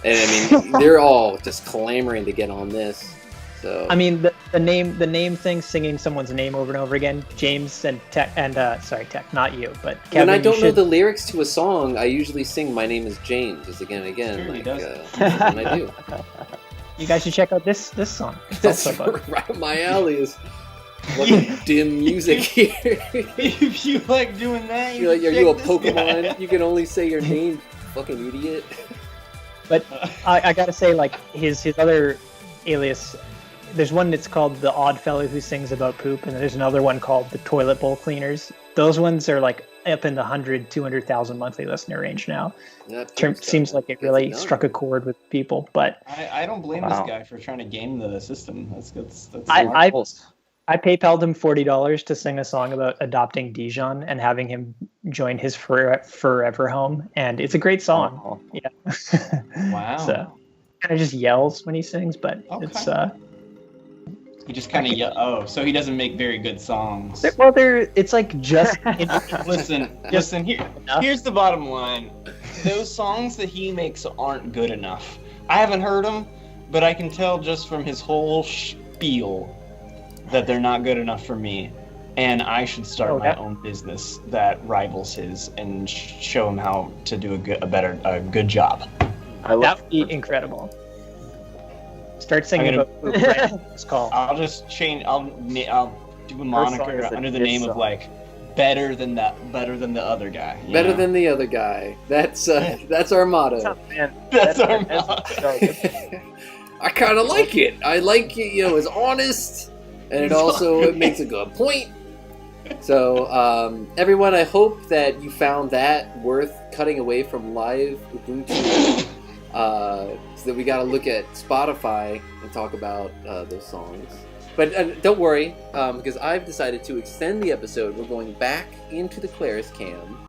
and I mean they're all just clamoring to get on this. So I mean the name thing, singing someone's name over and over again. James and Tech, and sorry Tech, not you, but Kevin. When I don't know the lyrics to a song, I usually sing "My Name Is James" just again and again. Sure, like when I do. You guys should check out this song. That's right up my alley. Is dim music here. If you like doing that, you're like, are you a Pokemon? Guy. You can only say your name, fucking idiot. But I gotta say, like his other alias. There's one that's called The Odd Fellow Who Sings About Poop, and there's another one called The Toilet Bowl Cleaners. Those ones are like up in the 200,000 monthly listener range now. Seems like it really struck a chord with people. But I don't blame this guy for trying to game the system. That's I PayPal'd him $40 to sing a song about adopting Dijon and having him join his forever home, and it's a great song. Oh. Yeah. Wow. So kind of just yells when he sings, but it's He just kind of so he doesn't make very good songs. Well, it's like just Listen. Here's the bottom line: those songs that he makes aren't good enough. I haven't heard them, but I can tell just from his whole spiel that they're not good enough for me, and I should start my own business that rivals his and show him how to do a good job. That would be incredible. Start singing about it's called. I'll just change. I'll do a moniker under the name of like better than the other guy. Better than the other guy. That's our motto. That's our motto. I kind of like it. I like it. It's honest, and it makes a good point. So, everyone, I hope that you found that worth cutting away from live Ubuntu. So that we got to look at Spotify and talk about those songs. But don't worry, because I've decided to extend the episode. We're going back into the Claris cam